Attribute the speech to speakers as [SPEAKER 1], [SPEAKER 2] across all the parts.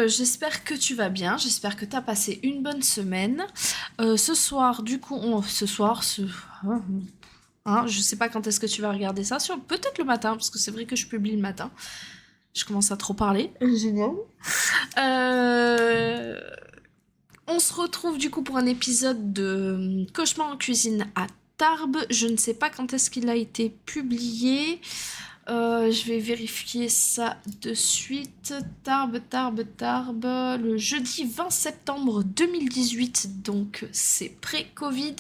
[SPEAKER 1] J'espère que tu vas bien, j'espère que tu as passé une bonne semaine. Ce soir, du coup, je sais pas quand est-ce que tu vas regarder ça, peut-être le matin, parce que c'est vrai que je publie le matin. Je commence à trop parler. Génial. Euh, On se retrouve du coup pour un épisode de Cauchemar en cuisine à Tarbes. Je ne sais pas quand est-ce qu'il a été publié. Je vais vérifier ça de suite. Tarbes, le jeudi 20 septembre 2018, donc c'est pré-Covid.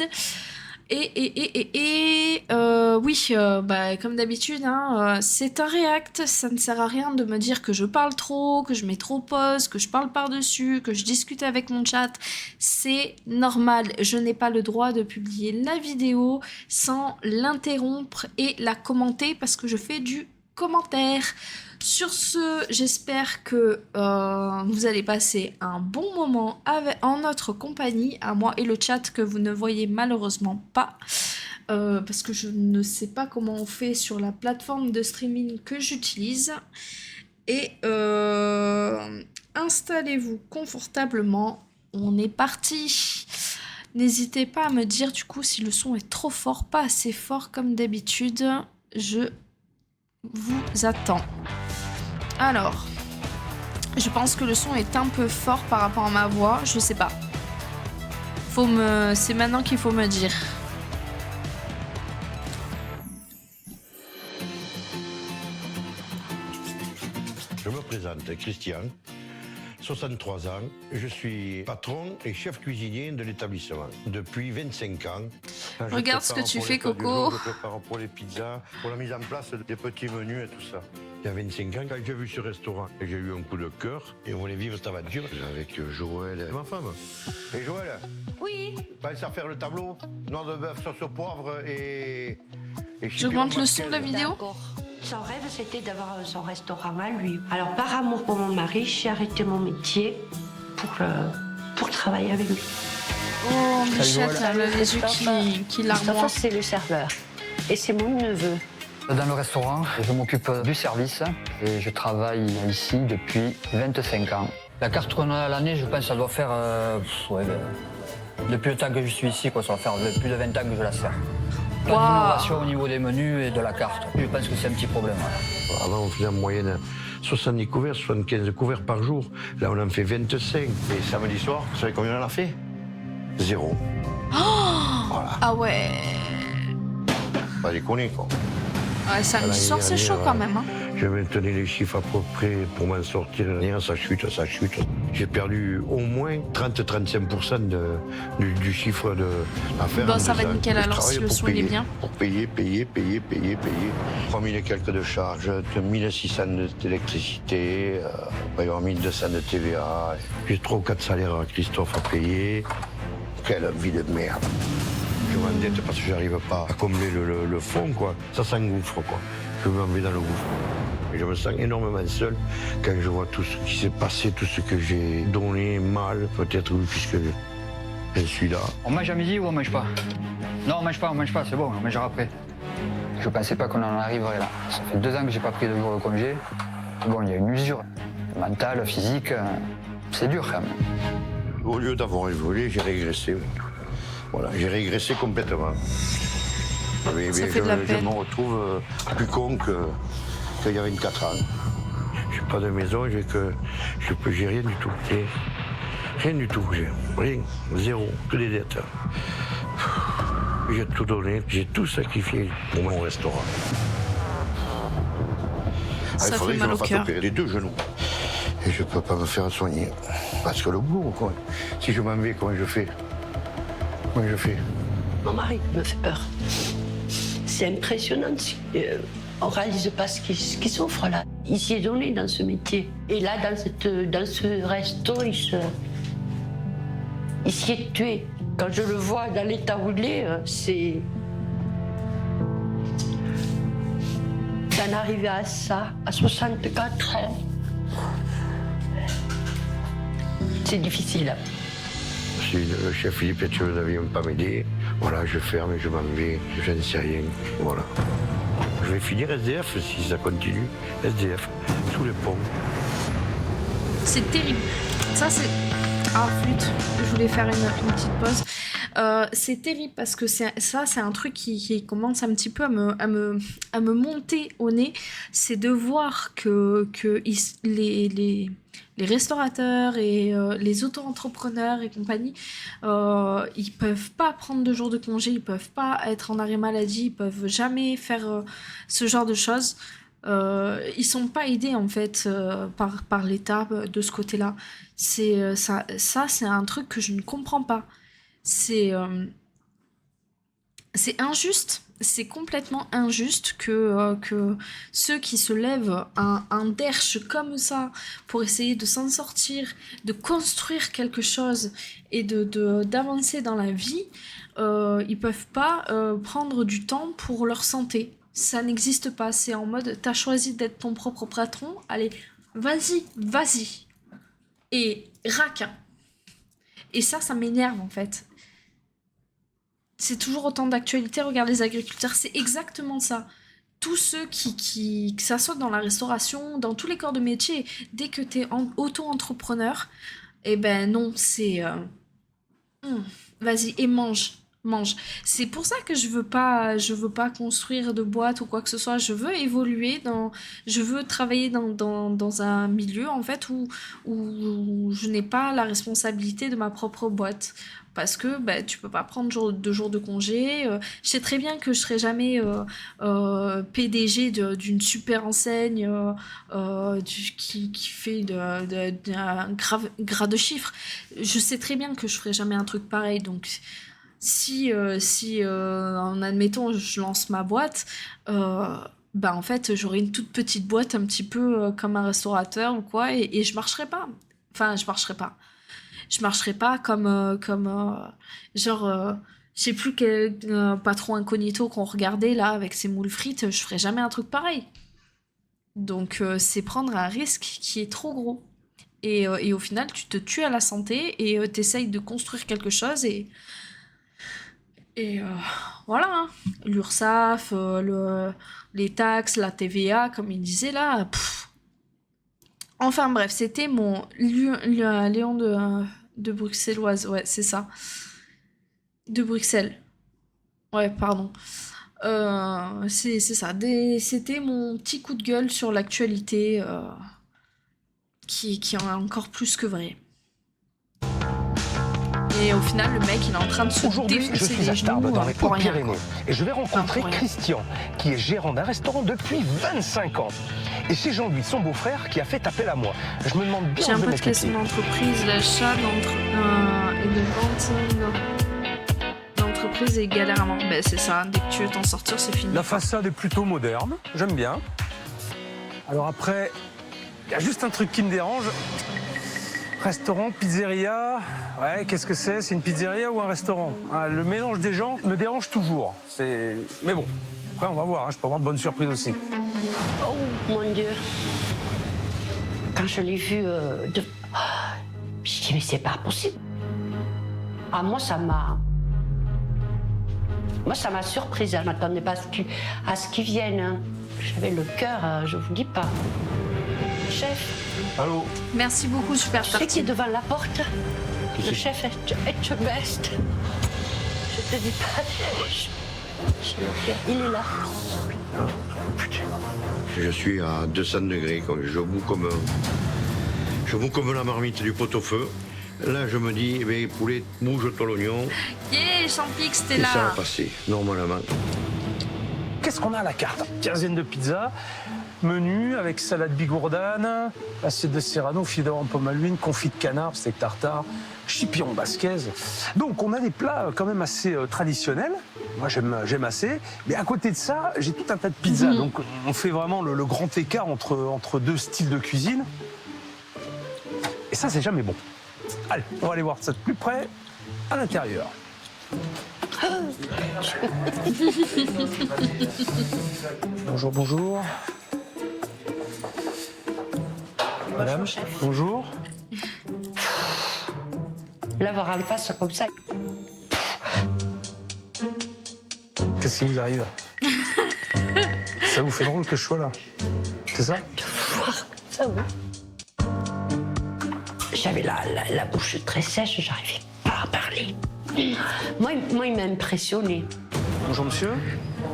[SPEAKER 1] Comme d'habitude, c'est un react, ça ne sert à rien de me dire que je parle trop, que je mets trop pause, que je parle par-dessus, que je discute avec mon chat. C'est normal, je n'ai pas le droit de publier la vidéo sans l'interrompre et la commenter parce que je fais du commentaire. Sur ce, j'espère que vous allez passer un bon moment en notre compagnie, à moi et le chat que vous ne voyez malheureusement pas, parce que je ne sais pas comment on fait sur la plateforme de streaming que j'utilise. Et installez-vous confortablement, on est parti. N'hésitez pas à me dire du coup si le son est trop fort, pas assez fort comme d'habitude. Je vous attends. Alors, je pense que le son est un peu fort par rapport à ma voix, je sais pas. C'est maintenant qu'il faut me dire.
[SPEAKER 2] Je me présente, Christian, 63 ans. Je suis patron et chef cuisinier de l'établissement depuis 25 ans.
[SPEAKER 1] Regarde ce que tu fais, Coco.
[SPEAKER 2] Je prépare pour les pizzas, pour la mise en place des petits menus et tout ça. Il y a 25 ans, quand j'ai vu ce restaurant, j'ai eu un coup de cœur et on voulait vivre cette aventure avec Joël et ma femme. Et Joël,
[SPEAKER 3] oui,
[SPEAKER 2] pense à faire le tableau, noix de bœuf, sauce au poivre et
[SPEAKER 1] j'augmente le son de la vidéo.
[SPEAKER 3] d'accord. Son rêve, c'était d'avoir son restaurant à lui. Alors, par amour pour mon mari, j'ai arrêté mon métier pour travailler avec lui.
[SPEAKER 1] Oh, Michette, là, le les yeux qui larmoient.
[SPEAKER 3] C'est le serveur. Et c'est mon neveu.
[SPEAKER 4] Dans le restaurant, je m'occupe du service et je travaille ici depuis 25 ans. La carte qu'on a à l'année, je pense que ça doit faire... depuis le temps que je suis ici, ça va faire plus de 20 ans que je la sers. Pas d'innovation au niveau des menus et de la carte. Je pense que c'est un petit problème. Voilà.
[SPEAKER 2] Avant, on faisait en moyenne 70 couverts, 75 couverts par jour. Là, on en fait 25. Et samedi soir, vous savez combien on en a fait 0. Voilà.
[SPEAKER 1] Ah ouais.
[SPEAKER 2] Pas déconner, quoi.
[SPEAKER 1] Ouais, samedi soir, c'est chaud quand même. Hein.
[SPEAKER 2] Je maintenais les chiffres à peu près pour m'en sortir. Ça chute. J'ai perdu au moins 30-35% du chiffre d'affaires.
[SPEAKER 1] Bon, ça va nickel alors si le son est bien.
[SPEAKER 2] Pour payer. 3000 et quelques de charges, 1600 d'électricité, il va y avoir 1200 de TVA. J'ai 3 ou 4 salaires à Christophe à payer. Quelle vie de merde. Je m'endette parce que j'arrive pas à combler le fond, quoi. Ça s'engouffre, quoi. Je m'en vais dans le gouffre. Et je me sens énormément seul quand je vois tout ce qui s'est passé, tout ce que j'ai donné mal, peut-être oui, puisque je suis là.
[SPEAKER 4] On mange à midi ou on mange pas? Non, on mange pas, c'est bon, on mangera après. Je pensais pas qu'on en arriverait là. Ça fait 2 ans que j'ai pas pris de jour de congé. Bon, il y a une usure mentale, physique, c'est dur quand même.
[SPEAKER 2] Au lieu d'avoir évolué, j'ai régressé. Voilà, j'ai régressé complètement. Mais
[SPEAKER 1] Ça fait de la peine.
[SPEAKER 2] Je me retrouve plus con qu'il y a 24 ans. J'ai pas de maison, j'ai rien du tout. Rien du tout, rien, 0, que des dettes. J'ai tout donné, j'ai tout sacrifié pour mon restaurant.
[SPEAKER 1] Ça
[SPEAKER 2] il faudrait
[SPEAKER 1] fait
[SPEAKER 2] que je
[SPEAKER 1] mal
[SPEAKER 2] me
[SPEAKER 1] au
[SPEAKER 2] fasse
[SPEAKER 1] cœur.
[SPEAKER 2] opérer les 2 genoux. Et je peux pas me faire soigner. Parce que le boulot, quoi. Si je m'en vais, comment je fais?
[SPEAKER 3] Mon mari me fait peur. C'est impressionnant. On ne réalise pas ce qu'il souffre là. Il s'y est donné dans ce métier. Et là, dans ce resto, il s'y est tué. Quand je le vois dans l'état où il est, c'est... D'en arriver à ça, à 64 ans, c'est difficile.
[SPEAKER 2] Si le chef Philippe et tu ne viens pas m'aider, voilà, je ferme, je m'en vais, je ne sais rien. Voilà. Je vais finir SDF si ça continue. SDF, sous les ponts.
[SPEAKER 1] c'est terrible. Ça, c'est... Ah, flûte, je voulais faire une petite pause. C'est terrible parce que c'est un truc qui commence un petit peu à me monter au nez. C'est de voir que les restaurateurs et les auto-entrepreneurs et compagnie, ils peuvent pas prendre 2 jours de congé, ils peuvent pas être en arrêt maladie, ils peuvent jamais faire ce genre de choses. Ils sont pas aidés en fait par l'État de ce côté-là. Ça c'est un truc que je ne comprends pas. C'est injuste, c'est complètement injuste que ceux qui se lèvent un derche comme ça pour essayer de s'en sortir, de construire quelque chose et d'avancer dans la vie, ils peuvent pas prendre du temps pour leur santé. Ça n'existe pas, c'est en mode t'as choisi d'être ton propre patron, allez, vas-y. Et rac. Et ça m'énerve en fait. C'est toujours autant d'actualité, regarde les agriculteurs, c'est exactement ça. Tous ceux que ça soit dans la restauration, dans tous les corps de métier, dès que t'es auto-entrepreneur, eh ben non, c'est... vas-y, et mange. C'est pour ça que je veux pas construire de boîte ou quoi que ce soit. Je veux évoluer je veux travailler dans un milieu en fait où je n'ai pas la responsabilité de ma propre boîte. Parce que tu peux pas prendre 2 jours de congé. Je sais très bien que je serai jamais PDG d'une super enseigne qui fait un gras de chiffres. Je sais très bien que je ferai jamais un truc pareil. Donc si en admettant je lance ma boîte, en fait j'aurai une toute petite boîte un petit peu comme un restaurateur ou quoi et je marcherai pas. Enfin, je marcherai pas comme je sais plus quel patron incognito qu'on regardait là avec ses moules frites, je ferai jamais un truc pareil. Donc c'est prendre un risque qui est trop gros. Et au final, tu te tues à la santé et t'essayes de construire quelque chose et voilà, hein. L'URSSAF, les taxes, la TVA, comme il disait là. Enfin bref, c'était mon Léon de Bruxelloise, ouais, c'est ça. De Bruxelles. Ouais, pardon. C'est ça. C'était mon petit coup de gueule sur l'actualité qui est encore plus que vrai. Et au final, le mec, il est en train de se
[SPEAKER 5] Aujourd'hui, je suis à Tarbes, dans les Hautes-Pyrénées, et je vais rencontrer Christian, qui est gérant d'un restaurant depuis 25 ans. Et c'est Jean-Louis, son beau-frère, qui a fait appel à moi. Je me demande bien
[SPEAKER 1] J'ai un
[SPEAKER 5] où je
[SPEAKER 1] peu
[SPEAKER 5] vais
[SPEAKER 1] de
[SPEAKER 5] mettre les pieds.
[SPEAKER 1] question d'entreprise, l'achat et de vente d'entreprise et galère à vendre. C'est ça, dès que tu veux t'en sortir, c'est fini.
[SPEAKER 6] La façade est plutôt moderne, j'aime bien. Alors après, il y a juste un truc qui me dérange. Restaurant, pizzeria, ouais, qu'est-ce que c'est? C'est une pizzeria ou un restaurant? Le mélange des gens me dérange toujours. Mais bon, après on va voir, je peux avoir de bonnes surprises aussi.
[SPEAKER 3] Oh mon Dieu. Quand je l'ai vu, je dis mais c'est pas possible. Moi ça m'a surprise. Je ne m'attendais pas à ce qu'ils viennent. Hein. J'avais le cœur, je vous dis pas. Chef.
[SPEAKER 6] Allô?
[SPEAKER 1] Merci beaucoup, super
[SPEAKER 3] Je sais qui est devant la porte. Le chef est the best. Je te dis pas. Il est là.
[SPEAKER 2] Je suis à 200 degrés, je boue comme la marmite du pot-au-feu. Là, je me dis, poulet, bouge-toi l'oignon.
[SPEAKER 1] Yeah, Champix, t'es
[SPEAKER 2] Et
[SPEAKER 1] là.
[SPEAKER 2] ça va passer, normalement.
[SPEAKER 6] Qu'est-ce qu'on a à la carte? Quinzaine de pizzas, menu avec salade bigourdane, assiette de serrano, fideuà en pomme à l'huile, confit de canard, steak tartare, chipion basquez. Donc on a des plats quand même assez traditionnels. Moi j'aime assez. Mais à côté de ça, j'ai tout un tas de pizzas. Donc on fait vraiment le grand écart entre 2 styles de cuisine. Et ça, c'est jamais bon. Allez, on va aller voir ça de plus près à l'intérieur. Bonjour, bonjour. Madame, bonjour.
[SPEAKER 3] L'avoir en face comme ça.
[SPEAKER 6] Qu'est-ce qui vous arrive? Ça vous fait drôle que je sois là? C'est ça?
[SPEAKER 3] Ça oui. J'avais la bouche très sèche, j'arrivais pas à parler. Moi il m'a impressionné.
[SPEAKER 6] Bonjour monsieur.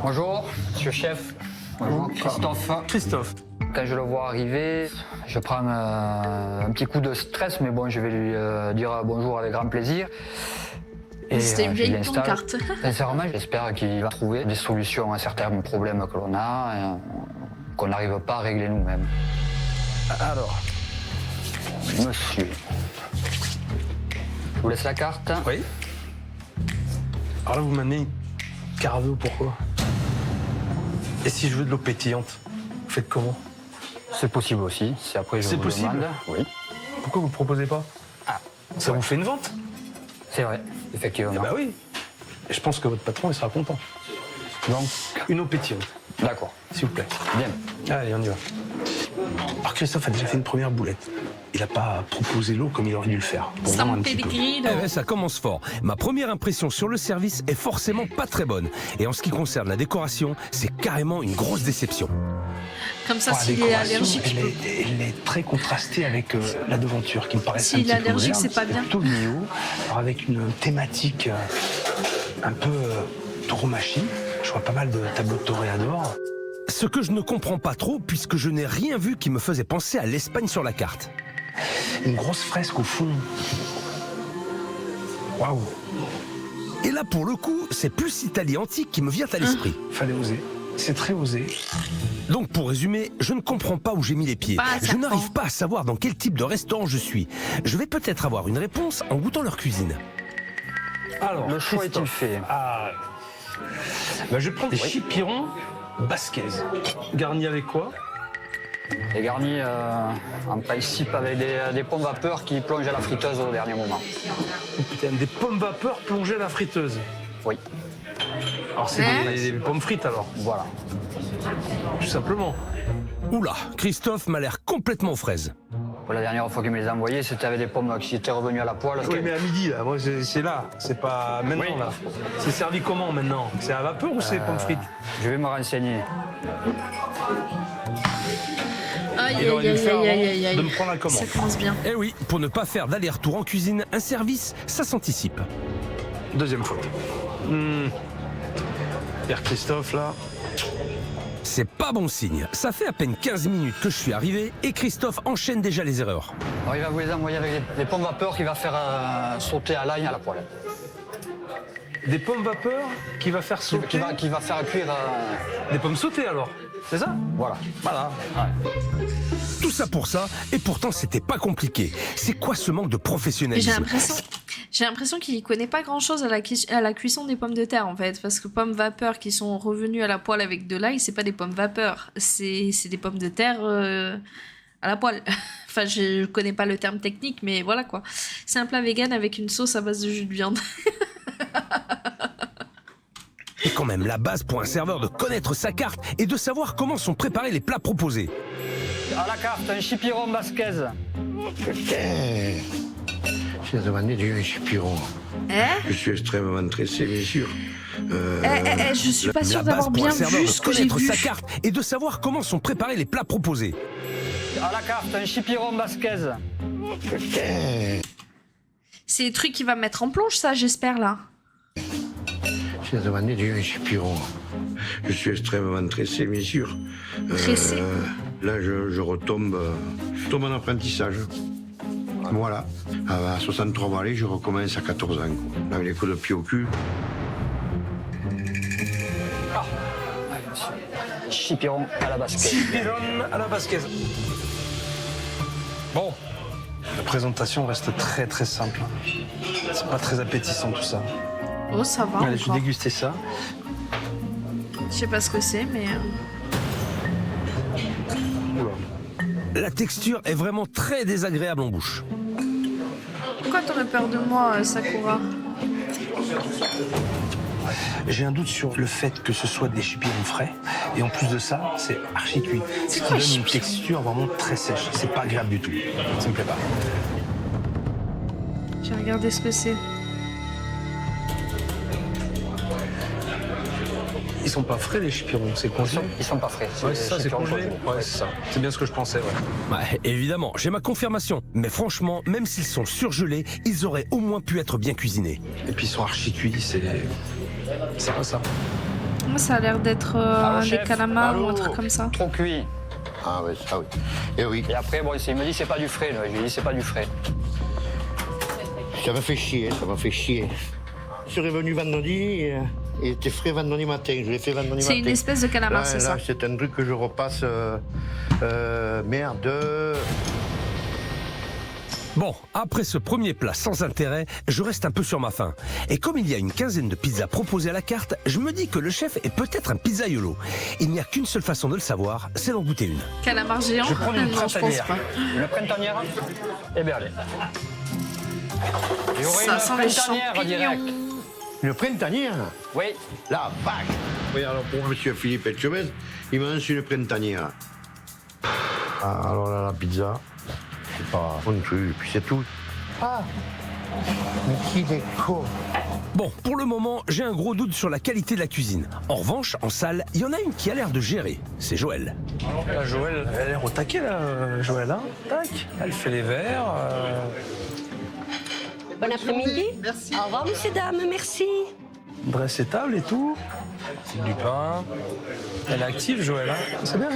[SPEAKER 4] Bonjour, monsieur chef. Bonjour, Christophe.
[SPEAKER 6] Christophe.
[SPEAKER 4] Quand je le vois arriver, je prends un petit coup de stress, mais bon, je vais lui dire bonjour avec grand plaisir. Et
[SPEAKER 1] C'était une
[SPEAKER 4] je
[SPEAKER 1] vieille
[SPEAKER 4] l'installe.
[SPEAKER 1] pancarte.
[SPEAKER 4] Sincèrement, j'espère qu'il va trouver des solutions à certains problèmes que l'on a, qu'on n'arrive pas à régler nous-mêmes.
[SPEAKER 6] Alors,
[SPEAKER 4] Monsieur. Je vous laisse la carte.
[SPEAKER 6] oui. Alors là, vous m'amenez une Carveo, pourquoi? Et si je veux de l'eau pétillante, vous faites comment?
[SPEAKER 4] C'est possible aussi, si après je
[SPEAKER 6] C'est
[SPEAKER 4] vous
[SPEAKER 6] possible?
[SPEAKER 4] demande. Oui,
[SPEAKER 6] Pourquoi vous ne proposez pas?
[SPEAKER 4] Ah,
[SPEAKER 6] Ça vous fait une vente?
[SPEAKER 4] c'est vrai, effectivement.
[SPEAKER 6] Eh ben oui. Et je pense que votre patron, il sera content.
[SPEAKER 4] Donc,
[SPEAKER 6] Une eau pétillante,
[SPEAKER 4] d'accord,
[SPEAKER 6] s'il vous plaît.
[SPEAKER 4] bien.
[SPEAKER 6] Allez, on y va. Alors Christophe a déjà fait une première boulette. Il n'a pas proposé l'eau comme il aurait dû le faire. Pour vendre
[SPEAKER 1] San
[SPEAKER 6] un petit peu.
[SPEAKER 1] Pellegrino.
[SPEAKER 7] Eh ben, ça commence fort. Ma première impression sur le service est forcément pas très bonne. Et en ce qui concerne la décoration, c'est carrément une grosse déception.
[SPEAKER 1] Comme ça,
[SPEAKER 6] Pour la
[SPEAKER 1] s'il est
[SPEAKER 6] décoration,
[SPEAKER 1] allergique, je peux.
[SPEAKER 6] elle est très contrastée avec la devanture qui me paraît
[SPEAKER 1] S'il
[SPEAKER 6] un petit
[SPEAKER 1] est
[SPEAKER 6] peu
[SPEAKER 1] allergique,
[SPEAKER 6] moderne.
[SPEAKER 1] c'est pas bien.
[SPEAKER 6] Plutôt néo, alors avec une thématique un peu tauromachie. Je vois pas mal de tableaux de toréador.
[SPEAKER 7] Ce que je ne comprends pas trop, puisque je n'ai rien vu qui me faisait penser à l'Espagne sur la carte.
[SPEAKER 6] Une grosse fresque au fond. Waouh,
[SPEAKER 7] Et là, pour le coup, c'est plus Italie antique qui me vient à l'esprit.
[SPEAKER 6] fallait oser. C'est très osé.
[SPEAKER 7] Donc, pour résumer, je ne comprends pas où j'ai mis les pieds.
[SPEAKER 1] Pas
[SPEAKER 7] Je
[SPEAKER 1] certain.
[SPEAKER 7] n'arrive pas à savoir dans quel type de restaurant je suis. Je vais peut-être avoir une réponse en goûtant leur cuisine.
[SPEAKER 6] Alors,
[SPEAKER 4] Le choix est-il
[SPEAKER 6] Christophe.
[SPEAKER 4] fait?
[SPEAKER 6] Ah, bah, je vais prendre des chipirons basquez. Garnis avec quoi?
[SPEAKER 4] Et garni en principe avec des pommes vapeur qui plongent à la friteuse au dernier moment.
[SPEAKER 6] Oh, putain, des pommes vapeur plongées à la friteuse.
[SPEAKER 4] Oui,
[SPEAKER 6] Alors c'est
[SPEAKER 1] Hein
[SPEAKER 6] des pommes frites alors,
[SPEAKER 4] voilà.
[SPEAKER 6] tout simplement.
[SPEAKER 7] Oula, Christophe m'a l'air complètement aux fraises.
[SPEAKER 4] La dernière fois qu'il me les a envoyés, c'était avec des pommes qui étaient revenues à la poêle.
[SPEAKER 6] Oui, mais à midi là, moi c'est là, c'est pas maintenant
[SPEAKER 4] Oui.
[SPEAKER 6] là. C'est servi comment maintenant? C'est à vapeur ou c'est pommes frites?
[SPEAKER 4] Je vais me renseigner.
[SPEAKER 1] Aïe,
[SPEAKER 6] Il aurait dû
[SPEAKER 1] aïe,
[SPEAKER 6] le faire
[SPEAKER 1] aïe,
[SPEAKER 6] avant
[SPEAKER 1] aïe, aïe, aïe.
[SPEAKER 6] de me prendre la commande.
[SPEAKER 1] Ça commence bien.
[SPEAKER 7] Eh oui, pour ne pas faire d'aller-retour en cuisine, un service, ça s'anticipe.
[SPEAKER 6] Deuxième fois. Père Christophe là.
[SPEAKER 7] C'est pas bon signe. Ça fait à peine 15 minutes que je suis arrivé et Christophe enchaîne déjà les erreurs.
[SPEAKER 4] Alors, il va vous les envoyer avec des pommes vapeur qu'il va faire sauter à l'ail à la poêle.
[SPEAKER 6] Des pommes vapeur qui va faire sauter.
[SPEAKER 4] Qui va faire cuire.
[SPEAKER 6] Des pommes sautées alors. C'est ça?
[SPEAKER 4] Voilà.
[SPEAKER 6] Voilà.
[SPEAKER 7] Tout ça pour ça, et pourtant c'était pas compliqué. C'est quoi ce manque de
[SPEAKER 1] Et
[SPEAKER 7] professionnalisme?
[SPEAKER 1] j'ai l'impression qu'il connaît pas grand chose à la cuisson des pommes de terre en fait, parce que pommes vapeur qui sont revenues à la poêle avec de l'ail, c'est pas des pommes vapeur, c'est des pommes de terre à la poêle. Enfin, je connais pas le terme technique, mais voilà quoi. C'est un plat vegan avec une sauce à base de jus de viande.
[SPEAKER 7] Et quand même la base pour un serveur de connaître sa carte et de savoir comment sont préparés les plats proposés.
[SPEAKER 4] À la carte, un chipiron basquez.
[SPEAKER 2] Putain, j'ai demandé du chipiron. Je suis extrêmement stressé, bien sûr.
[SPEAKER 1] Je suis pas sûre
[SPEAKER 7] La base
[SPEAKER 1] d'avoir
[SPEAKER 7] pour
[SPEAKER 1] bien
[SPEAKER 7] un serveur
[SPEAKER 1] vu
[SPEAKER 7] de
[SPEAKER 1] ce que j'ai
[SPEAKER 7] connaître
[SPEAKER 1] vu.
[SPEAKER 7] sa carte et de savoir comment sont préparés les plats proposés.
[SPEAKER 4] À la carte, un chipiron basquez.
[SPEAKER 2] Putain,
[SPEAKER 1] C'est des trucs qu'il va mettre en plonge, ça, j'espère là.
[SPEAKER 2] j'ai demandé du chipiron. Je suis extrêmement stressé, bien sûr.
[SPEAKER 1] Stressé
[SPEAKER 2] Là, je retombe en apprentissage. Voilà. À 63 balais, je recommence à 14 ans. Quoi. Avec les coups de pied au cul.
[SPEAKER 4] Chipiron à la basquez.
[SPEAKER 6] Chipiron à la basquez. Bon, la présentation reste très très simple. C'est pas très appétissant tout ça.
[SPEAKER 1] Oh, ça va
[SPEAKER 6] Allez, je vais
[SPEAKER 1] encore.
[SPEAKER 6] déguster ça.
[SPEAKER 1] Je sais pas ce que c'est, mais...
[SPEAKER 6] Oula.
[SPEAKER 7] La texture est vraiment très désagréable en bouche.
[SPEAKER 1] Pourquoi t'aurais peur de moi, Sakura?
[SPEAKER 6] J'ai un doute sur le fait que ce soit des chipirons frais. Et en plus de ça, c'est archi cuit. Ce qui
[SPEAKER 1] quoi,
[SPEAKER 6] donne une
[SPEAKER 1] chipiron?
[SPEAKER 6] texture vraiment très sèche. C'est pas agréable du tout. Ça me plaît pas.
[SPEAKER 1] Je vais regarder ce que c'est.
[SPEAKER 6] Ils sont pas frais les chipirons, c'est congelé.
[SPEAKER 4] Ils sont pas frais.
[SPEAKER 6] Ouais, c'est ça, c'est congelé. Ouais, c'est ça. C'est bien ce que je pensais, ouais.
[SPEAKER 7] Ouais, évidemment, j'ai ma confirmation. Mais franchement, même s'ils sont surgelés, ils auraient au moins pu être bien cuisinés.
[SPEAKER 6] Et puis ils sont archi cuits, c'est pas ça.
[SPEAKER 1] Moi, ça a l'air d'être des
[SPEAKER 4] chef,
[SPEAKER 1] calamars ou un
[SPEAKER 4] allô,
[SPEAKER 1] truc comme ça.
[SPEAKER 4] Trop cuit.
[SPEAKER 2] Ah oui, ça oui. Et oui,
[SPEAKER 4] Et après, bon, il me dit c'est pas du frais. Là. Je lui dis c'est pas du frais.
[SPEAKER 2] ça m'a fait chier, ça m'a fait chier. Je suis revenu vendredi et il était frais vendredi matin. Je l'ai fait vendredi matin.
[SPEAKER 1] C'est une espèce de calamar, c'est ça.
[SPEAKER 2] Là, c'est un truc que je repasse. Merde.
[SPEAKER 7] Bon, après ce premier plat sans intérêt, je reste un peu sur ma faim. Et comme il y a une quinzaine de pizzas proposées à la carte, je me dis que le chef est peut-être un pizzaiolo. Il n'y a qu'une seule façon de le savoir, c'est d'en goûter une.
[SPEAKER 1] Calamar géant?
[SPEAKER 6] Je vais prendre une
[SPEAKER 1] Non, je pense
[SPEAKER 6] printanière.
[SPEAKER 1] pas.
[SPEAKER 4] Une printanière et Berlin. Il y aurait
[SPEAKER 1] Ça
[SPEAKER 4] une
[SPEAKER 1] sent les
[SPEAKER 4] printanière direct.
[SPEAKER 1] champignons.
[SPEAKER 2] Une printanière.
[SPEAKER 4] Oui.
[SPEAKER 2] Là, bac. Oui, alors pour monsieur Philippe Etchebest, il me lance une printanière. Ah, alors là, la pizza, c'est pas un truc, puis c'est tout. Ah, mais qu'il est con.
[SPEAKER 7] Bon, pour le moment, j'ai un gros doute sur la qualité de la cuisine. En revanche, en salle, il y en a une qui a l'air de gérer. C'est Joël.
[SPEAKER 6] Là, Joël, elle a l'air au taquet, là, Joël. Hein. Tac. Elle fait les verres.
[SPEAKER 3] Bon après-midi. Merci. Au revoir, messieurs, dames. Merci.
[SPEAKER 6] Dresse ses tables et tout. C'est du pain. Elle est active, Joël. Hein. C'est bien.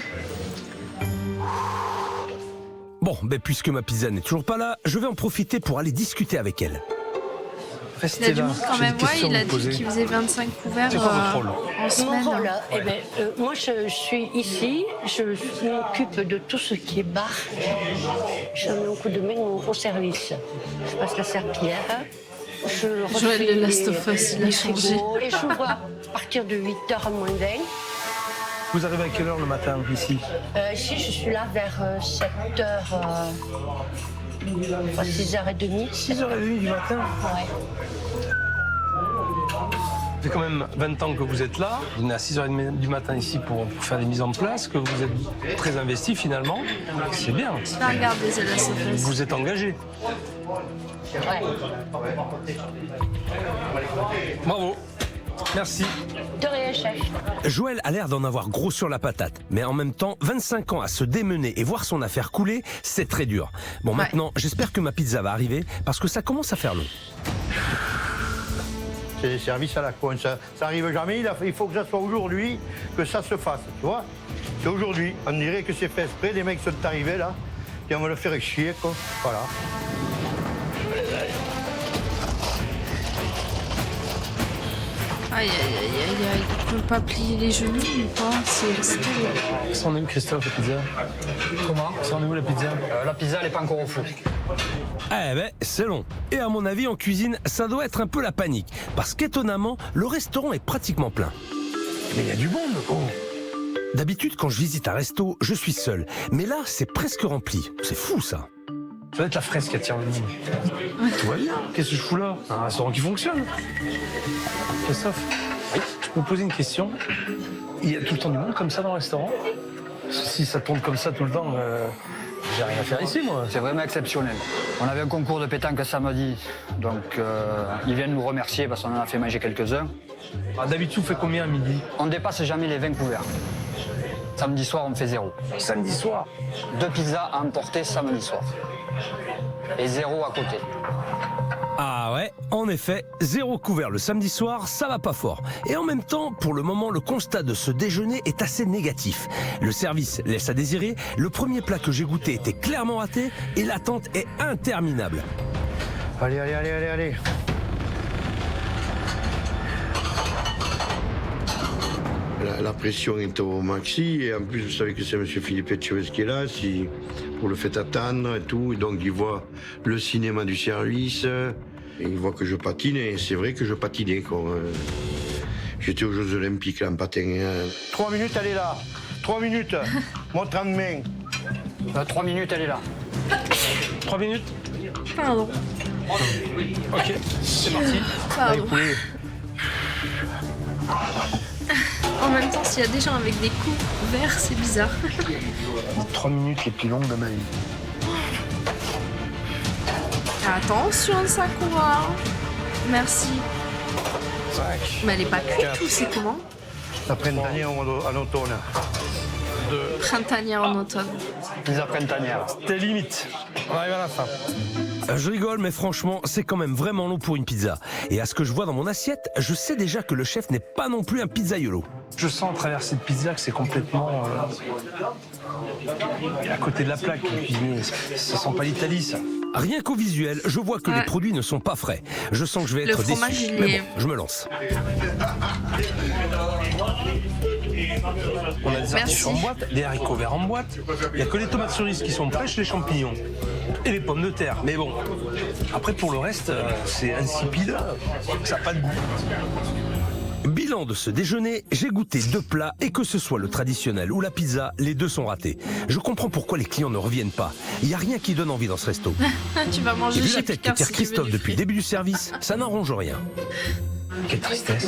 [SPEAKER 7] Bon, ben puisque ma pizza n'est toujours pas là, je vais en profiter pour aller discuter avec elle.
[SPEAKER 1] Il a
[SPEAKER 6] Restez
[SPEAKER 1] du
[SPEAKER 6] là.
[SPEAKER 1] monde quand
[SPEAKER 6] j'ai
[SPEAKER 1] même.
[SPEAKER 6] des
[SPEAKER 1] Ouais,
[SPEAKER 6] questions
[SPEAKER 1] il
[SPEAKER 6] à
[SPEAKER 1] a
[SPEAKER 6] vous
[SPEAKER 1] dit
[SPEAKER 6] poser.
[SPEAKER 1] qu'il faisait 25 couverts
[SPEAKER 6] C'est quoi votre rôle?
[SPEAKER 1] en semaine.
[SPEAKER 3] Mon rôle, moi je suis ici, je m'occupe de tout ce qui est bar. Je mets un coup de main au service. Je passe la serpillière. Je
[SPEAKER 1] Joël
[SPEAKER 3] refais
[SPEAKER 1] de Last of Us, il a
[SPEAKER 3] les
[SPEAKER 1] changé.
[SPEAKER 3] frigos, et j'ouvre à partir de 8h moins 20.
[SPEAKER 6] Vous arrivez à quelle heure le matin ici?
[SPEAKER 3] Ici, je suis là vers 7h, 6h30.
[SPEAKER 6] 6h30 du matin.
[SPEAKER 3] Ouais.
[SPEAKER 6] Ça fait quand même 20 ans que vous êtes là. Vous venez à 6h30 du matin ici pour faire des mises en place, que vous êtes très investi finalement. C'est bien.
[SPEAKER 1] Là, regardez, c'est Last of Us.
[SPEAKER 6] Vous êtes engagé.
[SPEAKER 3] Ouais.
[SPEAKER 6] Bravo. Merci.
[SPEAKER 3] De rien, chef.
[SPEAKER 7] Joël a l'air d'en avoir gros sur la patate, mais en même temps, 25 ans à se démener et voir son affaire couler, c'est très dur. Bon, maintenant, j'espère que ma pizza va arriver, parce que ça commence à faire long.
[SPEAKER 2] C'est des services à la con. Ça arrive jamais. Il faut que ça soit aujourd'hui que ça se fasse. Tu vois? C'est aujourd'hui. On dirait que c'est fait exprès. Les mecs sont arrivés là. Et on va le faire chier, quoi. Voilà.
[SPEAKER 1] Aïe, aïe, aïe, aïe, aïe. Il peut pas plier les genoux ou pas? C'est terrible.
[SPEAKER 6] Ça en est où, Christophe, la pizza?
[SPEAKER 4] Comment
[SPEAKER 6] Ça en est où, la pizza?
[SPEAKER 4] La pizza, elle est pas encore au four.
[SPEAKER 7] Eh ben, c'est long. Et à mon avis, en cuisine, ça doit être un peu la panique. Parce qu'étonnamment, le restaurant est pratiquement plein.
[SPEAKER 6] Mais il y a du monde. Oh.
[SPEAKER 7] D'habitude, quand je visite un resto, je suis seul. Mais là, c'est presque rempli. C'est fou, ça.
[SPEAKER 6] Ça doit être la fraise qui attire le monde. Tout va bien. Qu'est-ce que je fous là? Un restaurant qui fonctionne. Christophe, je peux vous poser une question. Il y a tout le temps du monde comme ça dans le restaurant? Si ça tourne comme ça tout le temps, j'ai rien à faire ici, moi.
[SPEAKER 4] C'est vraiment exceptionnel. On avait un concours de pétanque samedi, donc ils viennent nous remercier parce qu'on en a fait manger quelques-uns.
[SPEAKER 6] Ah, d'habitude, vous faites combien à midi?
[SPEAKER 4] On dépasse jamais les 20 couverts. Samedi soir, on fait 0.
[SPEAKER 6] Samedi soir.
[SPEAKER 4] 2 pizzas à emporter samedi soir. Et 0 à côté.
[SPEAKER 7] Ah ouais, en effet, 0 couvert le samedi soir, ça va pas fort. Et en même temps, pour le moment, le constat de ce déjeuner est assez négatif. Le service laisse à désirer, le premier plat que j'ai goûté était clairement raté et l'attente est interminable.
[SPEAKER 2] Allez, allez, allez, allez, allez. La pression est au maxi et en plus vous savez que c'est M. Philippe Etchebest qui est là, pour le fait attendre et tout. Et donc il voit le cinéma du service, et il voit que je patine et c'est vrai que je patinais, quoi. J'étais aux Jeux Olympiques là en patin. 3 minutes, elle est là. 3 minutes. Montre en main.
[SPEAKER 4] 3 minutes, elle est là.
[SPEAKER 6] 3 minutes?
[SPEAKER 1] Pardon.
[SPEAKER 6] Ok, c'est parti.
[SPEAKER 1] Pardon.
[SPEAKER 6] Allez,
[SPEAKER 1] En même temps, s'il y a des gens avec des coups verts, c'est bizarre.
[SPEAKER 6] 3 minutes les plus longues de ma vie.
[SPEAKER 1] Attention, Sakura. Merci.
[SPEAKER 6] 5.
[SPEAKER 1] Mais elle est pas cuite
[SPEAKER 6] 4.
[SPEAKER 1] ou c'est comment?
[SPEAKER 2] La printanière en automne.
[SPEAKER 1] Printanière en automne.
[SPEAKER 4] Pizza printanière.
[SPEAKER 6] C'était limite. On arrive à la fin.
[SPEAKER 7] Je rigole, mais franchement, c'est quand même vraiment long pour une pizza. Et à ce que je vois dans mon assiette, je sais déjà que le chef n'est pas non plus un pizzaiolo.
[SPEAKER 6] Je sens à travers cette pizza que c'est complètement à côté de la plaque. Ça sent pas l'Italie, ça.
[SPEAKER 7] Rien qu'au visuel, je vois que les produits ne sont pas frais. Je sens que je vais être
[SPEAKER 1] fromage,
[SPEAKER 7] déçu.
[SPEAKER 1] il
[SPEAKER 7] Mais
[SPEAKER 1] est-
[SPEAKER 7] bon, je me lance.
[SPEAKER 6] On a des
[SPEAKER 1] Merci.
[SPEAKER 6] artichauts en boîte, des haricots verts en boîte. Il n'y a que les tomates cerises qui sont fraîches, les champignons et les pommes de terre. Mais bon, après pour le reste, c'est insipide, ça n'a pas de goût.
[SPEAKER 7] Bilan de ce déjeuner, j'ai goûté 2 plats et que ce soit le traditionnel ou la pizza, les deux sont ratés. Je comprends pourquoi les clients ne reviennent pas. Il n'y a rien qui donne envie dans ce resto.
[SPEAKER 1] Tu vas
[SPEAKER 7] Et
[SPEAKER 1] manger
[SPEAKER 7] vu
[SPEAKER 1] chez
[SPEAKER 7] la tête que
[SPEAKER 1] Picard
[SPEAKER 7] tire
[SPEAKER 1] si tu veux
[SPEAKER 7] Christophe
[SPEAKER 1] du
[SPEAKER 7] depuis le
[SPEAKER 1] frit.
[SPEAKER 7] début du service, ça n'arrange rien.
[SPEAKER 6] Quelle tristesse.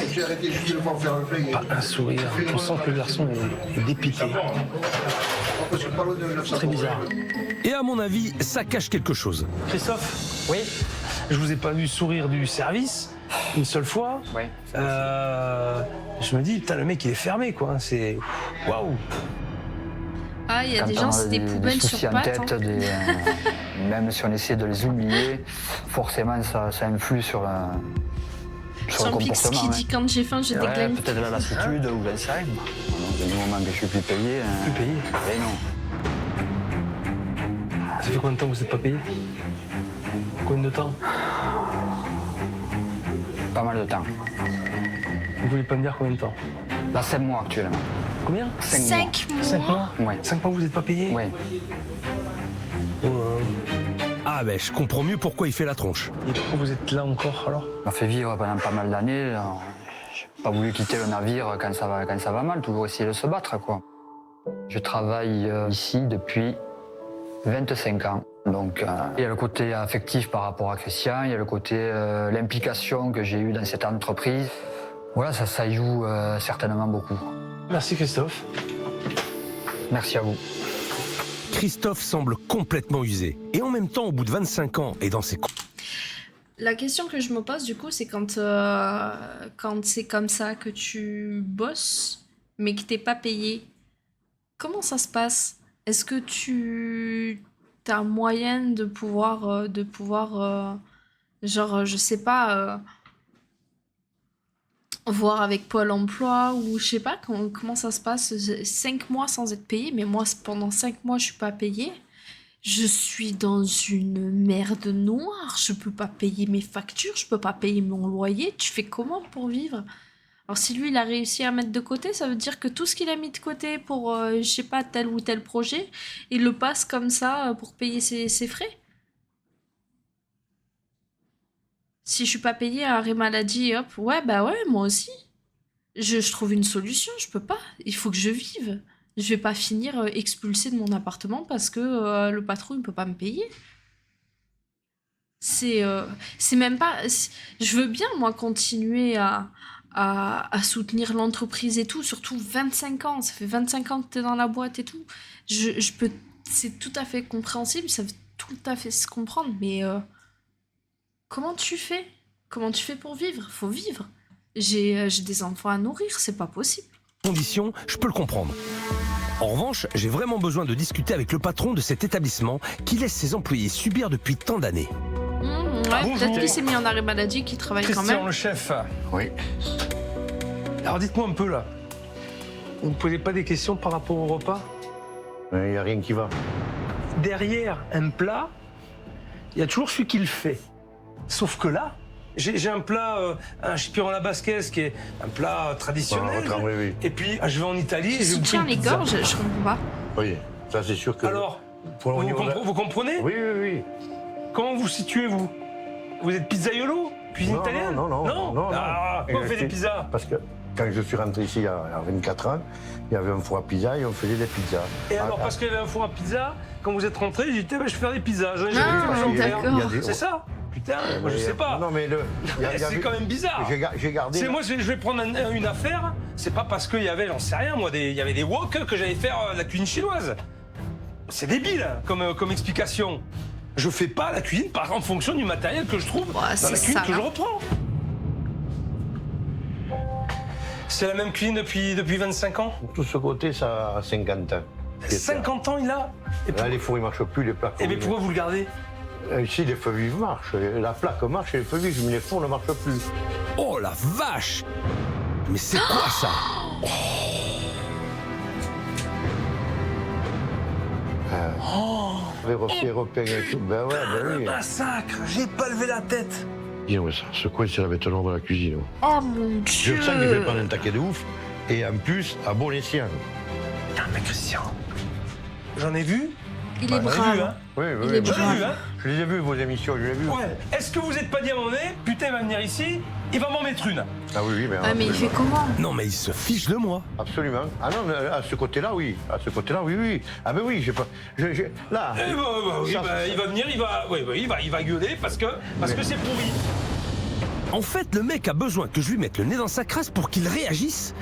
[SPEAKER 6] Pas un sourire. On sent que le garçon est dépité. Très bizarre.
[SPEAKER 7] Et à mon avis, ça cache quelque chose.
[SPEAKER 6] Christophe,
[SPEAKER 4] Oui.
[SPEAKER 6] je vous ai pas vu sourire du service une seule fois.
[SPEAKER 4] Oui.
[SPEAKER 6] Je me dis, putain, le mec il est fermé quoi. C'est waouh.
[SPEAKER 1] Ah, il y a
[SPEAKER 4] Quand
[SPEAKER 1] des
[SPEAKER 4] on
[SPEAKER 1] gens,
[SPEAKER 4] a
[SPEAKER 1] c'est des poubelles
[SPEAKER 4] soucis
[SPEAKER 1] sur
[SPEAKER 4] en
[SPEAKER 1] pattes.
[SPEAKER 4] tête,
[SPEAKER 1] Hein.
[SPEAKER 4] même si on essaie de les oublier, forcément ça influe sur le
[SPEAKER 1] Jean-Pix
[SPEAKER 4] comportement.
[SPEAKER 1] qui
[SPEAKER 4] ouais.
[SPEAKER 1] dit quand j'ai faim, je
[SPEAKER 4] Ouais,
[SPEAKER 1] déglingue.
[SPEAKER 4] peut-être la lassitude ou j'en sais rien. Du moment que je suis plus payé.
[SPEAKER 6] Plus payé.
[SPEAKER 4] Eh non.
[SPEAKER 6] Ça fait combien de temps que vous n'êtes pas payé? Combien de temps?
[SPEAKER 4] Pas mal de temps.
[SPEAKER 6] Vous voulez pas me dire combien de temps?
[SPEAKER 4] Là, 5 mois actuellement.
[SPEAKER 6] Combien?
[SPEAKER 1] 5 mois.
[SPEAKER 6] 5 mois?
[SPEAKER 4] Ouais.
[SPEAKER 6] 5 mois vous n'êtes pas payé?
[SPEAKER 4] Ouais.
[SPEAKER 7] Ah ben, je comprends mieux pourquoi il fait la tronche.
[SPEAKER 6] Et pourquoi vous êtes là encore alors?
[SPEAKER 4] On m'a fait vivre pendant pas mal d'années. J'ai pas voulu quitter le navire quand ça va mal, toujours essayer de se battre, quoi. Je travaille ici depuis 25 ans. Donc, il y a le côté affectif par rapport à Christian, il y a le côté l'implication que j'ai eue dans cette entreprise. Voilà, ça y joue certainement beaucoup.
[SPEAKER 6] Merci Christophe.
[SPEAKER 4] Merci à vous.
[SPEAKER 7] Christophe semble complètement usé. Et en même temps, au bout de 25 ans et dans ses...
[SPEAKER 1] La question que je me pose, du coup, c'est quand c'est comme ça que tu bosses, mais que t'es pas payé, comment ça se passe? Est-ce que tu as moyen de pouvoir genre, je sais pas, voir avec Pôle emploi ou je sais pas comment ça se passe? 5 mois sans être payé, mais moi, pendant 5 mois, je suis pas payée. Je suis dans une merde noire, je peux pas payer mes factures, je peux pas payer mon loyer. Tu fais comment pour vivre? Alors si lui il a réussi à mettre de côté, ça veut dire que tout ce qu'il a mis de côté pour, je sais pas, tel ou tel projet, il le passe comme ça pour payer ses frais. Si je suis pas payée à arrêt maladie, hop, ouais, bah ouais, moi aussi. Je trouve une solution, je peux pas. Il faut que je vive. Je vais pas finir expulsée de mon appartement parce que le patron il peut pas me payer. C'est même pas. Je veux bien moi continuer à soutenir l'entreprise et tout, surtout 25 ans. Ça fait 25 ans que t'es dans la boîte et tout. Je peux. C'est tout à fait compréhensible, ça veut tout à fait se comprendre, mais comment tu fais? Comment tu fais pour vivre? Faut vivre. J'ai des enfants à nourrir, c'est pas possible.
[SPEAKER 7] conditions, je peux le comprendre. En revanche, j'ai vraiment besoin de discuter avec le patron de cet établissement qui laisse ses employés subir depuis tant d'années.
[SPEAKER 1] Ouais,
[SPEAKER 6] Bonjour.
[SPEAKER 1] peut-être qu'il s'est mis en arrêt maladie, qu'il travaille quand
[SPEAKER 6] Christian,
[SPEAKER 1] même.
[SPEAKER 6] le chef.
[SPEAKER 2] Oui.
[SPEAKER 6] Alors dites-moi un peu là. Vous ne posez pas des questions par rapport au repas?
[SPEAKER 2] Il n'y a rien qui va.
[SPEAKER 6] Derrière un plat, il y a toujours celui qui le fait. Sauf que là, j'ai un plat, un chipiron à la basquaise qui est un plat traditionnel.
[SPEAKER 2] Oui, oui.
[SPEAKER 6] Et puis je vais en Italie et je vais bouffer
[SPEAKER 1] Soutiens
[SPEAKER 6] une
[SPEAKER 1] les
[SPEAKER 6] pizza.
[SPEAKER 1] gorges, je comprends pas.
[SPEAKER 2] Oui, ça c'est sûr que...
[SPEAKER 6] Alors,
[SPEAKER 2] Pour le niveau de-
[SPEAKER 6] vous comprenez?
[SPEAKER 2] Oui, oui, oui.
[SPEAKER 6] Comment vous situez vous? Vous êtes pizzaiolo? Cuisine
[SPEAKER 2] Non,
[SPEAKER 6] italienne?
[SPEAKER 2] non.
[SPEAKER 6] Ah, pourquoi vous faites des pizzas?
[SPEAKER 2] Parce que quand je suis rentré ici il y a 24 ans, il y avait un four à pizza et on faisait des pizzas.
[SPEAKER 6] Et alors, parce qu'il y avait un four à pizza, quand vous êtes rentré, j'ai dit, je vais faire des pizzas. J'en ai
[SPEAKER 1] Ah,
[SPEAKER 6] jamais vu personne faire.
[SPEAKER 1] d'accord.
[SPEAKER 2] il y a des-
[SPEAKER 6] C'est ça? Putain, moi je sais pas.
[SPEAKER 2] Non, mais
[SPEAKER 6] C'est quand même bizarre.
[SPEAKER 2] J'ai gardé...
[SPEAKER 6] C'est moi, je vais prendre une affaire. C'est pas parce qu'il y avait, j'en sais rien, moi, il y avait des wok que j'allais faire de la cuisine chinoise. C'est débile hein, comme explication. Je fais pas la cuisine en fonction du matériel que je trouve dans la
[SPEAKER 1] c'est
[SPEAKER 6] cuisine
[SPEAKER 1] ça,
[SPEAKER 6] que je
[SPEAKER 1] hein.
[SPEAKER 6] reprends. C'est la même cuisine depuis 25 ans?
[SPEAKER 2] Tout ce côté, ça a 50 ans.
[SPEAKER 6] 50 ans, il a? Et
[SPEAKER 2] Là, les fours, ils ne marchent plus, les plaques.
[SPEAKER 6] Eh bien, pourquoi vous le gardez?
[SPEAKER 2] Ici, les feux vifs marchent. La plaque marche et les feux vifs, mais les fours ne marchent plus.
[SPEAKER 7] Oh la vache! Mais c'est quoi ça?
[SPEAKER 2] Refait, repeint et tout. Ben ouais, ben oui.
[SPEAKER 6] Massacre, j'ai pas levé la tête.
[SPEAKER 2] Dis-moi ça, ce coin, c'est la bête noire de la cuisine.
[SPEAKER 1] Oh mon Dieu.
[SPEAKER 2] Je sens qu'il fait prendre un taquet de ouf. Et en plus, à bon escient.
[SPEAKER 6] Putain, mais Christian, j'en ai vu.
[SPEAKER 1] Il est
[SPEAKER 6] J'en ai vu,
[SPEAKER 1] brave.
[SPEAKER 6] hein.
[SPEAKER 2] Oui,
[SPEAKER 1] Il
[SPEAKER 2] oui,
[SPEAKER 1] est
[SPEAKER 2] oui.
[SPEAKER 6] J'en ai vu, hein.
[SPEAKER 2] Je les ai vus, vos émissions, je les ai vus.
[SPEAKER 6] Ouais. Est-ce que vous êtes pas dit à un moment donné, putain, il va venir ici, il va m'en mettre une?
[SPEAKER 2] Ah oui, oui, mais.
[SPEAKER 1] Ah, mais il fait comment?
[SPEAKER 7] Non mais il se fiche de moi.
[SPEAKER 2] Absolument. Ah non, mais à ce côté-là, oui. À ce côté-là, oui, oui. Ah ben oui, j'ai pas. Là.
[SPEAKER 6] Eh ben, oui,
[SPEAKER 2] ça,
[SPEAKER 6] bah, il va venir, il va gueuler parce que c'est pourri.
[SPEAKER 7] En fait, le mec a besoin que je lui mette le nez dans sa crasse pour qu'il réagisse.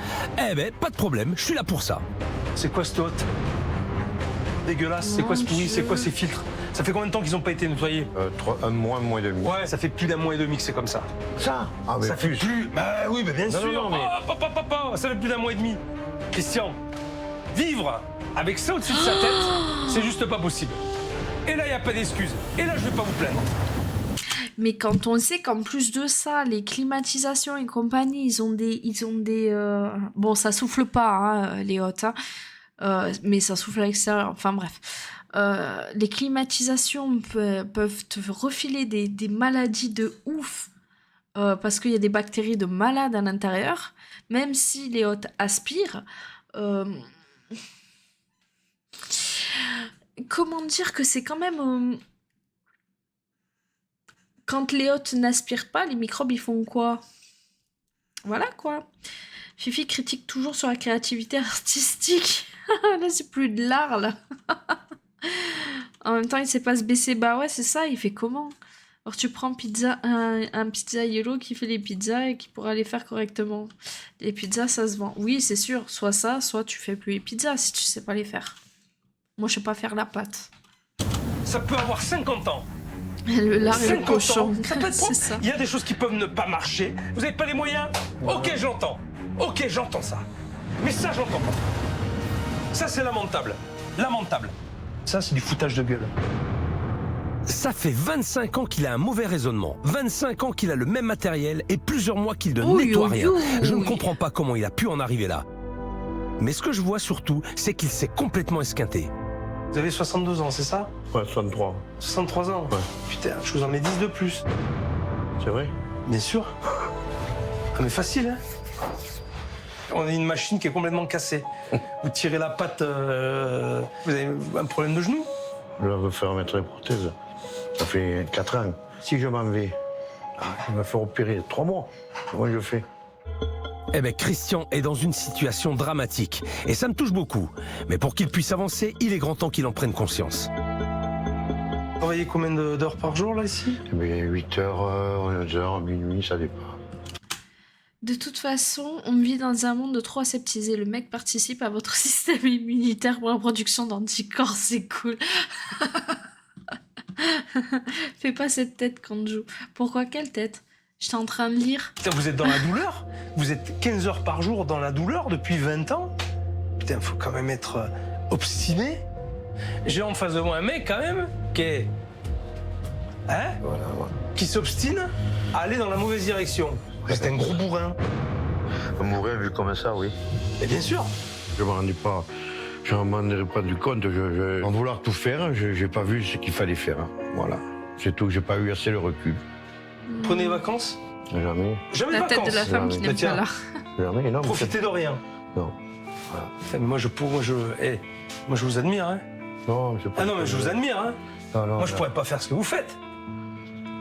[SPEAKER 7] Eh ben, pas de problème, je suis là pour ça.
[SPEAKER 6] C'est quoi cette hôte? Dégueulasse, c'est quoi ce pourri, c'est quoi ces filtres? Ça fait combien de temps qu'ils n'ont pas été nettoyés?
[SPEAKER 2] Un mois et demi.
[SPEAKER 6] Ouais, ça fait plus d'un mois et demi que c'est comme ça.
[SPEAKER 2] Ça Ah, mais
[SPEAKER 6] Ça fait plus. Bah oui, bah bien
[SPEAKER 2] Non,
[SPEAKER 6] sûr.
[SPEAKER 2] non, mais-
[SPEAKER 6] Ça fait plus d'un mois et demi. Christian, vivre avec ça au-dessus de sa tête, c'est juste pas possible. Et là, il n'y a pas d'excuse. Et là, je vais pas vous plaindre.
[SPEAKER 1] Mais quand on sait qu'en plus de ça, les climatisations et compagnie, ils ont des bon, ça souffle pas, hein, les hôtes, hein, mais ça souffle à l'extérieur. Enfin bref, les climatisations peuvent te refiler des maladies de ouf parce qu'il y a des bactéries de malades à l'intérieur, même si les hôtes aspirent. Comment dire que c'est quand même quand les hôtes n'aspirent pas, les microbes, ils font quoi? Voilà, quoi. Fifi critique toujours sur la créativité artistique. Là, c'est plus de l'art, là. En même temps, il sait pas se baisser. Bah ouais, c'est ça, il fait comment? Alors, tu prends un pizzaiolo qui fait les pizzas et qui pourra les faire correctement. Les pizzas, ça se vend. Oui, c'est sûr. Soit ça, soit tu fais plus les pizzas si tu sais pas les faire. Moi, je sais pas faire la pâte.
[SPEAKER 6] Ça peut avoir 50 ans.
[SPEAKER 1] Le lard et le
[SPEAKER 6] 50
[SPEAKER 1] cochon.
[SPEAKER 6] ans, ça peut être
[SPEAKER 1] C'est
[SPEAKER 6] propre.
[SPEAKER 1] ça.
[SPEAKER 6] Il y a des choses qui peuvent ne pas marcher. Vous n'avez pas les moyens? Ok, j'entends. Ok, j'entends ça. Mais ça, j'entends pas. Ça, c'est lamentable. Lamentable. Ça, c'est du foutage de gueule.
[SPEAKER 7] Ça fait 25 ans qu'il a un mauvais raisonnement, 25 ans qu'il a le même matériel et plusieurs mois qu'il ne
[SPEAKER 1] Ouille,
[SPEAKER 7] nettoie
[SPEAKER 1] ouille,
[SPEAKER 7] rien. Je ne
[SPEAKER 1] ouille.
[SPEAKER 7] comprends pas comment il a pu en arriver là. Mais ce que je vois surtout, c'est qu'il s'est complètement esquinté.
[SPEAKER 6] Vous avez 62 ans, c'est ça?
[SPEAKER 2] Ouais, 63.
[SPEAKER 6] 63 ans?
[SPEAKER 2] Ouais.
[SPEAKER 6] Putain, je vous en mets 10 de plus.
[SPEAKER 2] C'est vrai?
[SPEAKER 6] Bien sûr. Ah, mais facile, hein? On a une machine qui est complètement cassée. Vous tirez la patte, vous avez un problème de genou?
[SPEAKER 2] Je vais me faire mettre les prothèses. Ça fait 4 ans. Si je m'en vais, je vais me faire opérer 3 mois. Comment je fais?
[SPEAKER 7] Eh ben Christian est dans une situation dramatique et ça me touche beaucoup. Mais pour qu'il puisse avancer, il est grand temps qu'il en prenne conscience.
[SPEAKER 6] Vous travaillez combien d'heures par jour, là, ici?
[SPEAKER 2] Eh bien, 8 heures, 11 heures, minuit, ça dépend.
[SPEAKER 1] De toute façon, on vit dans un monde trop aseptisé. Le mec participe à votre système immunitaire pour la production d'anticorps, c'est cool. Fais pas cette tête quand je joue. Pourquoi quelle tête? J'étais en train de lire.
[SPEAKER 6] Putain, vous êtes dans la douleur? Vous êtes 15 heures par jour dans la douleur depuis 20 ans? Putain, faut quand même être obstiné. J'ai en face de moi un mec, quand même, qui est... Hein?
[SPEAKER 2] Voilà, voilà.
[SPEAKER 6] Qui s'obstine à aller dans la mauvaise direction. C'est un gros bourrin.
[SPEAKER 2] Mourir vu comme ça, oui.
[SPEAKER 6] Et bien sûr.
[SPEAKER 2] Je ne m'en rendais pas du compte. En vouloir tout faire, je n'ai pas vu ce qu'il fallait faire. Voilà. C'est tout. J'ai pas eu assez le recul.
[SPEAKER 6] Prenez vacances?
[SPEAKER 2] Jamais.
[SPEAKER 6] Jamais
[SPEAKER 1] La
[SPEAKER 6] de
[SPEAKER 1] tête
[SPEAKER 6] vacances.
[SPEAKER 1] de la femme qui
[SPEAKER 2] Mais
[SPEAKER 1] n'aime
[SPEAKER 6] tiens.
[SPEAKER 1] pas là.
[SPEAKER 2] Jamais, non. mais
[SPEAKER 6] Profitez de rien.
[SPEAKER 2] Non.
[SPEAKER 6] Putain, mais moi, je vous admire, hein.
[SPEAKER 2] Non, c'est pas.
[SPEAKER 6] Ah non, mais je vous admire, hein.
[SPEAKER 2] Non, non,
[SPEAKER 6] Moi, je
[SPEAKER 2] non.
[SPEAKER 6] pourrais pas faire ce que vous faites.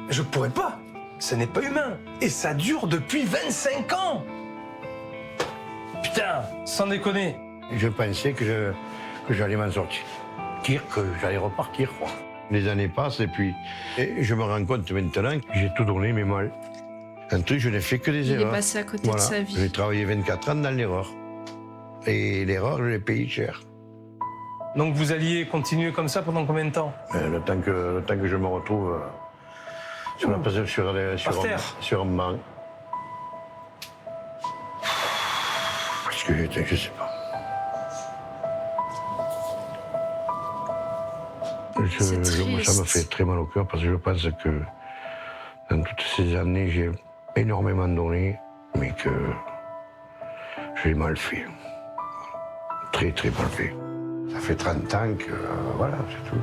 [SPEAKER 6] Je pourrais pas. Ce n'est pas humain. Et ça dure depuis 25 ans. Putain, sans déconner.
[SPEAKER 2] Je pensais que j'allais m'en sortir. Que j'allais repartir, quoi. Les années passent et puis je me rends compte maintenant que j'ai tout donné, mais mal. Un truc, je n'ai fait que des
[SPEAKER 1] Il est
[SPEAKER 2] erreurs.
[SPEAKER 1] passé à côté de
[SPEAKER 2] Voilà.
[SPEAKER 1] sa vie.
[SPEAKER 2] J'ai travaillé 24 ans dans l'erreur. Et l'erreur, je l'ai payée cher.
[SPEAKER 6] Donc vous alliez continuer comme ça pendant combien de temps?
[SPEAKER 2] Le temps que je me retrouve sur
[SPEAKER 6] Par terre.
[SPEAKER 2] un banc. Je sais pas. Ça me fait très mal au cœur parce que je pense que dans toutes ces années, j'ai énormément donné, mais que j'ai mal fait. Très, très mal fait. Ça fait 30 ans que, voilà, c'est tout.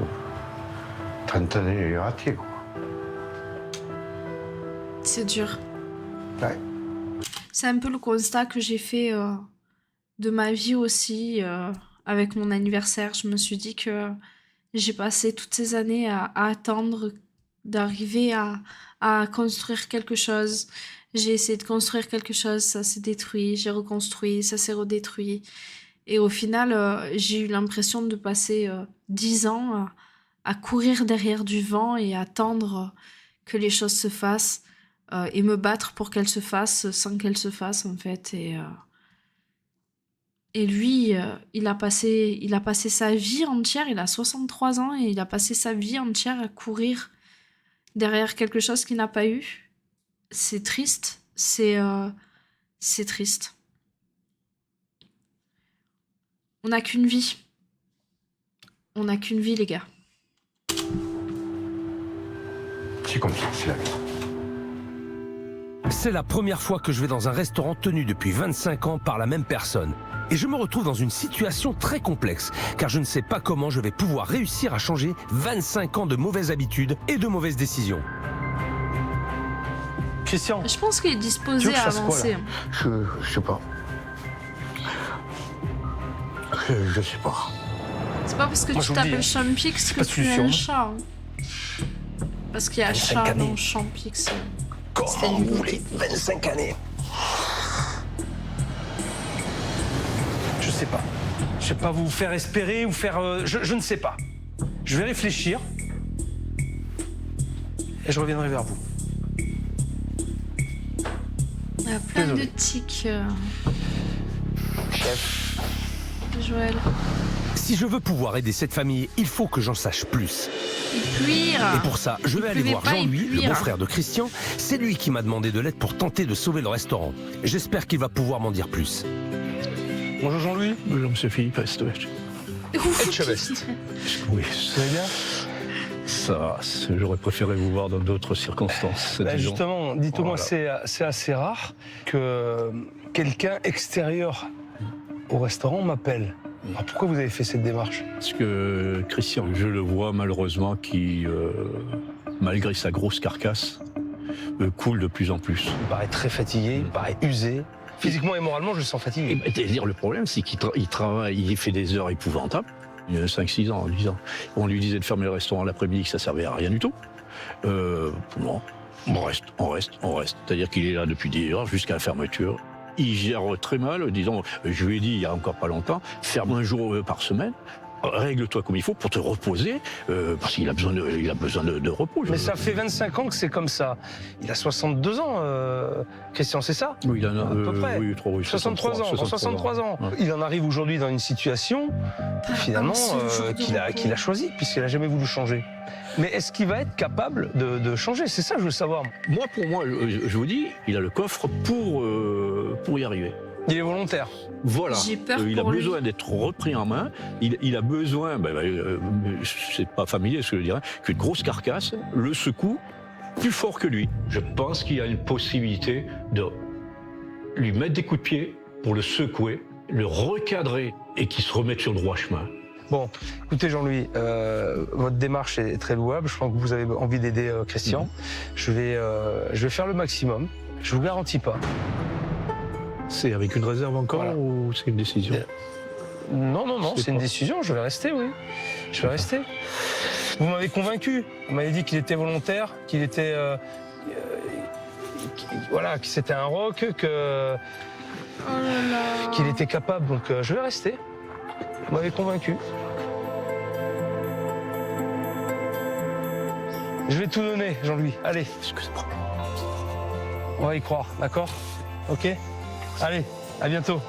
[SPEAKER 2] 30 ans j'ai raté, quoi.
[SPEAKER 1] C'est dur.
[SPEAKER 2] Ouais.
[SPEAKER 1] C'est un peu le constat que j'ai fait de ma vie aussi avec mon anniversaire. Je me suis dit que j'ai passé toutes ces années à attendre d'arriver à construire quelque chose. J'ai essayé de construire quelque chose, ça s'est détruit, j'ai reconstruit, ça s'est redétruit. Et au final, j'ai eu l'impression de passer 10 ans à courir derrière du vent et attendre que les choses se fassent et me battre pour qu'elles se fassent sans qu'elles se fassent, en fait. Et lui, il a passé sa vie entière, il a 63 ans et il a passé sa vie entière à courir derrière quelque chose qu'il n'a pas eu. C'est triste, c'est triste. On n'a qu'une vie. On n'a qu'une vie, les gars.
[SPEAKER 2] C'est comme ça, c'est la vie.
[SPEAKER 7] C'est la première fois que je vais dans un restaurant tenu depuis 25 ans par la même personne. Et je me retrouve dans une situation très complexe, car je ne sais pas comment je vais pouvoir réussir à changer 25 ans de mauvaises habitudes et de mauvaises décisions.
[SPEAKER 6] Christian,
[SPEAKER 1] Je pense qu'il est
[SPEAKER 6] Tu veux
[SPEAKER 1] disposé
[SPEAKER 6] que je
[SPEAKER 1] à
[SPEAKER 6] fasse quoi,
[SPEAKER 1] avancer.
[SPEAKER 6] là
[SPEAKER 2] Je sais pas. Je sais pas.
[SPEAKER 1] C'est pas parce que
[SPEAKER 6] Moi,
[SPEAKER 1] tu
[SPEAKER 6] je vous le dis,
[SPEAKER 1] t'appelles Champix que
[SPEAKER 6] pas de
[SPEAKER 1] tu es un
[SPEAKER 6] solution.
[SPEAKER 1] chat. Hein. Parce qu'il y a
[SPEAKER 6] 25
[SPEAKER 1] chat
[SPEAKER 6] années.
[SPEAKER 1] dans Champix.
[SPEAKER 6] comment vous voulez 25 années? Je sais pas. Je sais pas vous faire espérer ou faire... je ne sais pas. Je vais réfléchir. Et je reviendrai vers vous.
[SPEAKER 1] Il y a plein
[SPEAKER 6] Désolé.
[SPEAKER 1] de tics.
[SPEAKER 6] Chef.
[SPEAKER 1] Joël.
[SPEAKER 7] Si je veux pouvoir aider cette famille, il faut que j'en sache plus.
[SPEAKER 1] Il pluire.
[SPEAKER 7] Et pour ça, je vais
[SPEAKER 1] Il
[SPEAKER 7] aller
[SPEAKER 1] pleuvait
[SPEAKER 7] voir
[SPEAKER 1] pas, il
[SPEAKER 7] Jean-Louis, le
[SPEAKER 1] pluira.
[SPEAKER 7] beau-frère de Christian. C'est lui qui m'a demandé de l'aide pour tenter de sauver le restaurant. J'espère qu'il va pouvoir m'en dire plus.
[SPEAKER 6] Bonjour Jean-Louis.
[SPEAKER 8] Bonjour, monsieur Philippe Estevest.
[SPEAKER 1] Ouf,
[SPEAKER 6] Etchebest.
[SPEAKER 8] Oui,
[SPEAKER 6] Vous allez bien?
[SPEAKER 8] ça, j'aurais préféré vous voir dans d'autres circonstances.
[SPEAKER 6] Bah,
[SPEAKER 8] disons.
[SPEAKER 6] justement, dites-moi,
[SPEAKER 8] Voilà.
[SPEAKER 6] c'est assez rare que quelqu'un extérieur au restaurant m'appelle. Alors pourquoi vous avez fait cette démarche?
[SPEAKER 8] Parce que Christian, je le vois malheureusement qui, malgré sa grosse carcasse, coule de plus en plus.
[SPEAKER 6] Il paraît très fatigué, il paraît usé. Physiquement et moralement, je le sens fatigué.
[SPEAKER 8] C'est-à-dire, le problème, c'est qu'il il travaille, il fait des heures épouvantables. Il y a 5-6 ans, 10 ans. On lui disait de fermer le restaurant l'après-midi, que ça servait à rien du tout. Non, on reste. C'est-à-dire qu'il est là depuis 10 heures jusqu'à la fermeture. Il gère très mal, disons, je lui ai dit il y a encore pas longtemps, ferme un jour par semaine, règle-toi comme il faut pour te reposer, parce qu'il a besoin de repos.
[SPEAKER 6] Mais ça fait 25 ans que c'est comme ça. Il a 62 ans, Christian, c'est ça?
[SPEAKER 8] Oui, il en a
[SPEAKER 6] À peu près.
[SPEAKER 8] Oui,
[SPEAKER 6] 63 ans. 63 ans.
[SPEAKER 8] Ouais.
[SPEAKER 6] Il en arrive aujourd'hui dans une situation, finalement,
[SPEAKER 1] ce jour de
[SPEAKER 6] qu'il a choisie, puisqu'il n'a jamais voulu changer. Mais est-ce qu'il va être capable de changer? C'est ça que je veux savoir.
[SPEAKER 8] Pour moi, je vous dis, il a le coffre pour y arriver.
[SPEAKER 6] Il est volontaire.
[SPEAKER 8] Voilà.
[SPEAKER 1] J'ai peur
[SPEAKER 8] Il a
[SPEAKER 1] pour lui.
[SPEAKER 8] besoin d'être repris en main. Il a besoin, c'est pas familier ce que je dirais, qu'une grosse carcasse le secoue plus fort que lui. Je pense qu'il y a une possibilité de lui mettre des coups de pied pour le secouer, le recadrer et qu'il se remette sur le droit chemin.
[SPEAKER 6] Bon, écoutez Jean-Louis, votre démarche est très louable. Je pense que vous avez envie d'aider Christian. Je vais faire le maximum. Je vous garantis pas.
[SPEAKER 8] C'est avec une réserve encore
[SPEAKER 6] Voilà.
[SPEAKER 8] ou c'est une décision?
[SPEAKER 6] Non,
[SPEAKER 8] C'est
[SPEAKER 6] c'est une
[SPEAKER 8] pas-
[SPEAKER 6] décision. Je vais rester, oui. Je vais rester. Vous m'avez convaincu. Vous m'avez dit qu'il était volontaire, qu'il était, voilà, que c'était un rock, que
[SPEAKER 1] Oh là là.
[SPEAKER 6] qu'il était capable. Donc je vais rester. Vous m'avez convaincu. Je vais tout donner, Jean-Louis. Allez,
[SPEAKER 8] Excuse-moi.
[SPEAKER 6] on va y croire, d'accord? Ok? Allez, à bientôt.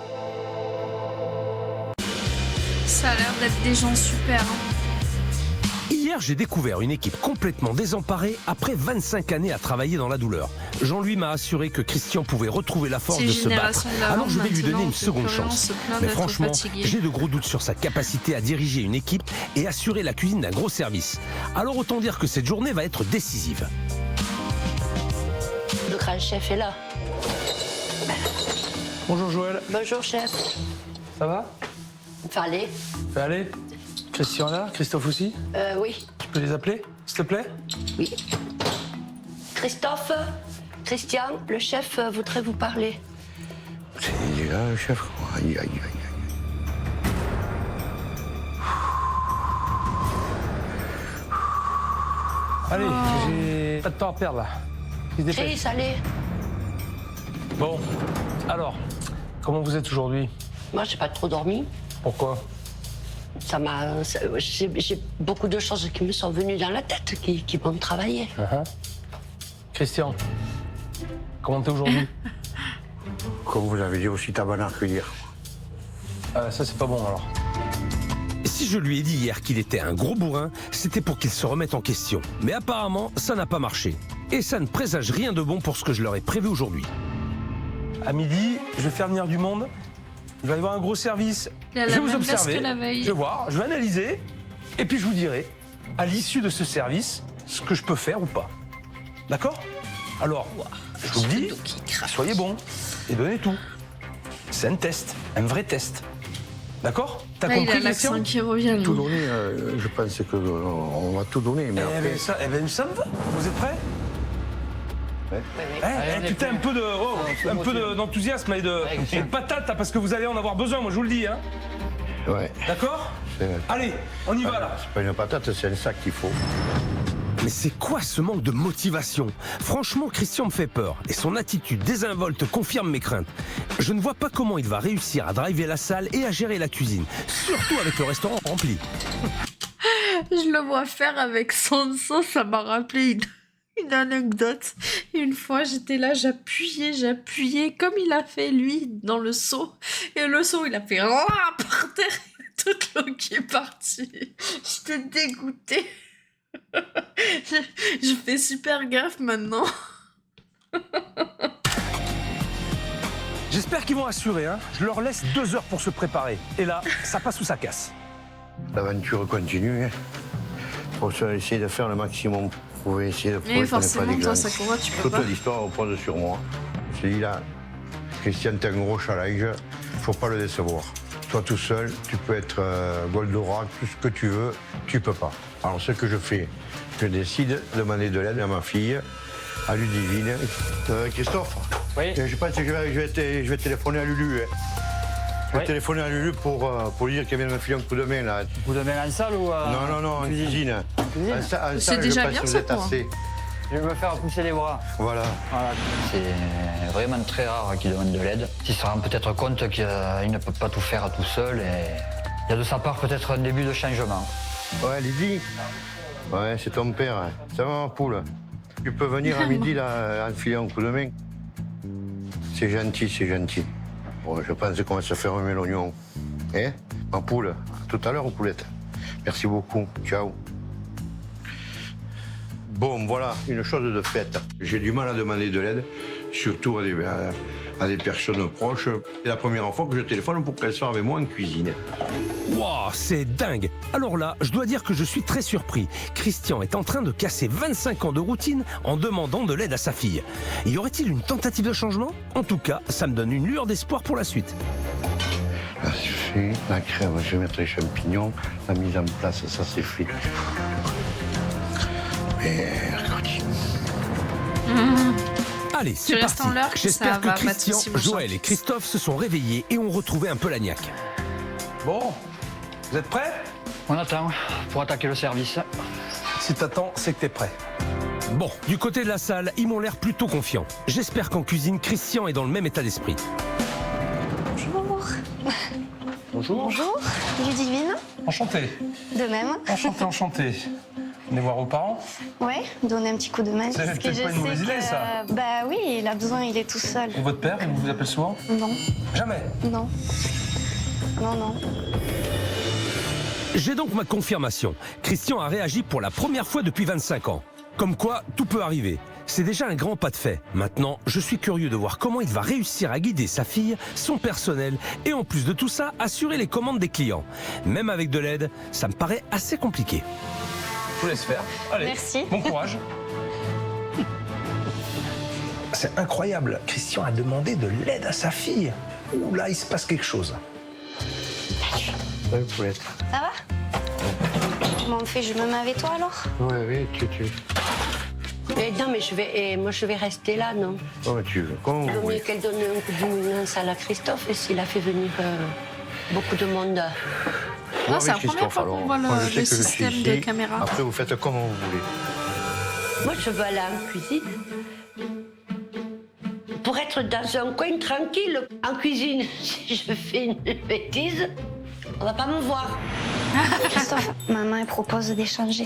[SPEAKER 1] Ça a l'air d'être des gens super. Hein.
[SPEAKER 7] Hier, Hier, j'ai découvert une équipe complètement désemparée après 25 années à travailler dans la douleur. Jean-Louis m'a assuré que Christian pouvait retrouver la force
[SPEAKER 1] C'est
[SPEAKER 7] de se battre.
[SPEAKER 1] génération d'avant,
[SPEAKER 7] Alors je vais lui donner
[SPEAKER 1] maintenant,
[SPEAKER 7] une seconde
[SPEAKER 1] plus rien,
[SPEAKER 7] chance.
[SPEAKER 1] se plaint
[SPEAKER 7] Mais
[SPEAKER 1] d'être
[SPEAKER 7] franchement,
[SPEAKER 1] fatigué.
[SPEAKER 7] j'ai de gros doutes sur sa capacité à diriger une équipe et assurer la cuisine d'un gros service. Alors autant dire que cette journée va être décisive.
[SPEAKER 3] Le grand chef est là.
[SPEAKER 6] Bonjour Joël,
[SPEAKER 3] Bonjour chef.
[SPEAKER 6] ça va?
[SPEAKER 3] Fallait.
[SPEAKER 6] Allez, Christian là, Christophe aussi?
[SPEAKER 3] Oui,
[SPEAKER 6] Tu peux les appeler, s'il te plaît?
[SPEAKER 3] oui. Christophe, Christian, le chef voudrait vous parler.
[SPEAKER 2] C'est là, le chef. Aïe, aïe, aïe, aïe.
[SPEAKER 6] Allez, j'ai pas de temps à perdre là. Il se dépêche.
[SPEAKER 3] Chris, allez.
[SPEAKER 6] Bon, alors, comment vous êtes aujourd'hui?
[SPEAKER 3] Moi, j'ai pas trop dormi.
[SPEAKER 6] Pourquoi?
[SPEAKER 3] J'ai beaucoup de choses qui me sont venues dans la tête, qui vont me travailler.
[SPEAKER 6] Christian, comment t'es aujourd'hui?
[SPEAKER 2] Comme vous avez dit aussi, tabarnak que hier.
[SPEAKER 6] Ça, c'est pas bon alors.
[SPEAKER 7] Si je lui ai dit hier qu'il était un gros bourrin, c'était pour qu'il se remette en question. Mais apparemment, ça n'a pas marché. Et ça ne présage rien de bon pour ce que je leur ai prévu aujourd'hui.
[SPEAKER 6] À midi, je vais faire venir du monde. Je vais aller voir un gros service.
[SPEAKER 1] Il a
[SPEAKER 6] Je
[SPEAKER 1] la
[SPEAKER 6] vais vous
[SPEAKER 1] même veste
[SPEAKER 6] observer.
[SPEAKER 1] que la veille.
[SPEAKER 6] Je vais voir, je vais analyser. Et puis je vous dirai, à l'issue de ce service, ce que je peux faire ou pas. D'accord? Alors, je vous le dis, soyez bons et donnez tout. C'est un test, un vrai test. D'accord? T'as
[SPEAKER 1] Ah, il a
[SPEAKER 6] compris, Christian?
[SPEAKER 1] l'accent qui revient, lui.
[SPEAKER 2] Tout donner, je pense qu'on va tout donner, mais après...
[SPEAKER 6] Ça me va. Vous êtes prêts?
[SPEAKER 2] Ouais.
[SPEAKER 6] Putain, un peu d'enthousiasme et de patate, hein, parce que vous allez en avoir besoin, moi je vous le dis. Hein.
[SPEAKER 2] Ouais.
[SPEAKER 6] D'accord?
[SPEAKER 2] C'est
[SPEAKER 6] Allez, on y va là.
[SPEAKER 2] c'est pas une patate, c'est un sac qu'il faut.
[SPEAKER 7] Mais c'est quoi ce manque de motivation? Franchement, Christian me fait peur et son attitude désinvolte confirme mes craintes. Je ne vois pas comment il va réussir à driver la salle et à gérer la cuisine, surtout avec le restaurant rempli.
[SPEAKER 1] Je le vois faire avec son seau, ça m'a rappelé une anecdote. Une fois, j'étais là, j'appuyais, comme il a fait lui dans le seau. Et le seau, il a fait rah par terre, et toute l'eau qui est partie. J'étais dégoûtée. Je fais super gaffe maintenant.
[SPEAKER 6] J'espère qu'ils vont assurer. Hein. Je leur laisse 2 heures pour se préparer. Et là, ça passe ou ça casse.
[SPEAKER 2] L'aventure continue. Faut essayer de faire le maximum. Vous pouvez essayer de prouver qu'on n'est pas
[SPEAKER 1] forcément,
[SPEAKER 2] des
[SPEAKER 1] toi,
[SPEAKER 2] glands.
[SPEAKER 1] Sakura, tu peux
[SPEAKER 2] Toute
[SPEAKER 1] pas.
[SPEAKER 2] l'histoire repose sur moi. Je te dis là, Christian, t'es un gros challenge. Faut pas le décevoir. Toi tout seul, tu peux être Goldorak, tout ce que tu veux, tu peux pas. Alors ce que je fais, je décide de demander de l'aide à ma fille, à Ludivine. Christophe,
[SPEAKER 4] Oui.
[SPEAKER 2] je pense que je vais téléphoner à Lulu. Hein. Je vais téléphoner à Lulu pour lui dire qu'elle vient de me filer un coup de main là.
[SPEAKER 4] Vous donnez en salle ou
[SPEAKER 2] Non, en cuisine. En salle,
[SPEAKER 1] C'est
[SPEAKER 2] je
[SPEAKER 1] déjà
[SPEAKER 2] pense
[SPEAKER 1] bien,
[SPEAKER 2] que vous
[SPEAKER 1] ça,
[SPEAKER 2] êtes
[SPEAKER 1] quoi.
[SPEAKER 2] assez.
[SPEAKER 4] Je vais me faire pousser les bras.
[SPEAKER 2] Voilà.
[SPEAKER 4] Voilà. C'est vraiment très rare qu'il demande de l'aide. Il se rend peut-être compte qu'il ne peut pas tout faire tout seul et il y a de sa part peut-être un début de changement.
[SPEAKER 2] Ouais, Lydie. Ouais, c'est ton père. Hein. Ça va, ma poule? Tu peux venir à midi là, enfiler un coup de main. C'est gentil, c'est gentil. Bon, je pense qu'on va se faire un l'oignon. Hein, ma poule? À tout à l'heure, poulette. Merci beaucoup. Ciao. Bon, voilà, une chose de faite. J'ai du mal à demander de l'aide, surtout à des personnes proches. C'est la première fois que je téléphone pour qu'elles soient avec moi en cuisine.
[SPEAKER 7] Wow, c'est dingue! Alors là, je dois dire que je suis très surpris. Christian est en train de casser 25 ans de routine en demandant de l'aide à sa fille. Y aurait-il une tentative de changement? En tout cas, ça me donne une lueur d'espoir pour la suite.
[SPEAKER 2] Là, c'est fait. La crème, je vais mettre les champignons. La mise en place, ça, c'est fait. Mercredi.
[SPEAKER 7] Allez, c'est
[SPEAKER 1] restes
[SPEAKER 7] parti.
[SPEAKER 1] en l'heure, ça
[SPEAKER 7] J'espère que
[SPEAKER 1] va, pas de
[SPEAKER 7] Christian,
[SPEAKER 1] soucis, mon
[SPEAKER 7] Joël
[SPEAKER 1] champ.
[SPEAKER 7] et Christophe se sont réveillés et ont retrouvé un peu la niaque.
[SPEAKER 6] Bon, vous êtes prêts?
[SPEAKER 4] On attend pour attaquer le service.
[SPEAKER 6] Si t'attends, c'est que t'es prêt.
[SPEAKER 7] Bon, du côté de la salle, ils m'ont l'air plutôt confiants. J'espère qu'en cuisine, Christian est dans le même état d'esprit.
[SPEAKER 9] Bonjour.
[SPEAKER 6] Bonjour.
[SPEAKER 9] Bonjour, Ludivine.
[SPEAKER 6] Enchanté.
[SPEAKER 9] De même.
[SPEAKER 6] Enchanté, enchanté. Venez voir vos parents?
[SPEAKER 9] Ouais, donner un petit coup de main.
[SPEAKER 6] C'est
[SPEAKER 9] parce que
[SPEAKER 6] peut-être
[SPEAKER 9] je
[SPEAKER 6] pas une mauvaise
[SPEAKER 9] sais
[SPEAKER 6] idée,
[SPEAKER 9] que,
[SPEAKER 6] ça.
[SPEAKER 9] Bah oui, il a besoin, il est tout seul.
[SPEAKER 6] Et votre père, il vous appelle souvent?
[SPEAKER 9] Non,
[SPEAKER 6] Jamais.
[SPEAKER 9] non. Non, non.
[SPEAKER 7] J'ai donc ma confirmation. Christian a réagi pour la première fois depuis 25 ans. Comme quoi, tout peut arriver. C'est déjà un grand pas de fait. Maintenant, je suis curieux de voir comment il va réussir à guider sa fille, son personnel et en plus de tout ça, assurer les commandes des clients. Même avec de l'aide, ça me paraît assez compliqué.
[SPEAKER 6] Je vous laisse faire. Allez,
[SPEAKER 9] Merci.
[SPEAKER 6] bon courage. C'est incroyable. Christian a demandé de l'aide à sa fille. Ouh là, il se passe quelque chose.
[SPEAKER 2] Ouais, Paulette.
[SPEAKER 9] Ça va? Comment on fait? Je me mets avec toi alors?
[SPEAKER 2] Oui, tu.
[SPEAKER 3] Non, mais moi je vais rester là, non?
[SPEAKER 2] Comment tu veux, comment
[SPEAKER 3] Il
[SPEAKER 2] vous
[SPEAKER 3] vaut mieux
[SPEAKER 2] voulez.
[SPEAKER 3] qu'elle donne un coup de main dans la salle à Christophe et s'il a fait venir beaucoup de monde.
[SPEAKER 1] Non, c'est la
[SPEAKER 2] Christophe,
[SPEAKER 1] première fois qu'on
[SPEAKER 2] alors,
[SPEAKER 1] voit
[SPEAKER 2] moi, je sais
[SPEAKER 1] le
[SPEAKER 2] que je suis
[SPEAKER 1] système
[SPEAKER 2] ici.
[SPEAKER 1] de caméra.
[SPEAKER 2] Après, vous faites comme vous voulez.
[SPEAKER 3] Moi, je veux aller en cuisine. Pour être dans un coin tranquille, en cuisine, si je fais une bêtise, on va pas me voir.
[SPEAKER 9] Christophe, maman, elle propose d'échanger.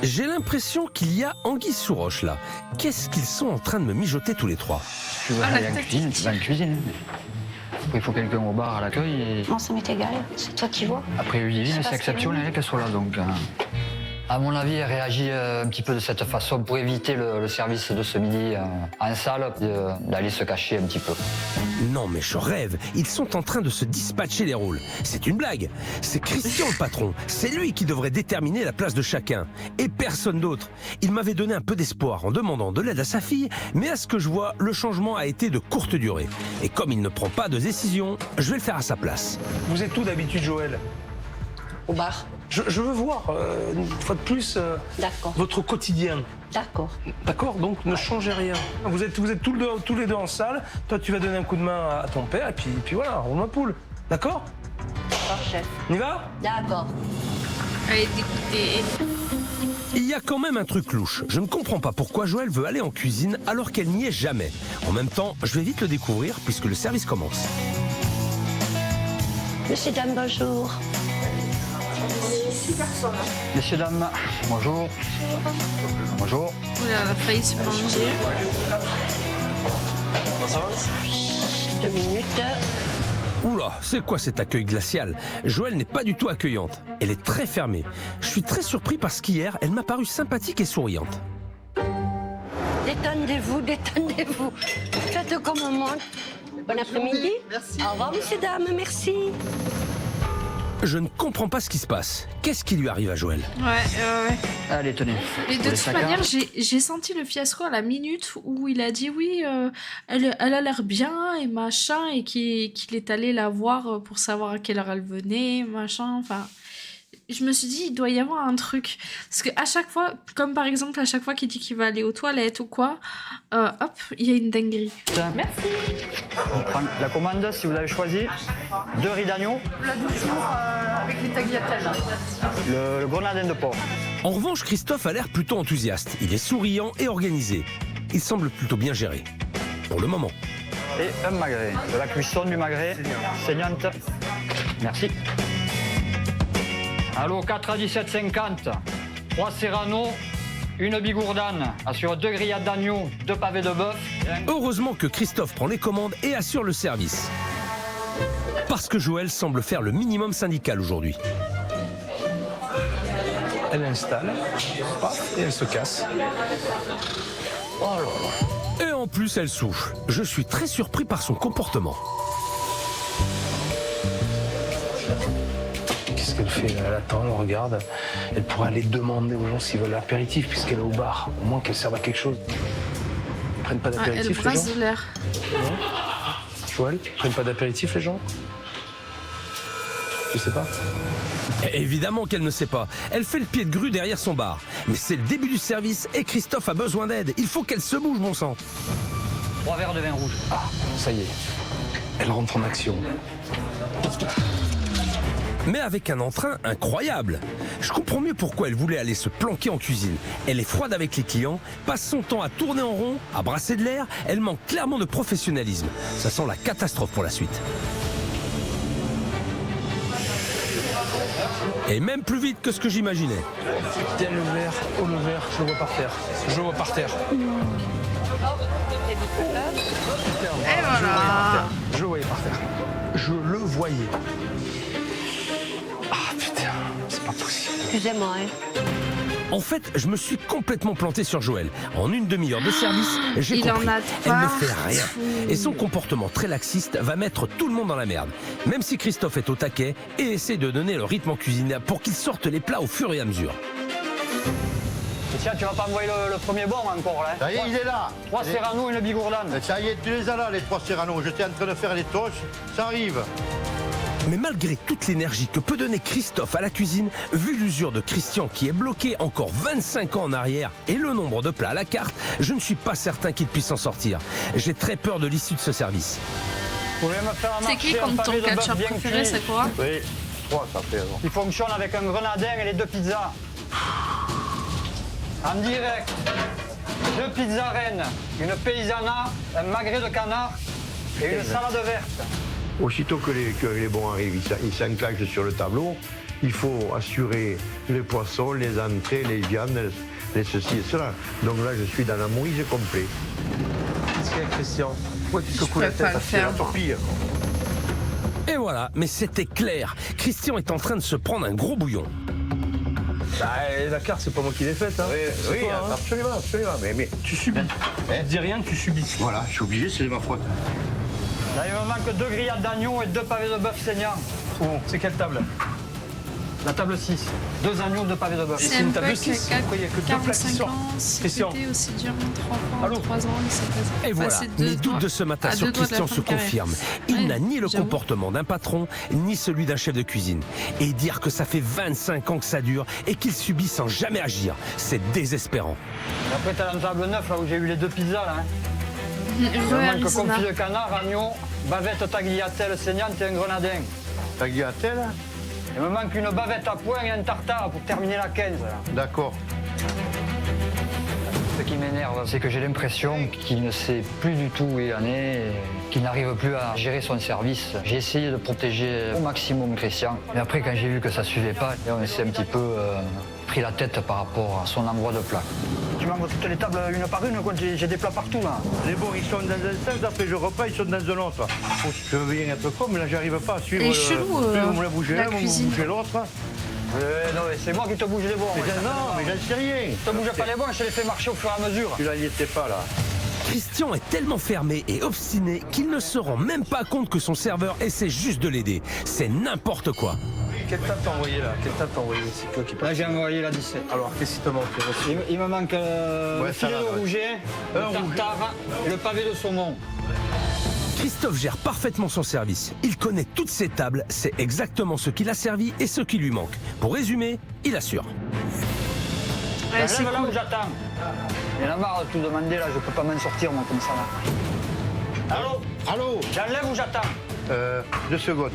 [SPEAKER 7] J'ai l'impression qu'il y a anguille sous roche là. Qu'est-ce qu'ils sont en train de me mijoter tous les trois?
[SPEAKER 4] Tu veux
[SPEAKER 1] Ah, la
[SPEAKER 4] aller en
[SPEAKER 1] tête.
[SPEAKER 4] cuisine, tu vas en cuisine. Après, il faut quelqu'un au bar à l'accueil. Et...
[SPEAKER 9] Moi, ça m'est égal. C'est toi qui vois.
[SPEAKER 4] Après, Ludivine,
[SPEAKER 9] C'est
[SPEAKER 4] c'est
[SPEAKER 9] pas
[SPEAKER 4] exceptionnel qu'elle soit là. Donc, à mon avis, elle réagit un petit peu de cette façon pour éviter le service de ce midi en salle, d'aller se cacher un petit peu.
[SPEAKER 7] Non mais je rêve, ils sont en train de se dispatcher les rôles. C'est une blague. C'est Christian le patron. C'est lui qui devrait déterminer la place de chacun. Et personne d'autre. Il m'avait donné un peu d'espoir en demandant de l'aide à sa fille, mais à ce que je vois, le changement a été de courte durée. Et comme il ne prend pas de décision, je vais le faire à sa place.
[SPEAKER 6] Vous êtes où d'habitude, Joël?
[SPEAKER 3] Au bar.
[SPEAKER 6] Je veux voir, une fois de plus,
[SPEAKER 3] D'accord.
[SPEAKER 6] votre quotidien.
[SPEAKER 3] D'accord.
[SPEAKER 6] D'accord? Donc ne changez rien. Vous êtes tous les deux en salle. Toi, tu vas donner un coup de main à ton père et puis voilà, roule ma poule. D'accord?
[SPEAKER 3] D'accord, chef.
[SPEAKER 6] On y va?
[SPEAKER 3] D'accord.
[SPEAKER 1] Allez, écoutez.
[SPEAKER 7] Il y a quand même un truc louche. Je ne comprends pas pourquoi Joël veut aller en cuisine alors qu'elle n'y est jamais. En même temps, je vais vite le découvrir puisque le service commence.
[SPEAKER 3] Monsieur, dame, bonjour.
[SPEAKER 4] Messieurs, dames, bonjour. Bonjour.
[SPEAKER 1] Oula, elle a failli se manger.
[SPEAKER 3] 2 minutes.
[SPEAKER 7] Oula, c'est quoi cet accueil glacial? Joël n'est pas du tout accueillante. Elle est très fermée. Je suis très surpris parce qu'hier, elle m'a paru sympathique et souriante.
[SPEAKER 3] Détendez-vous, détendez-vous. Faites comme moi. Bon après-midi. Merci. Au revoir, messieurs, dames, merci.
[SPEAKER 7] Je ne comprends pas ce qui se passe. Qu'est-ce qui lui arrive à Joël?
[SPEAKER 1] Ouais.
[SPEAKER 4] Allez, tenez.
[SPEAKER 1] Et de
[SPEAKER 4] Pour les
[SPEAKER 1] toute
[SPEAKER 4] sacards.
[SPEAKER 1] manière, j'ai senti le fiasco à la minute où il a dit oui, elle a l'air bien et machin, et qu'il est allé la voir pour savoir à quelle heure elle venait, machin, enfin... Je me suis dit, il doit y avoir un truc. Parce qu'à chaque fois, comme par exemple, à chaque fois qu'il dit qu'il va aller aux toilettes ou quoi, hop, il y a une dinguerie.
[SPEAKER 4] Merci. On prend la commande, si vous avez choisi. 2 riz d'agneau.
[SPEAKER 1] Avec les tagliatelles.
[SPEAKER 4] Le grenadin de porc.
[SPEAKER 7] En revanche, Christophe a l'air plutôt enthousiaste. Il est souriant et organisé. Il semble plutôt bien géré. Pour le moment.
[SPEAKER 4] Et un magret. De la cuisson du magret. Saignante. Merci. Allô, 4 à 17,50. 3 serrano, une bigourdane. Assure 2 grillades d'agneau, 2 pavés de bœuf.
[SPEAKER 7] Heureusement que Christophe prend les commandes et assure le service. Parce que Joël semble faire le minimum syndical aujourd'hui.
[SPEAKER 6] Elle installe, paf, et elle se casse. Oh là là.
[SPEAKER 7] Et en plus, elle souffle. Je suis très surpris par son comportement.
[SPEAKER 6] Qu'est-ce qu'elle fait? Elle attend, elle regarde. Elle pourrait aller demander aux gens s'ils veulent l'apéritif puisqu'elle est au bar. Au moins qu'elle serve à quelque chose. Ils prennent pas
[SPEAKER 1] Elle
[SPEAKER 6] d'apéritif, les gens?
[SPEAKER 1] brasse de l'air.
[SPEAKER 6] Joël, ils prennent pas d'apéritif, les gens? Je sais pas.
[SPEAKER 7] Évidemment qu'elle ne sait pas. Elle fait le pied de grue derrière son bar. Mais c'est le début du service et Christophe a besoin d'aide. Il faut qu'elle se bouge, bon sang.
[SPEAKER 4] 3 verres de vin rouge.
[SPEAKER 6] Ah, ça y est. Elle rentre en action.
[SPEAKER 7] Mais avec un entrain incroyable. Je comprends mieux pourquoi elle voulait aller se planquer en cuisine. Elle est froide avec les clients, passe son temps à tourner en rond, à brasser de l'air. Elle manque clairement de professionnalisme. Ça sent la catastrophe pour la suite. Et même plus vite que ce que j'imaginais.
[SPEAKER 6] Tiens le verre, oh le verre, je le vois par terre. Je le vois par terre.
[SPEAKER 1] Et voilà.
[SPEAKER 6] Je le voyais par terre. Je le voyais. Ah putain.
[SPEAKER 3] excusez-moi. Hein.
[SPEAKER 7] En fait, je me suis complètement planté sur Joël. En une demi-heure de service, j'ai
[SPEAKER 1] il
[SPEAKER 7] compris.
[SPEAKER 1] en a
[SPEAKER 7] Elle ne fait
[SPEAKER 1] partout.
[SPEAKER 7] rien. Et son comportement très laxiste va mettre tout le monde dans la merde. Même si Christophe est au taquet et essaie de donner le rythme en cuisine pour qu'il sorte les plats au fur et à mesure.
[SPEAKER 4] Et tiens, tu vas pas envoyer le premier bon encore là.
[SPEAKER 2] Ça y est, il est là.
[SPEAKER 4] 3 serrano et une bigourdane.
[SPEAKER 2] Ça y est, tu les as là, les 3 serranos. J'étais en train de faire les toasts, ça arrive.
[SPEAKER 7] Mais malgré toute l'énergie que peut donner Christophe à la cuisine, vu l'usure de Christian qui est bloqué encore 25 ans en arrière et le nombre de plats à la carte, je ne suis pas certain qu'il puisse s'en sortir. J'ai très peur de l'issue de ce service.
[SPEAKER 4] Vous pouvez me faire
[SPEAKER 1] C'est qui
[SPEAKER 4] marcher un
[SPEAKER 1] comme ton
[SPEAKER 4] pavé de bœuf
[SPEAKER 1] ketchup
[SPEAKER 4] bien
[SPEAKER 1] préféré,
[SPEAKER 4] cuit.
[SPEAKER 1] c'est quoi?
[SPEAKER 2] Oui, 3 ça fait alors.
[SPEAKER 4] Il fonctionne avec un grenadin et les 2 pizzas. En direct, 2 pizzas reines, une paisana, un magret de canard et une salade verte.
[SPEAKER 2] Aussitôt que les bons arrivent, ils s'enclenchent sur le tableau. Il faut assurer les poissons, les entrées, les viandes, les ceci et cela. Donc là, je suis dans la mouise complète.
[SPEAKER 6] Qu'est-ce qu'il y a, Christian? Pourquoi tu
[SPEAKER 1] Je
[SPEAKER 6] secoues la
[SPEAKER 1] peux pas
[SPEAKER 6] tête?
[SPEAKER 1] le
[SPEAKER 2] C'est la
[SPEAKER 1] faire. moi.
[SPEAKER 2] torpille.
[SPEAKER 7] Et voilà, mais c'était clair. Christian est en train de se prendre un gros bouillon.
[SPEAKER 6] Bah, la carte, c'est pas moi qui l'ai faite. Hein. C'est
[SPEAKER 2] Oui,
[SPEAKER 6] toi, hein.
[SPEAKER 2] absolument, absolument. Mais
[SPEAKER 6] Tu subis. Tu dis rien, tu subis.
[SPEAKER 2] voilà, je suis obligé, c'est ma faute.
[SPEAKER 4] Là, il me manque 2 grillades d'agneau et 2 pavés de bœuf saignants.
[SPEAKER 6] C'est quelle table?
[SPEAKER 4] La table 6. 2 agneaux, 2 pavés de bœuf.
[SPEAKER 6] Et
[SPEAKER 1] C'est
[SPEAKER 6] c'est une
[SPEAKER 1] un
[SPEAKER 6] table
[SPEAKER 1] peu
[SPEAKER 6] de six.
[SPEAKER 1] que
[SPEAKER 6] Pourquoi il y a que 2 plats qui
[SPEAKER 1] 45
[SPEAKER 6] sortent?
[SPEAKER 1] ans, si
[SPEAKER 6] Christian.
[SPEAKER 1] c'était aussi dur en 3 fois,
[SPEAKER 6] Allô
[SPEAKER 1] 3 ans, il s'est passé.
[SPEAKER 7] Et voilà, mes doutes de ce matin sur Christian se confirment. Il n'a ni le comportement d'un patron, ni celui d'un chef de cuisine. Et dire que ça fait 25 ans que ça dure et qu'il subit sans jamais agir, c'est désespérant.
[SPEAKER 4] Et après, t'as la table 9, là où j'ai eu les 2 pizzas, là. Hein. Il me
[SPEAKER 1] Ouais,
[SPEAKER 4] manque
[SPEAKER 1] Arizona.
[SPEAKER 4] confit de canard, agneau, bavette tagliatelle saignante et un grenadin.
[SPEAKER 2] T'as guillatelle?
[SPEAKER 4] Il me manque une bavette à poing et un tartare pour terminer la 15. Là.
[SPEAKER 2] D'accord.
[SPEAKER 4] Ce qui m'énerve, c'est que j'ai l'impression qu'il ne sait plus du tout où il en est, et qu'il n'arrive plus à gérer son service. J'ai essayé de protéger au maximum Christian, mais après quand j'ai vu que ça ne suivait pas, on s'est un petit peu pris la tête par rapport à son envoi de plat. Tu manges toutes les tables une par une, quoi. J'ai des plats partout là.
[SPEAKER 2] Les bons, ils sont dans un sens, après je repas, ils sont dans un autre. Je veux bien être con, mais là, j'arrive pas à suivre.
[SPEAKER 1] Elle est chelou,
[SPEAKER 2] vous me la bougez
[SPEAKER 1] la
[SPEAKER 2] l'un, vous me
[SPEAKER 1] cuisine.
[SPEAKER 2] bougez l'autre.
[SPEAKER 4] Non, mais c'est moi qui te bouge les bons.
[SPEAKER 2] Non, mais j'en sais rien.
[SPEAKER 4] Je te bouge pas les bons, je te les fais marcher au fur et à mesure.
[SPEAKER 2] Tu n'y étais pas, là.
[SPEAKER 7] Christian est tellement fermé et obstiné qu'il ne se rend même pas compte que son serveur essaie juste de l'aider. C'est n'importe quoi.
[SPEAKER 6] Quelle table t'as envoyé là? Quelle table t'as envoyé? C'est toi qui
[SPEAKER 4] Là, j'ai envoyé la 17.
[SPEAKER 6] Alors, qu'est-ce qui te manque?
[SPEAKER 4] Il me manque le
[SPEAKER 2] Ouais,
[SPEAKER 4] filet
[SPEAKER 2] salade,
[SPEAKER 4] de
[SPEAKER 2] ouais.
[SPEAKER 4] rouget, le tartare et le pavé de saumon.
[SPEAKER 7] Christophe gère parfaitement son service. Il connaît toutes ses tables, sait exactement ce qu'il a servi et ce qui lui manque. Pour résumer, il assure.
[SPEAKER 1] Ouais, c'est
[SPEAKER 4] J'enlève là
[SPEAKER 1] cool.
[SPEAKER 4] où j'attends. Il y en a marre de tout demander là, je peux pas m'en sortir moi comme ça là. Allô?
[SPEAKER 2] Allô?
[SPEAKER 4] J'enlève où j'attends?
[SPEAKER 2] 2 secondes.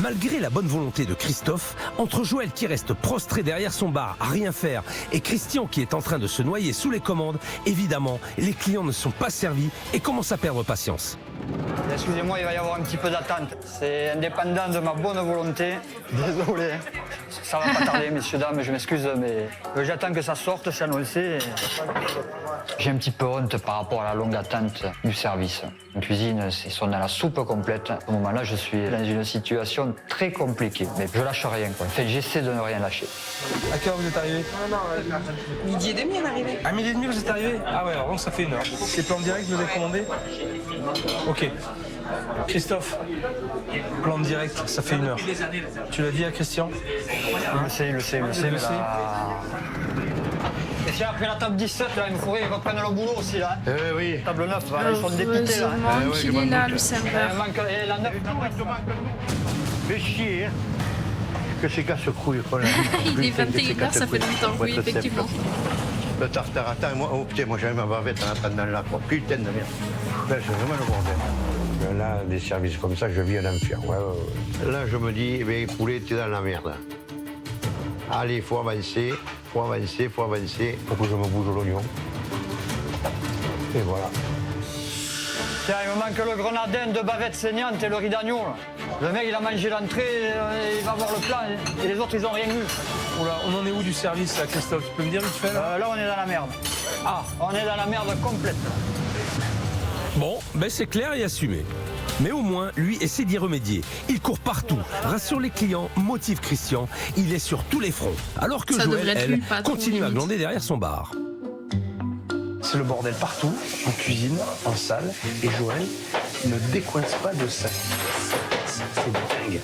[SPEAKER 7] Malgré la bonne volonté de Christophe, entre Joël qui reste prostré derrière son bar à rien faire et Christian qui est en train de se noyer sous les commandes, évidemment, les clients ne sont pas servis et commencent à perdre patience.
[SPEAKER 4] Excusez-moi, il va y avoir un petit peu d'attente. C'est indépendant de ma bonne volonté. Désolé. Ça va pas tarder, messieurs, dames, je m'excuse, mais j'attends que ça sorte, c'est annoncé. J'ai un petit peu honte par rapport à la longue attente du service. En cuisine, ils sont dans la soupe complète. À ce moment-là, je suis dans une situation très compliquée. Mais je lâche rien, quoi. En fait, j'essaie de ne rien lâcher.
[SPEAKER 6] À quelle heure vous êtes arrivé?
[SPEAKER 10] Midi et demi, on est arrivé.
[SPEAKER 6] À midi et demi, vous êtes arrivé? Ah ouais, alors donc ça fait 1 heure. C'est plan direct, vous avez commandé? Ok. Christophe, plan direct, ça fait 1 heure. Tu l'as dit à Christian?
[SPEAKER 4] Il le sait, mais là... Et si après la table 17, là, il me faudrait qu'ils reprennent le boulot aussi, là. Hein.
[SPEAKER 2] Oui.
[SPEAKER 4] Table 9, ils sont dépités, là. Hein.
[SPEAKER 1] Heureusement
[SPEAKER 2] ouais,
[SPEAKER 1] qu'il
[SPEAKER 2] je m'en
[SPEAKER 1] est là,
[SPEAKER 2] doute.
[SPEAKER 1] le
[SPEAKER 4] Il
[SPEAKER 1] serveur.
[SPEAKER 4] manque la 9.
[SPEAKER 2] Fais chier, hein. Que c'est casse-couille qu'on a.
[SPEAKER 1] Il est
[SPEAKER 2] Putain, que c'est
[SPEAKER 1] 21h, ça fait
[SPEAKER 2] casse-couille.
[SPEAKER 1] longtemps,
[SPEAKER 2] Faut
[SPEAKER 1] oui,
[SPEAKER 2] être
[SPEAKER 1] effectivement.
[SPEAKER 2] simple. Le tartare, attends, moi, oh putain, moi j'avais ma bavette en attendant là, quoi. Putain de merde. Là, c'est vraiment le bordel. Là, des services comme ça, je vis un enfer. Ouais. Là, je me dis, eh bien, poulet, t'es dans la merde. Allez, faut avancer, faut avancer, faut avancer. Faut que je me bouge l'oignon. Et voilà.
[SPEAKER 4] Tiens, il me manque le grenadin de bavette saignante et le riz d'agneau. Là. Le mec, il a mangé l'entrée, il va voir le plat, et les autres, ils ont rien vu.
[SPEAKER 6] Oula, on en est où du service là, Christophe? Tu peux me dire vite fait là?
[SPEAKER 4] Là, on est dans la merde. Ah, on est dans la merde complète.
[SPEAKER 7] Bon, ben c'est clair et assumé. Mais au moins, lui essaie d'y remédier. Il court partout, rassure les clients, motive Christian. Il est sur tous les fronts. Alors que
[SPEAKER 1] Ça
[SPEAKER 7] Joël,
[SPEAKER 1] devrait être
[SPEAKER 7] elle,
[SPEAKER 1] lui le patron,
[SPEAKER 7] continue à
[SPEAKER 1] limite.
[SPEAKER 7] glander derrière son bar.
[SPEAKER 6] C'est le bordel partout, en cuisine, en salle, et Joël ne décoince pas de ça. C'est dingue.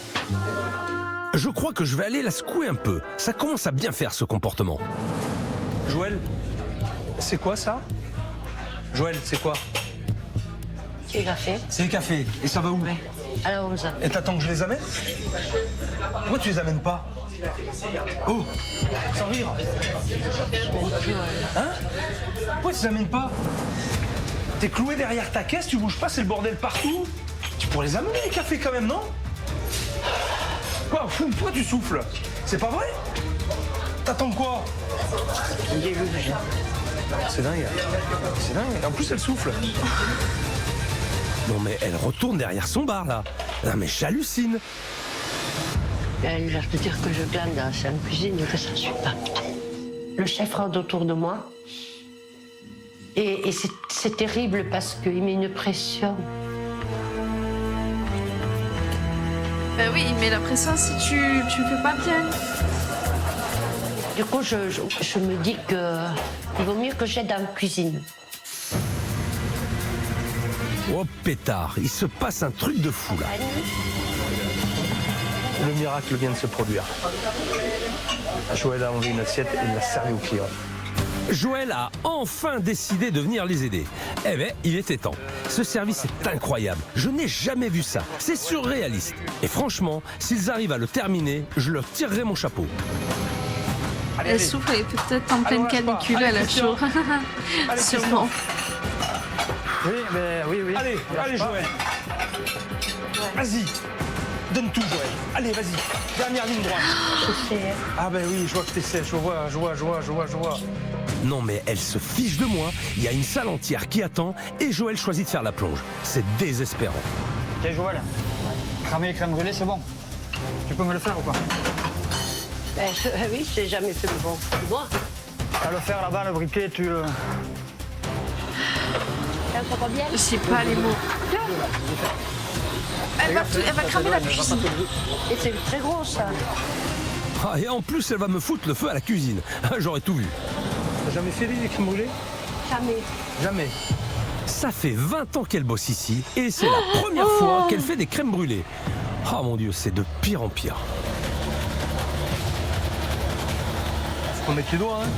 [SPEAKER 7] Je crois que je vais aller la secouer un peu. Ça commence à bien faire ce comportement.
[SPEAKER 6] Joël, c'est quoi ça? Joël, c'est quoi?
[SPEAKER 3] C'est le café.
[SPEAKER 6] C'est le café. Et ça va où?
[SPEAKER 3] À la 11.
[SPEAKER 6] Et t'attends que je les amène? Pourquoi tu les amènes pas? Oh, sans rire. Hein? Pourquoi tu les amènes pas? T'es cloué derrière ta caisse, tu bouges pas, c'est le bordel partout. Tu pourrais les amener les cafés quand même, non? Quoi, fou, pourquoi tu souffles? C'est pas vrai? T'attends quoi? C'est dingue. C'est dingue. Et en plus, elle souffle.
[SPEAKER 7] Non mais elle retourne derrière son bar là. Non mais j'hallucine.
[SPEAKER 3] Elle va te dire que je glande dans la cuisine et que ça ne suit pas. Le chef rentre autour de moi. Et c'est terrible parce qu'il met une pression.
[SPEAKER 1] Ben oui, il met la pression si tu fais pas bien.
[SPEAKER 3] Du coup, je me dis qu'il vaut mieux que j'aide en cuisine.
[SPEAKER 7] Oh pétard, il se passe un truc de fou là.
[SPEAKER 6] Le miracle vient de se produire. Joël a enlevé une assiette et l'a servi au client.
[SPEAKER 7] Joël a enfin décidé de venir les aider. Eh ben, il était temps. Ce service est incroyable. Je n'ai jamais vu ça. C'est surréaliste. Et franchement, s'ils arrivent à le terminer, je leur tirerai mon chapeau.
[SPEAKER 1] Elle souffle et peut-être en pleine canicule, elle a chaud. Sûrement.
[SPEAKER 6] Oui, mais oui. Allez, Joël. Vas-y. Donne tout, Joël. Allez, vas-y. Dernière ligne droite.
[SPEAKER 3] Je sais.
[SPEAKER 6] Ah ben oui, je vois que t'es sèche. Je vois.
[SPEAKER 7] Non mais elle se fiche de moi. Il y a une salle entière qui attend et Joël choisit de faire la plonge. C'est désespérant.
[SPEAKER 4] Ok Joël, cramer les crèmes brûlées, c'est bon. Tu peux me le faire ou pas?
[SPEAKER 3] Oui, je n'ai jamais fait le bon. Moi,
[SPEAKER 4] À le faire là-bas, le briquet, tu le...
[SPEAKER 1] Je sais pas les mots. Elle va cramer la cuisine.
[SPEAKER 3] et c'est très gros ça.
[SPEAKER 7] Ah, et en plus, elle va me foutre le feu à la cuisine. J'aurais tout vu.
[SPEAKER 6] T'as jamais fait des crèmes brûlées?
[SPEAKER 3] Jamais.
[SPEAKER 6] Jamais.
[SPEAKER 7] Ça fait 20 ans qu'elle bosse ici et c'est la première fois qu'elle fait des crèmes brûlées. Ah mon Dieu, c'est de pire en pire.
[SPEAKER 6] Faut mettre les doigts, hein.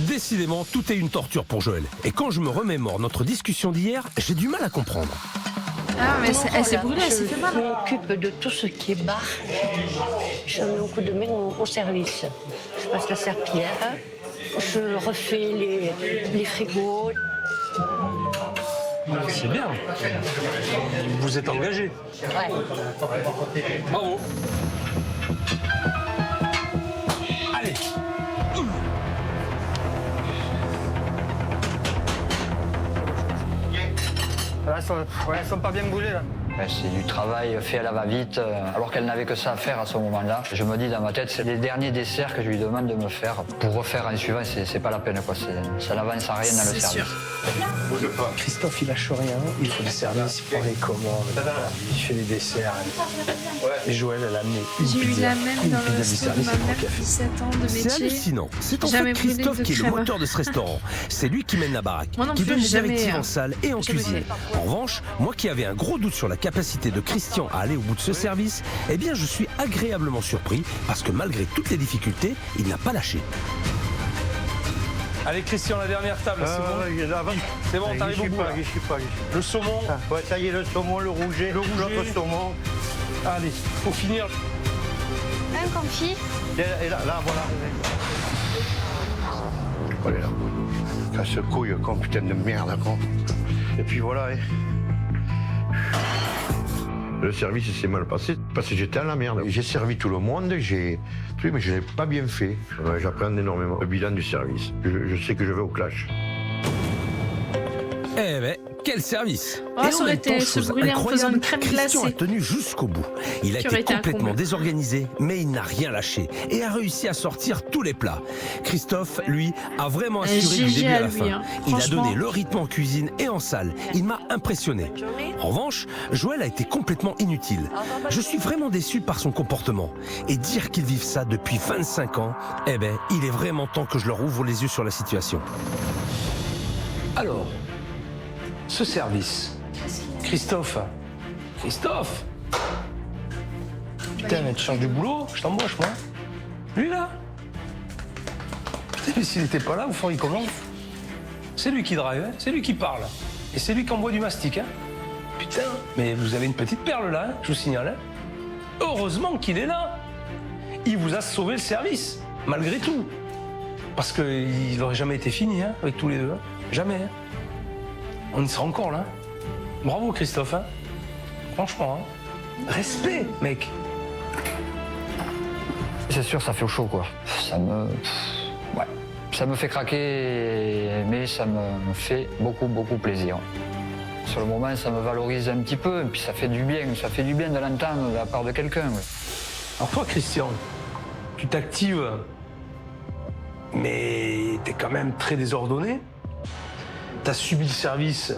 [SPEAKER 7] Décidément, tout est une torture pour Joël. Et quand je me remémore notre discussion d'hier, j'ai du mal à comprendre.
[SPEAKER 1] Ah, mais elle s'est brûlée, elle s'est fait mal.
[SPEAKER 3] Je m'occupe de tout ce qui est bar. Je mets un coup de main au service. Je passe la serpillière. Je refais les frigos.
[SPEAKER 6] C'est bien. Vous êtes engagé.
[SPEAKER 3] Ouais.
[SPEAKER 6] Bravo. Allez.
[SPEAKER 4] Là, elles sont pas bien brûlées là. C'est du travail fait à la va-vite, alors qu'elle n'avait que ça à faire à ce moment-là. Je me dis dans ma tête, c'est les derniers desserts que je lui demande de me faire. Pour refaire un suivant, c'est pas la peine, quoi. Ça n'avance à rien dans le
[SPEAKER 1] C'est sûr.
[SPEAKER 4] service.
[SPEAKER 6] Christophe, il lâche rien. Il fait le service, il prend les commandes, il fait les desserts. Et Joël, elle a amené une
[SPEAKER 1] J'ai eu
[SPEAKER 6] pizza.
[SPEAKER 1] la même
[SPEAKER 6] Une
[SPEAKER 1] dans
[SPEAKER 6] pizza
[SPEAKER 1] le
[SPEAKER 6] du
[SPEAKER 1] resto de
[SPEAKER 6] service
[SPEAKER 1] ma
[SPEAKER 6] et mon
[SPEAKER 1] mère,
[SPEAKER 6] café.
[SPEAKER 1] 17 ans de
[SPEAKER 7] C'est
[SPEAKER 1] métier.
[SPEAKER 7] hallucinant. C'est en
[SPEAKER 1] Jamais
[SPEAKER 7] fait
[SPEAKER 1] brûlé
[SPEAKER 7] Christophe
[SPEAKER 1] de
[SPEAKER 7] qui est le
[SPEAKER 1] crème.
[SPEAKER 7] moteur de ce restaurant. C'est lui qui mène la baraque,
[SPEAKER 1] Moi non
[SPEAKER 7] qui
[SPEAKER 1] plus,
[SPEAKER 7] donne les
[SPEAKER 1] jamais,
[SPEAKER 7] directives en salle et en
[SPEAKER 1] jamais
[SPEAKER 7] cuisine.
[SPEAKER 1] fait.
[SPEAKER 7] En revanche, moi qui avais un gros doute sur la capacité de Christian à aller au bout de ce service, eh bien je suis agréablement surpris parce que malgré toutes les difficultés, il n'a pas lâché.
[SPEAKER 6] Allez, Christian, la dernière table, c'est bon? C'est bon, t'arrives au bout, là. Le saumon.
[SPEAKER 2] Ouais, ça y est, le saumon, le rouget, l'autre saumon.
[SPEAKER 6] Allez, pour finir.
[SPEAKER 9] Un confit.
[SPEAKER 2] Et là, voilà. Allez, là. Casse-couille, con, putain de merde, con. Et puis voilà, hein. Le service s'est mal passé parce que j'étais à la merde. J'ai servi tout le monde, mais je l'ai pas bien fait. J'apprends énormément le bilan du service. Je sais que je vais au clash.
[SPEAKER 7] Eh ben, quel service!
[SPEAKER 1] Oh,
[SPEAKER 7] Et
[SPEAKER 1] ça
[SPEAKER 7] en
[SPEAKER 1] aurait
[SPEAKER 7] même temps,
[SPEAKER 1] été se
[SPEAKER 7] chose
[SPEAKER 1] brûler en faisant
[SPEAKER 7] incroyable,
[SPEAKER 1] une crème
[SPEAKER 7] Christian a
[SPEAKER 1] glacée.
[SPEAKER 7] tenu jusqu'au bout. Il a
[SPEAKER 1] Qui aurait
[SPEAKER 7] été
[SPEAKER 1] été un
[SPEAKER 7] complètement
[SPEAKER 1] comble.
[SPEAKER 7] désorganisé, mais il n'a rien lâché et a réussi à sortir tous les plats. Christophe, lui, a vraiment assuré du
[SPEAKER 1] GG
[SPEAKER 7] début à la
[SPEAKER 1] à lui,
[SPEAKER 7] fin.
[SPEAKER 1] hein.
[SPEAKER 7] Il a
[SPEAKER 1] Franchement.
[SPEAKER 7] donné le rythme en cuisine et en salle. Il m'a impressionné. En revanche, Joël a été complètement inutile. Je suis vraiment déçu par son comportement. Et dire qu'ils vivent ça depuis 25 ans, eh ben, il est vraiment temps que je leur ouvre les yeux sur la situation.
[SPEAKER 6] Alors, ce service, Christophe. Putain, mais tu changes de boulot, je t'embauche, moi. Lui, là. Putain, mais s'il n'était pas là, vous feriez comment? C'est lui qui drive, hein, c'est lui qui parle. Et c'est lui qui envoie du mastic, hein. Putain, mais vous avez une petite perle, là, hein, je vous signale, hein. Heureusement qu'il est là. Il vous a sauvé le service, malgré tout. Parce qu'il n'aurait jamais été fini, hein, avec tous les deux. Hein. Jamais. Hein. On y sera encore, là. Bravo, Christophe, hein. Franchement, hein. Respect, mec.
[SPEAKER 4] C'est sûr, ça fait chaud, quoi. Ouais. Ça me fait craquer, mais ça me fait beaucoup, beaucoup plaisir. Sur le moment, ça me valorise un petit peu, et puis ça fait du bien de l'entendre de la part de quelqu'un. Ouais.
[SPEAKER 6] Alors toi, Christian, tu t'actives, mais t'es quand même très désordonné. T'as subi le service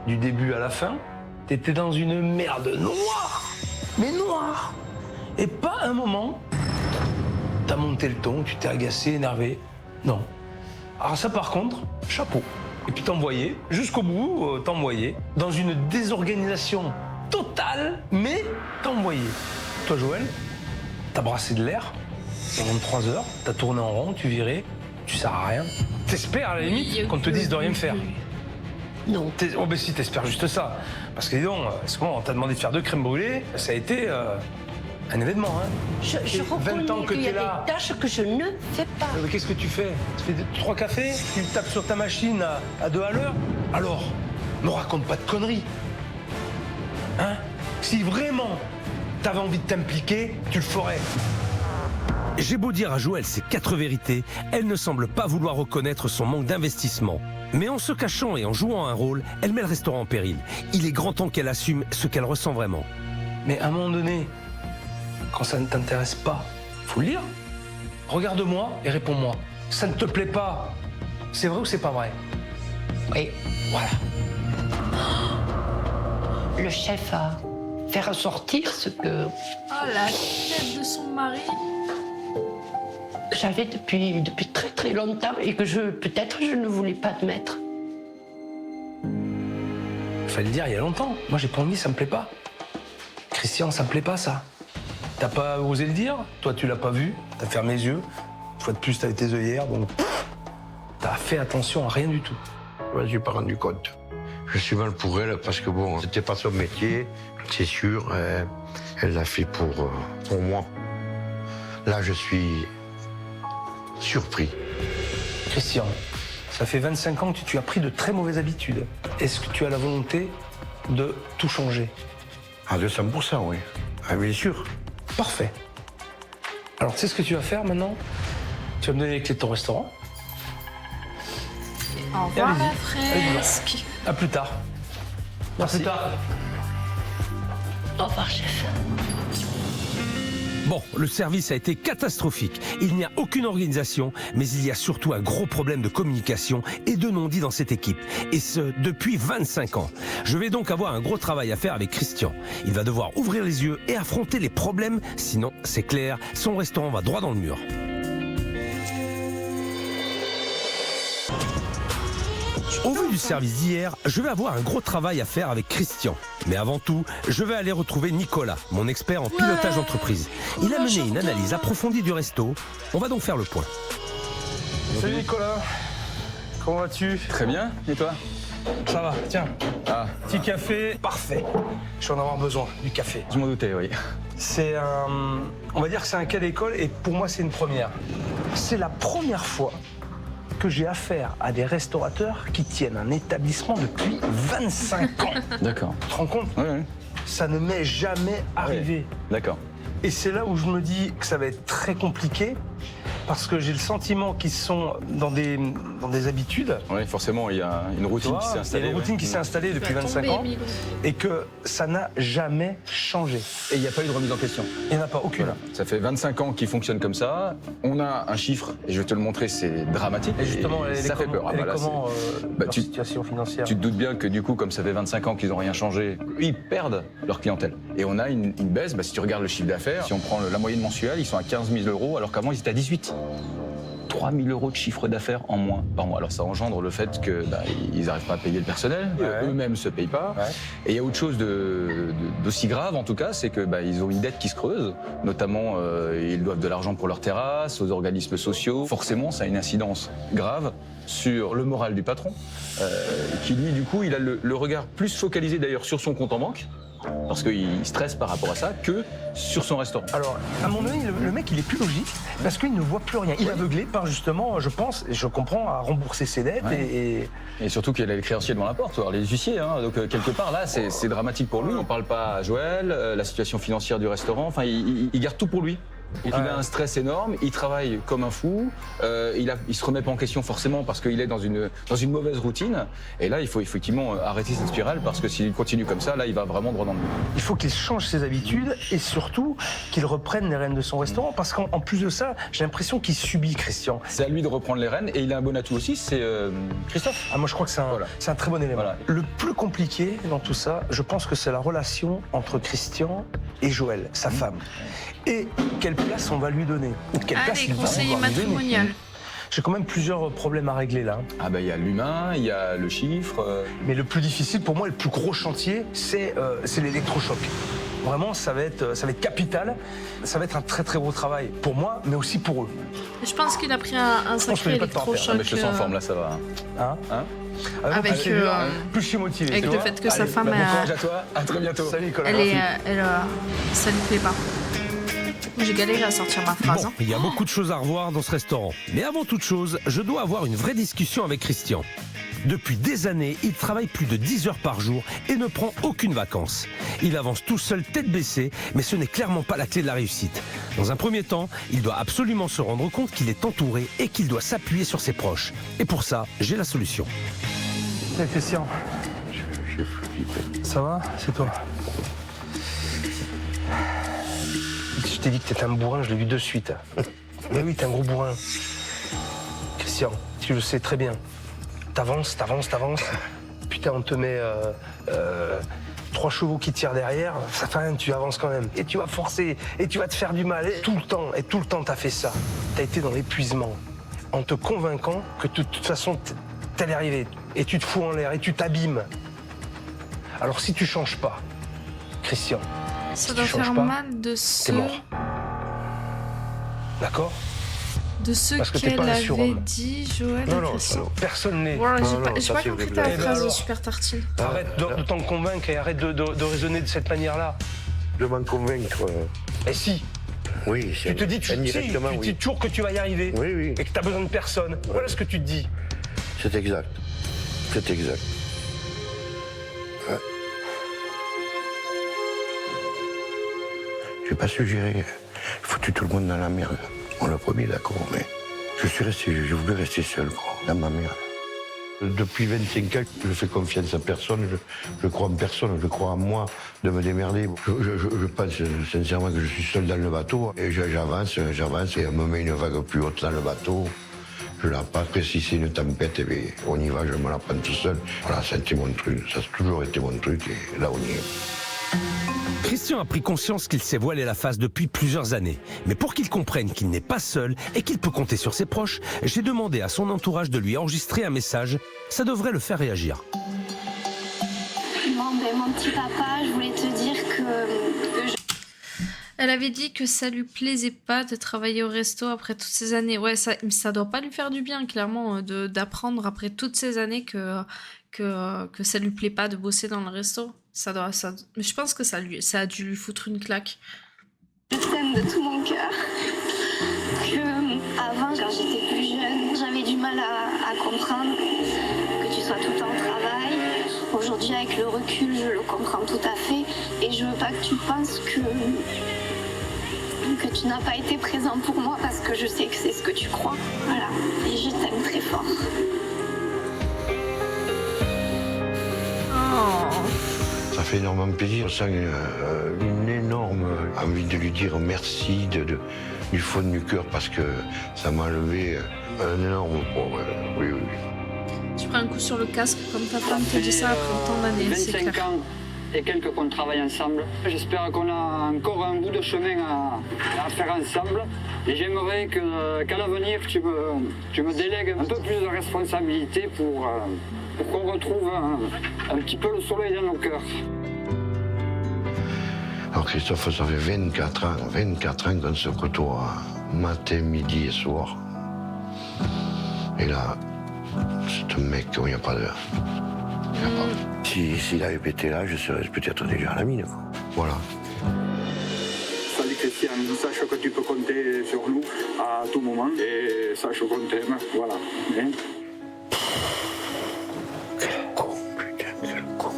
[SPEAKER 6] du début à la fin. T'étais dans une merde noire, mais noire. Et pas un moment, t'as monté le ton, tu t'es agacé, énervé. Non. Alors ça, par contre, chapeau. Et puis t'envoyais, jusqu'au bout, t'envoyais, dans une désorganisation totale, mais t'envoyais. Toi, Joël, t'as brassé de l'air pendant 3 heures, t'as tourné en rond, tu virais, tu sers à rien. T'espères à la limite qu'on te dise de rien faire.
[SPEAKER 3] Non.
[SPEAKER 6] Oh ben si, t'espères juste ça. Parce que dis donc, on t'a demandé de faire 2 crèmes brûlées, ça a été un événement. Hein.
[SPEAKER 3] Je
[SPEAKER 6] 20 ans
[SPEAKER 3] reconnais
[SPEAKER 6] que
[SPEAKER 3] qu'il y a
[SPEAKER 6] t'es là.
[SPEAKER 3] des tâches que je ne fais pas.
[SPEAKER 6] Mais qu'est-ce que tu fais? Tu fais 3 cafés, tu tapes sur ta machine à 2 à l'heure. Alors, me raconte pas de conneries. Hein? Si vraiment t'avais envie de t'impliquer, tu le ferais.
[SPEAKER 7] J'ai beau dire à Joël ses 4 vérités, elle ne semble pas vouloir reconnaître son manque d'investissement. Mais en se cachant et en jouant un rôle, elle met le restaurant en péril. Il est grand temps qu'elle assume ce qu'elle ressent vraiment.
[SPEAKER 6] Mais à un moment donné, quand ça ne t'intéresse pas, faut le dire. Regarde-moi et réponds-moi. Ça ne te plaît pas, c'est vrai ou c'est pas vrai?
[SPEAKER 3] Oui.
[SPEAKER 6] Voilà.
[SPEAKER 3] Le chef a fait ressortir ce que
[SPEAKER 1] Oh, la tête de son mari.
[SPEAKER 3] j'avais depuis très très longtemps et que peut-être je ne voulais pas admettre.
[SPEAKER 6] Il fallait le dire il y a longtemps. Moi, j'ai pas envie, ça me plaît pas. Christian, ça me plaît pas, ça. T'as pas osé le dire? Toi, tu l'as pas vu. T'as fermé les yeux. Une fois de plus, t'avais tes œillères, donc t'as fait attention à rien du tout.
[SPEAKER 2] Je ne me suis pas rendu compte. Je suis mal pour elle parce que bon, c'était pas son métier, c'est sûr. Elle l'a fait pour moi. Là, je suis surpris.
[SPEAKER 6] Christian, ça fait 25 ans que tu as pris de très mauvaises habitudes. Est-ce que tu as la volonté de tout changer?
[SPEAKER 2] À 200%, oui. Ah, bien sûr.
[SPEAKER 6] Parfait. Alors, tu sais ce que tu vas faire maintenant? Tu vas me donner les clés de ton restaurant.
[SPEAKER 1] Au revoir
[SPEAKER 6] allez-y.
[SPEAKER 1] la fresque.
[SPEAKER 6] À plus tard. Merci. À plus tard.
[SPEAKER 3] Au revoir, chef.
[SPEAKER 7] Bon, le service a été catastrophique. Il n'y a aucune organisation, mais il y a surtout un gros problème de communication et de non-dit dans cette équipe. Et ce, depuis 25 ans. Je vais donc avoir un gros travail à faire avec Christian. Il va devoir ouvrir les yeux et affronter les problèmes, sinon, c'est clair, son restaurant va droit dans le mur. Au vu du service d'hier, je vais avoir un gros travail à faire avec Christian. Mais avant tout, je vais aller retrouver Nicolas, mon expert en pilotage d'entreprise. Il a mené une analyse approfondie du resto. On va donc faire le point.
[SPEAKER 6] Salut Nicolas. Comment vas-tu?
[SPEAKER 11] Très bien, et toi?
[SPEAKER 6] Ça va, tiens.
[SPEAKER 11] Ah,
[SPEAKER 6] Petit café, parfait. Je vais en avoir besoin, du café.
[SPEAKER 11] je m'en doutais, oui.
[SPEAKER 6] C'est un... On va dire que c'est un cas d'école et pour moi, c'est une première. C'est la première fois que j'ai affaire à des restaurateurs qui tiennent un établissement depuis 25 ans.
[SPEAKER 11] D'accord.
[SPEAKER 6] Tu te rends compte?
[SPEAKER 11] Oui, oui.
[SPEAKER 6] Ça ne m'est jamais arrivé.
[SPEAKER 11] D'accord.
[SPEAKER 6] Et c'est là où je me dis que ça va être très compliqué parce que j'ai le sentiment qu'ils sont dans des habitudes.
[SPEAKER 11] Oui, forcément, il y a une routine qui s'est installée.
[SPEAKER 6] Il y a une routine qui s'est installée depuis 25 ans et que ça n'a jamais changé.
[SPEAKER 11] Et il n'y a pas eu de remise en question.
[SPEAKER 6] Il n'y en a pas aucune.
[SPEAKER 11] Voilà. Ça fait 25 ans qu'ils fonctionnent comme ça. On a un chiffre, et je vais te le montrer, c'est dramatique.
[SPEAKER 6] Et justement,
[SPEAKER 11] ça fait peur.
[SPEAKER 6] Comment leur situation financière?
[SPEAKER 11] Tu te doutes bien que du coup, comme ça fait 25 ans qu'ils n'ont rien changé, ils perdent leur clientèle. Et on a une baisse, si tu regardes le chiffre d'affaires, si on prend la moyenne mensuelle, ils sont à 15 000 €, alors qu'avant ils étaient à 18. 3 000 € de chiffre d'affaires en moins par mois. Alors ça engendre le fait que ils n'arrivent pas à payer le personnel, eux-mêmes se payent pas. Ouais. Et il y a autre chose d'aussi grave en tout cas, c'est que ils ont une dette qui se creuse. Notamment, ils doivent de l'argent pour leur terrasse, aux organismes sociaux. Forcément, ça a une incidence grave sur le moral du patron, qui lui, du coup, il a le regard plus focalisé d'ailleurs sur son compte en banque, parce qu'il stresse par rapport à ça, que sur son restaurant.
[SPEAKER 6] Alors, à mon avis, le mec, il est plus logique, parce qu'il ne voit plus rien. Il est aveuglé par, justement, je pense, et je comprends, à rembourser ses dettes.
[SPEAKER 11] Ouais. Et surtout qu'il a les créanciers devant la porte, alors les huissiers. Donc, quelque part, là, c'est dramatique pour lui. On ne parle pas à Joël, la situation financière du restaurant. Enfin, il garde tout pour lui. Et il a un stress énorme, il travaille comme un fou, il se remet pas en question forcément parce qu'il est dans une mauvaise routine. Et là, il faut effectivement arrêter cette spirale parce que s'il continue comme ça, là, il va vraiment droit dans le mur.
[SPEAKER 6] Il faut qu'il change ses habitudes et surtout qu'il reprenne les rênes de son restaurant parce qu'en plus de ça, j'ai l'impression qu'il subit Christian.
[SPEAKER 11] C'est à lui de reprendre les rênes et il a un bon atout aussi, c'est Christophe.
[SPEAKER 6] Ah, moi, je crois que c'est un très bon élément. Voilà. Le plus compliqué dans tout ça, je pense que c'est la relation entre Christian et Joël, sa femme. Et quelle place on va lui donner, ou quelle place il va
[SPEAKER 1] conseiller matrimonial.
[SPEAKER 6] J'ai quand même plusieurs problèmes à régler là.
[SPEAKER 11] Ah il y a l'humain, il y a le chiffre.
[SPEAKER 6] Mais le plus difficile pour moi, le plus gros chantier, c'est l'électrochoc. Vraiment, ça va être capital. Ça va être un très très gros travail pour moi, mais aussi pour eux.
[SPEAKER 1] Je pense qu'il a pris un sacré électrochoc.
[SPEAKER 11] Mais je te sens en forme là, ça va.
[SPEAKER 6] Hein
[SPEAKER 1] avec
[SPEAKER 6] plus je suis motivé.
[SPEAKER 1] Avec le fait que sa femme
[SPEAKER 11] bon courage à toi, à très bientôt.
[SPEAKER 6] Salut Nicolas.
[SPEAKER 1] Ça lui plaît pas. J'ai galéré à sortir ma phrase.
[SPEAKER 7] Bon, il y a beaucoup de choses à revoir dans ce restaurant. Mais avant toute chose, je dois avoir une vraie discussion avec Christian. Depuis des années, il travaille plus de 10 heures par jour et ne prend aucune vacances. Il avance tout seul, tête baissée, mais ce n'est clairement pas la clé de la réussite. Dans un premier temps, il doit absolument se rendre compte qu'il est entouré et qu'il doit s'appuyer sur ses proches. Et pour ça, j'ai la solution.
[SPEAKER 6] Salut Christian.
[SPEAKER 2] J'ai flippé.
[SPEAKER 6] Ça va? C'est toi? Je t'ai dit que t'étais un bourrin, je l'ai vu de suite. Mais oui, t'es un gros bourrin. Christian, tu le sais très bien. T'avances. Putain, on te met 3 chevaux qui tirent derrière. Ça fait rien, tu avances quand même. Et tu vas forcer, et tu vas te faire du mal. Et tout le temps, t'as fait ça. T'as été dans l'épuisement. En te convainquant que de toute façon, t'allais arriver. Et tu te fous en l'air, et tu t'abîmes. Alors si tu changes pas, Christian,
[SPEAKER 1] ça doit faire mal de ce...
[SPEAKER 6] T'es mort. D'accord?
[SPEAKER 1] De ce qu'elle avait dit, Joël.
[SPEAKER 6] Non, personne n'est.
[SPEAKER 1] Voilà, j'ai pas compris ta phrase de super tartine.
[SPEAKER 6] Arrête de t'en convaincre et arrête de raisonner de cette manière-là.
[SPEAKER 2] De m'en convaincre.
[SPEAKER 6] Et si?
[SPEAKER 2] Oui,
[SPEAKER 6] tu te dis, tu dis toujours que tu vas y arriver.
[SPEAKER 2] Oui.
[SPEAKER 6] Et que t'as besoin de personne. Voilà ce que tu te dis.
[SPEAKER 2] C'est exact. C'est exact. Ouais. J'ai pas suggéré. J'ai foutu tout le monde dans la merde. On l'a promis, d'accord, mais je voulais rester seul, quoi, dans ma merde. Depuis 25 ans, je fais confiance à personne, je crois en personne, je crois en moi de me démerder. Je pense sincèrement que je suis seul dans le bateau et j'avance et on me met une vague plus haute dans le bateau. Je la passe, après si c'est une tempête, eh bien, on y va, je me la prends tout seul. Voilà, ça a été mon truc, ça a toujours été mon truc et là on y est.
[SPEAKER 7] Christian a pris conscience qu'il s'est voilé la face depuis plusieurs années. Mais pour qu'il comprenne qu'il n'est pas seul et qu'il peut compter sur ses proches, j'ai demandé à son entourage de lui enregistrer un message. Ça devrait le faire réagir.
[SPEAKER 9] Mon petit papa, je voulais te dire que
[SPEAKER 1] Elle avait dit que ça lui plaisait pas de travailler au resto après toutes ces années. Ouais, ça doit pas lui faire du bien, clairement, d'apprendre après toutes ces années que ça lui plaît pas de bosser dans le resto. Je pense que ça a dû lui foutre une claque.
[SPEAKER 9] je t'aime de tout mon cœur. Que avant, quand j'étais plus jeune, j'avais du mal à comprendre que tu sois tout le temps au travail. Aujourd'hui, avec le recul, je le comprends tout à fait. Et je veux pas que tu penses que que tu n'as pas été présent pour moi parce que je sais que c'est ce que tu crois. Voilà, et je t'aime très fort.
[SPEAKER 2] Ça fait énormément plaisir. Je sens une énorme envie de lui dire merci du fond du cœur parce que ça m'a levé un énorme poids. Oui, oui.
[SPEAKER 1] Tu prends un coup sur le casque comme ta femme te dit ça après autant d'années, c'est clair.
[SPEAKER 4] 25 ans et quelques qu'on travaille ensemble. J'espère qu'on a encore un bout de chemin à faire ensemble. Et j'aimerais qu'à l'avenir, tu me délègues un peu plus de responsabilité pour qu'on retrouve un petit peu le soleil dans nos cœurs.
[SPEAKER 2] Alors Christophe, ça fait 24 ans qu'on se côtoie matin, midi et soir. Et là, c'est un mec où il n'y a pas de... S'il avait pété là, je serais peut-être déjà à la mine. Quoi. Voilà.
[SPEAKER 4] Salut Christian, sache que tu peux compter sur nous à tout moment et sache qu'on t'aime, voilà. Hein?
[SPEAKER 2] Quel con, putain, quel con.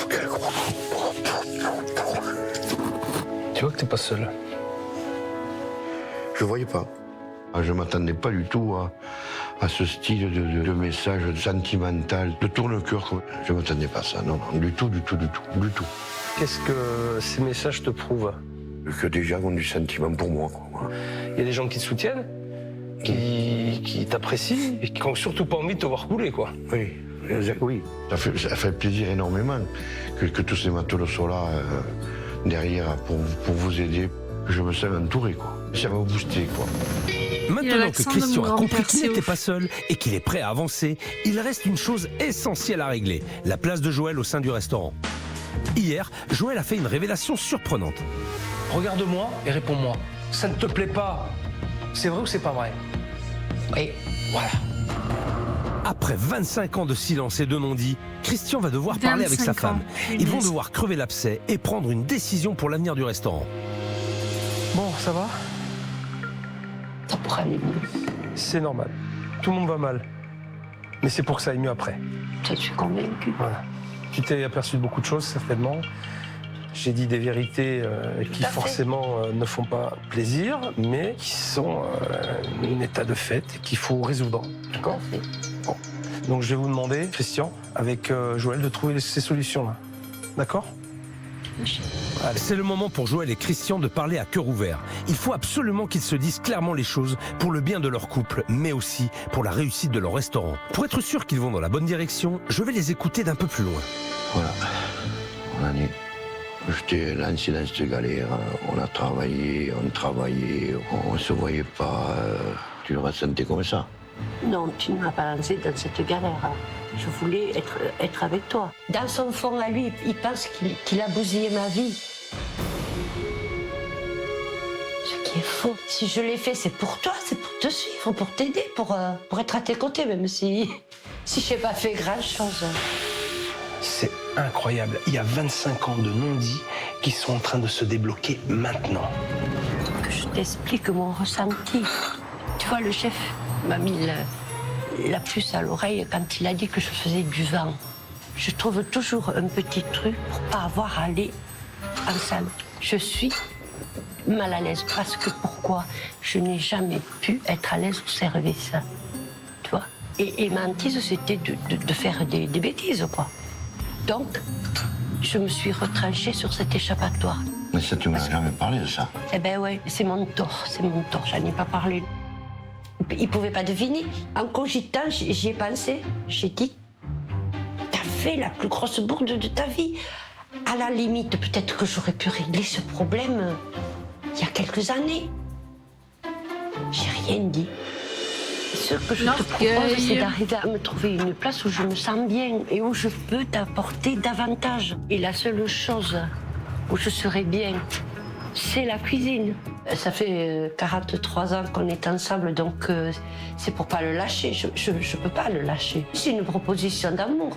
[SPEAKER 2] Quel gros con.
[SPEAKER 6] Tu vois que t'es pas seul.
[SPEAKER 2] Je voyais pas. Je ne m'attendais pas du tout à ce style de message sentimental, de tourne-cœur. Je ne m'attendais pas à ça, non, du tout.
[SPEAKER 6] Qu'est-ce que ces messages te prouvent?
[SPEAKER 2] Que des gens ont du sentiment pour moi. Quoi.
[SPEAKER 6] Il y a des gens qui te soutiennent, qui t'apprécient et qui n'ont surtout pas envie de te voir couler, quoi.
[SPEAKER 2] Oui. Ça fait plaisir énormément que tous ces matelots soient là derrière pour vous aider. Je me sens entouré, quoi. Ça m'a boosté, quoi.
[SPEAKER 7] Maintenant que Christian a compris qu'il n'était pas seul et qu'il est prêt à avancer, il reste une chose essentielle à régler, la place de Joël au sein du restaurant. Hier, Joël a fait une révélation surprenante.
[SPEAKER 6] Regarde-moi et réponds-moi. Ça ne te plaît pas? C'est vrai ou c'est pas vrai?
[SPEAKER 3] Oui.
[SPEAKER 6] Voilà.
[SPEAKER 7] Après 25 ans de silence et de non-dit, Christian va devoir parler avec sa femme. Ils vont devoir crever l'abcès et prendre une décision pour l'avenir du restaurant.
[SPEAKER 6] Bon, ça va?
[SPEAKER 3] Ça pourrait aller mieux.
[SPEAKER 6] C'est normal. Tout le monde va mal. Mais c'est pour que ça aille mieux après.
[SPEAKER 3] Je suis convaincue.
[SPEAKER 6] Voilà. Tu t'es aperçu de beaucoup de choses, certainement. J'ai dit des vérités qui forcément ne font pas plaisir, mais qui sont un état de fait et qu'il faut résoudre. D'accord? Bon. Donc je vais vous demander, Christian, avec Joël, de trouver ces solutions-là. D'accord?
[SPEAKER 7] C'est le moment pour Joël et Christian de parler à cœur ouvert. Il faut absolument qu'ils se disent clairement les choses pour le bien de leur couple, mais aussi pour la réussite de leur restaurant. Pour être sûr qu'ils vont dans la bonne direction, je vais les écouter d'un peu plus loin.
[SPEAKER 2] Voilà. J'étais lancé dans cette galère. On a travaillé, on ne se voyait pas. Tu le ressentais comme ça?
[SPEAKER 3] Non, tu ne m'as pas lancé dans cette galère. Je voulais être avec toi. Dans son fond à lui, il pense qu'il a bousillé ma vie. Ce qui est faux. Si je l'ai fait, c'est pour toi, c'est pour te suivre, pour t'aider, pour être à tes côtés, même si je n'ai pas fait grand-chose.
[SPEAKER 6] C'est incroyable. Il y a 25 ans de non-dits qui sont en train de se débloquer maintenant.
[SPEAKER 3] Que je t'explique mon ressenti. Tu vois, le chef m'a mis la puce à l'oreille quand il a dit que je faisais du vent. Je trouve toujours un petit truc pour pas avoir à aller en salle. Je suis mal à l'aise parce que pourquoi? Je n'ai jamais pu être à l'aise au service. Tu vois? Et ma hantise, c'était de faire des bêtises, quoi. Donc, je me suis retranchée sur cet échappatoire.
[SPEAKER 2] Mais ça, tu m'as jamais parlé de ça.
[SPEAKER 3] Eh ben ouais, c'est mon tort, j'en ai pas parlé. Il pouvait pas deviner. En cogitant, j'y ai pensé. J'ai dit, t'as fait la plus grosse bourde de ta vie. À la limite, peut-être que j'aurais pu régler ce problème il y a quelques années. J'ai rien dit. Ce que je te propose, c'est d'arriver à me trouver une place où je me sens bien et où je peux t'apporter davantage. Et la seule chose où je serai bien, c'est la cuisine. Ça fait 43 ans qu'on est ensemble, donc c'est pour pas le lâcher. Je peux pas le lâcher. C'est une proposition d'amour.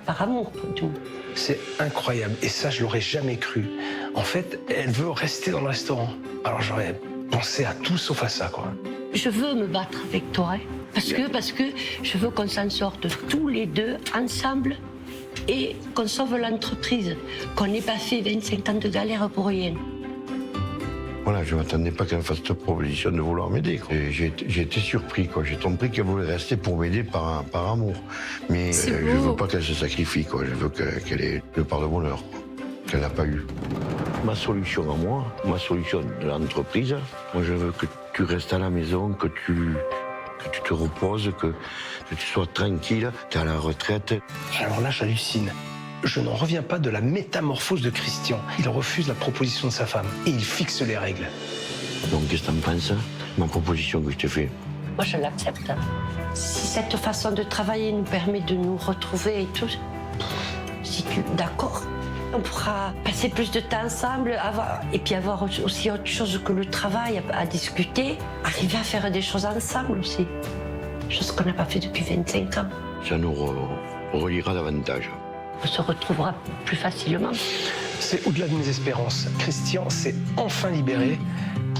[SPEAKER 3] Par amour, du moins.
[SPEAKER 6] C'est incroyable. Et ça, je l'aurais jamais cru. En fait, elle veut rester dans le restaurant. Alors j'aurais pensé à tout sauf à ça, quoi.
[SPEAKER 3] Je veux me battre avec toi, hein, parce que je veux qu'on s'en sorte tous les deux, ensemble, et qu'on sauve l'entreprise, qu'on n'ait pas fait 25 ans de galère pour rien.
[SPEAKER 2] Voilà, je ne m'attendais pas qu'elle me fasse cette proposition de vouloir m'aider. J'ai été surpris, quoi. J'ai compris qu'elle voulait rester pour m'aider par amour. Mais je ne veux pas qu'elle se sacrifie, quoi. Je veux qu'elle ait le part de bonheur, quoi, qu'elle n'a pas eu. Ma solution à moi, ma solution de l'entreprise, moi je veux que tu restes à la maison, que tu te reposes, que tu sois tranquille, tu es à la retraite.
[SPEAKER 6] Alors là, j'hallucine. Je n'en reviens pas de la métamorphose de Christian. Il refuse la proposition de sa femme et il fixe les règles.
[SPEAKER 2] Donc qu'est-ce que t'en penses, ma proposition que je t'ai faite?
[SPEAKER 3] Moi, je l'accepte. Si cette façon de travailler nous permet de nous retrouver et tout, si tu es d'accord, on pourra passer plus de temps ensemble, et puis avoir aussi autre chose que le travail à discuter, arriver à faire des choses ensemble aussi. Chose qu'on n'a pas fait depuis 25 ans.
[SPEAKER 2] Ça nous reliera davantage.
[SPEAKER 3] On se retrouvera plus facilement.
[SPEAKER 6] C'est au-delà de mes espérances. Christian s'est enfin libéré.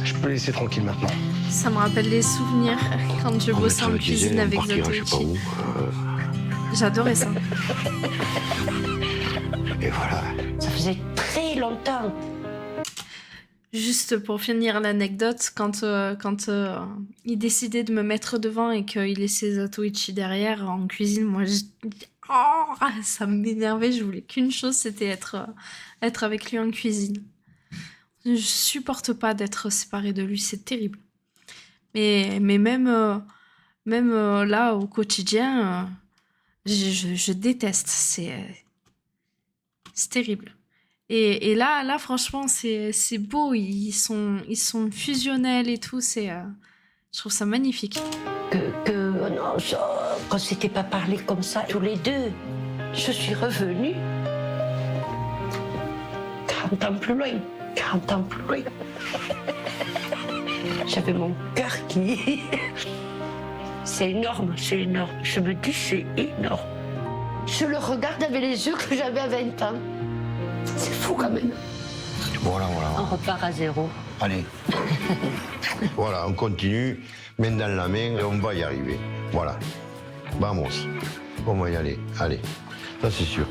[SPEAKER 6] Je peux le laisser tranquille maintenant.
[SPEAKER 1] Ça me rappelle les souvenirs quand je bossais en cuisine avec Zatoichi. J'adorais ça.
[SPEAKER 2] Et voilà.
[SPEAKER 3] Ça faisait très longtemps.
[SPEAKER 1] Juste pour finir l'anecdote, quand il décidait de me mettre devant et qu'il laissait Zatoichi derrière en cuisine, moi ça m'énervait, je voulais qu'une chose, c'était être avec lui en cuisine. Je supporte pas d'être séparée de lui, c'est terrible. Mais même là, au quotidien, je déteste, c'est terrible. Et là, franchement, c'est beau, ils sont fusionnels et tout, je trouve ça magnifique.
[SPEAKER 3] Qu'on ne s'était pas parlé comme ça tous les deux. Je suis revenue 40 ans plus loin. 40 ans plus loin. J'avais mon cœur qui... C'est énorme, c'est énorme. Je me dis, c'est énorme. Je le regarde avec les yeux que j'avais à 20 ans. C'est fou quand même.
[SPEAKER 2] Voilà.
[SPEAKER 3] On repart à zéro.
[SPEAKER 2] Allez. Voilà, on continue, main dans la main, et on va y arriver. Voilà. Vamos. On va y aller. Allez. Ça, c'est sûr.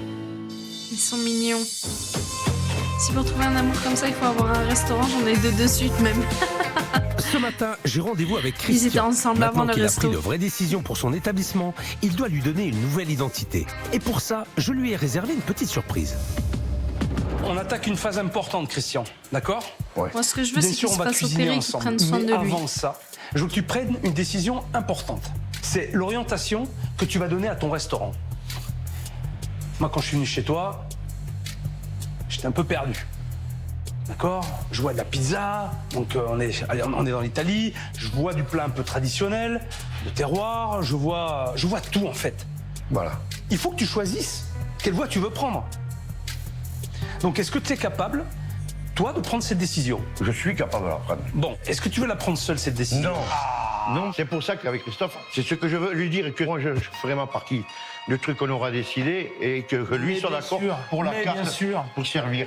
[SPEAKER 1] Ils sont mignons. Si pour trouver un amour comme ça, il faut avoir un restaurant, j'en ai deux de suite même.
[SPEAKER 7] Ce matin, j'ai rendez-vous avec Christian.
[SPEAKER 1] Ils étaient ensemble avant le
[SPEAKER 7] Maintenant qu'il a
[SPEAKER 1] resto.
[SPEAKER 7] pris de vraies décisions pour son établissement, il doit lui donner une nouvelle identité. Et pour ça, je lui ai réservé une petite surprise.
[SPEAKER 6] On attaque une phase importante, Christian, d'accord?
[SPEAKER 2] Ouais.
[SPEAKER 1] Moi, ce que je veux, c'est
[SPEAKER 6] Bien
[SPEAKER 1] qu'il
[SPEAKER 6] sûr,
[SPEAKER 1] se
[SPEAKER 6] on va
[SPEAKER 1] fasse
[SPEAKER 6] cuisiner
[SPEAKER 1] opérer, qu'il
[SPEAKER 6] ensemble.
[SPEAKER 1] prenne soin
[SPEAKER 6] Mais
[SPEAKER 1] de lui.
[SPEAKER 6] avant ça, je veux que tu prennes une décision importante. C'est l'orientation que tu vas donner à ton restaurant. Moi, quand je suis venu chez toi, j'étais un peu perdu. D'accord? Je vois de la pizza, donc on est dans l'Italie. Je vois du plat un peu traditionnel, de terroir. Je vois tout en fait.
[SPEAKER 2] Voilà.
[SPEAKER 6] Il faut que tu choisisses quelle voie tu veux prendre. Donc, est-ce que tu es capable, toi, de prendre cette décision?
[SPEAKER 2] Je suis capable de la prendre.
[SPEAKER 6] Bon, est-ce que tu veux la prendre seule, cette décision?
[SPEAKER 2] Non. Non, c'est pour ça qu'avec Christophe, c'est ce que je veux lui dire, et que moi, je ferai ma partie du truc qu'on aura décidé, et que lui
[SPEAKER 6] Mais
[SPEAKER 2] soit
[SPEAKER 6] bien
[SPEAKER 2] d'accord
[SPEAKER 6] sûr,
[SPEAKER 2] pour la
[SPEAKER 6] mais
[SPEAKER 2] carte,
[SPEAKER 6] bien sûr.
[SPEAKER 2] pour servir.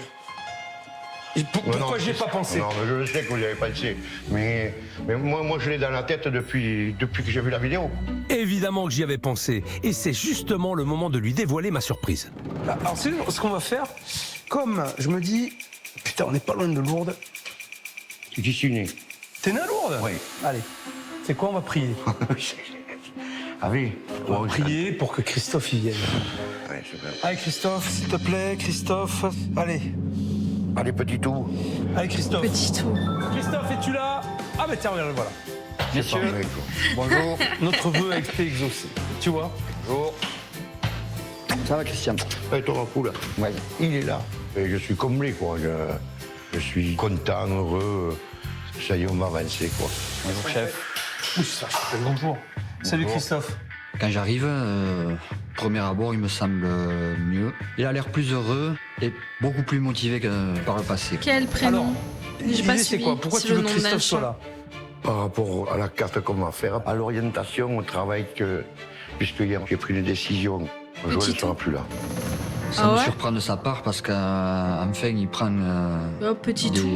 [SPEAKER 6] Pourquoi j'y ai pas pensé?
[SPEAKER 2] Non, mais je le sais que vous n'y avez pas pensé. Mais moi, je l'ai dans la tête depuis que j'ai vu la vidéo.
[SPEAKER 7] Évidemment que j'y avais pensé. Et c'est justement le moment de lui dévoiler ma surprise.
[SPEAKER 6] Alors, c'est ce qu'on va faire. Comme je me dis, putain, on n'est pas loin de Lourdes.
[SPEAKER 2] J'y suis né.
[SPEAKER 6] T'es né à Lourdes?
[SPEAKER 2] Oui.
[SPEAKER 6] Allez, c'est quoi, on va prier.
[SPEAKER 2] Ah oui.
[SPEAKER 6] On va prier pour que Christophe y vienne.
[SPEAKER 2] Ouais, c'est vrai.
[SPEAKER 6] Allez, Christophe, s'il te plaît, Christophe. Allez.
[SPEAKER 2] Allez, petit tout.
[SPEAKER 6] Allez, Christophe.
[SPEAKER 1] Petit tout.
[SPEAKER 6] Christophe, es-tu là? Ah, mais tiens, regarde, voilà.
[SPEAKER 2] Messieurs,
[SPEAKER 11] Bonjour.
[SPEAKER 6] Notre vœu a été exaucé. Tu vois?
[SPEAKER 11] Bonjour. Ça va, Christian?
[SPEAKER 2] Et toi, cool.
[SPEAKER 11] Ouais.
[SPEAKER 2] Il est là. Et je suis comblé, quoi. Je suis content, heureux. Ça y est, on va avancer, quoi.
[SPEAKER 11] Bonjour, chef.
[SPEAKER 6] Oui, ça, bonjour. Salut, Christophe.
[SPEAKER 4] Quand j'arrive, premier abord, il me semble mieux. Il a l'air plus heureux et beaucoup plus motivé que par le passé.
[SPEAKER 1] Quel prénom?
[SPEAKER 6] Alors,
[SPEAKER 1] J'ai pas
[SPEAKER 6] l'idée, c'est
[SPEAKER 1] suivi.
[SPEAKER 6] quoi? Pourquoi
[SPEAKER 1] C'est
[SPEAKER 6] tu
[SPEAKER 1] le
[SPEAKER 6] veux que
[SPEAKER 1] nom d'un
[SPEAKER 6] Christophe soit
[SPEAKER 1] chat.
[SPEAKER 6] là?
[SPEAKER 2] Par rapport à la carte qu'on va faire, à l'orientation, au travail, puisque hier, j'ai pris une décision. Joël ne sera plus là.
[SPEAKER 4] Ça
[SPEAKER 1] Ah
[SPEAKER 4] me
[SPEAKER 1] ouais
[SPEAKER 4] surprend de sa part parce qu'enfin, il prend
[SPEAKER 1] Oh, petit tout.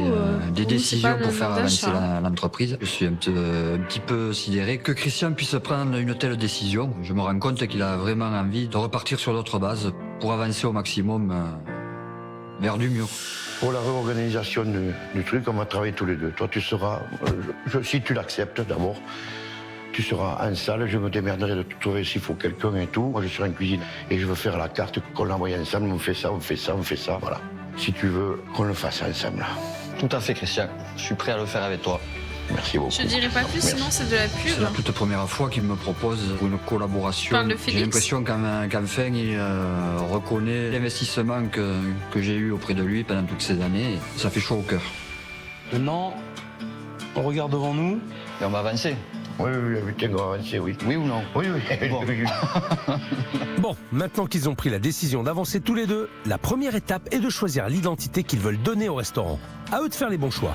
[SPEAKER 4] des
[SPEAKER 1] oui,
[SPEAKER 4] décisions
[SPEAKER 1] c'est pas
[SPEAKER 4] pour
[SPEAKER 1] le
[SPEAKER 4] faire
[SPEAKER 1] nom d'un
[SPEAKER 4] avancer
[SPEAKER 1] chat.
[SPEAKER 4] l'entreprise. Je suis un petit peu sidéré que Christian puisse prendre une telle décision. Je me rends compte qu'il a vraiment envie de repartir sur d'autres bases pour avancer au maximum vers du mieux.
[SPEAKER 2] Pour la réorganisation du truc, on va travailler tous les deux. Toi, tu seras, si tu l'acceptes d'abord, tu seras en salle, je me démerderai de te trouver s'il faut quelqu'un et tout. Moi, je serai en cuisine et je veux faire la carte qu'on envoie ensemble. On fait ça, on fait ça, on fait ça, voilà. Si tu veux qu'on le fasse ensemble.
[SPEAKER 4] Tout à fait, Christian. Je suis prêt à le faire avec toi.
[SPEAKER 2] Merci beaucoup.
[SPEAKER 1] Je dirais pas plus, sinon c'est de la pub.
[SPEAKER 4] C'est la toute première fois qu'il me propose une collaboration.
[SPEAKER 1] Parle de Félix.
[SPEAKER 4] J'ai l'impression qu'enfin il reconnaît l'investissement que j'ai eu auprès de lui pendant toutes ces années. Ça fait chaud au cœur.
[SPEAKER 6] Maintenant, on regarde devant nous.
[SPEAKER 4] Et on va avancer.
[SPEAKER 2] Oui, tiens, on va avancer, oui.
[SPEAKER 4] Oui ou non?
[SPEAKER 2] Oui.
[SPEAKER 4] Bon.
[SPEAKER 7] Bon, maintenant qu'ils ont pris la décision d'avancer tous les deux, la première étape est de choisir l'identité qu'ils veulent donner au restaurant. À eux de faire les bons choix.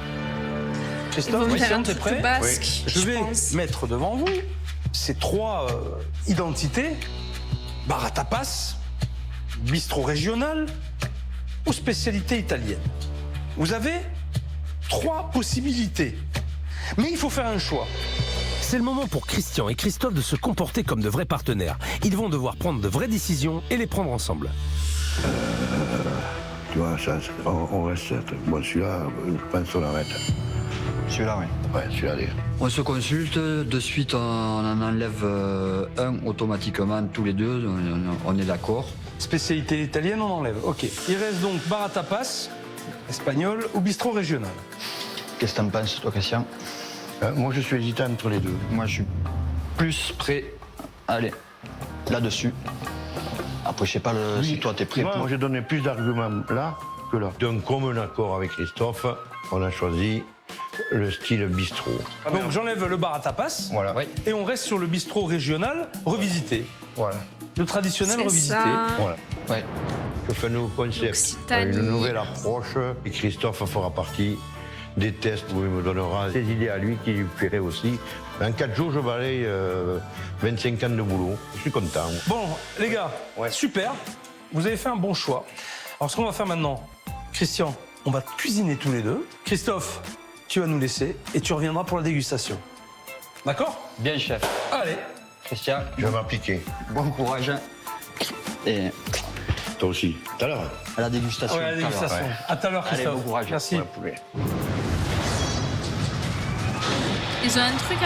[SPEAKER 6] Christophe, Christian, t'es prêt?
[SPEAKER 1] Basque,
[SPEAKER 2] Oui.
[SPEAKER 6] Je vais
[SPEAKER 1] pense.
[SPEAKER 6] mettre devant vous ces 3 identités: bar à tapas, bistrot régional ou spécialité italienne. Vous avez 3 possibilités, mais il faut faire un choix.
[SPEAKER 7] C'est le moment pour Christian et Christophe de se comporter comme de vrais partenaires. Ils vont devoir prendre de vraies décisions et les prendre ensemble.
[SPEAKER 2] Tu vois, ça, on reste. Bon, celui-là, je pense qu'on l'arrête.
[SPEAKER 4] Celui-là, oui.
[SPEAKER 2] Ouais, celui-là, allez.
[SPEAKER 4] On se consulte, de suite on en enlève un automatiquement tous les deux, on est d'accord.
[SPEAKER 6] Spécialité italienne, on enlève. Ok. Il reste donc bar à tapas, espagnol ou bistrot régional.
[SPEAKER 4] Qu'est-ce que t'en penses, toi, Christian?
[SPEAKER 2] Moi, je suis hésitant entre les deux.
[SPEAKER 4] Moi, je suis plus prêt. Allez, là-dessus. Après, je sais pas si toi, t'es prêt.
[SPEAKER 2] Moi, j'ai donné plus d'arguments là que là. D'un commun accord avec Christophe, on a choisi le style bistrot.
[SPEAKER 6] Donc j'enlève le bar à tapas.
[SPEAKER 2] Voilà.
[SPEAKER 4] Oui.
[SPEAKER 6] Et on reste sur le bistrot régional revisité.
[SPEAKER 2] Voilà.
[SPEAKER 6] Le traditionnel
[SPEAKER 1] C'est
[SPEAKER 6] revisité.
[SPEAKER 1] ça.
[SPEAKER 2] Voilà.
[SPEAKER 4] Ouais.
[SPEAKER 2] Je fais un nouveau concept,
[SPEAKER 1] L'Occitanie.
[SPEAKER 2] une nouvelle approche. Et Christophe fera partie des tests où il me donnera ses idées à lui qui lui plairaient aussi. En 4 jours, je balaye 25 ans de boulot. Je suis content.
[SPEAKER 6] Bon, les gars,
[SPEAKER 2] Ouais.
[SPEAKER 6] super. Vous avez fait un bon choix. Alors ce qu'on va faire maintenant, Christian, on va cuisiner tous les deux. Christophe, tu vas nous laisser et tu reviendras pour la dégustation. D'accord?
[SPEAKER 4] Bien, chef.
[SPEAKER 6] Allez.
[SPEAKER 4] Christian,
[SPEAKER 2] Je vais m'appliquer.
[SPEAKER 4] bon courage. Et
[SPEAKER 2] Toi aussi. Tout à l'heure.
[SPEAKER 4] à la dégustation.
[SPEAKER 6] Ouais, la dégustation.
[SPEAKER 2] ouais.
[SPEAKER 6] À tout à l'heure,
[SPEAKER 4] Allez,
[SPEAKER 6] Christophe.
[SPEAKER 4] bon courage.
[SPEAKER 6] Merci.
[SPEAKER 2] Ouais, poulet.
[SPEAKER 1] Ils ont un truc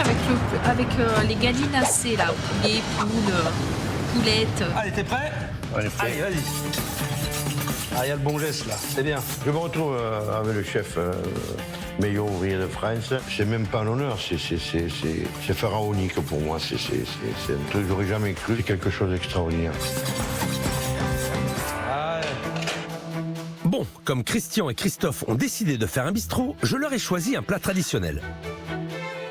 [SPEAKER 1] avec les gallinacés là, poulet, poule, poulette.
[SPEAKER 6] Allez, t'es prêt?
[SPEAKER 2] Allez, prêt.
[SPEAKER 6] Allez, vas-y. Ah, il y a le bon geste là, c'est bien.
[SPEAKER 2] Je me retrouve avec le chef meilleur ouvrier de France. C'est même pas un honneur, c'est pharaonique pour moi. C'est un truc que j'aurais jamais cru. C'est quelque chose d'extraordinaire.
[SPEAKER 7] Bon, comme Christian et Christophe ont décidé de faire un bistrot, je leur ai choisi un plat traditionnel.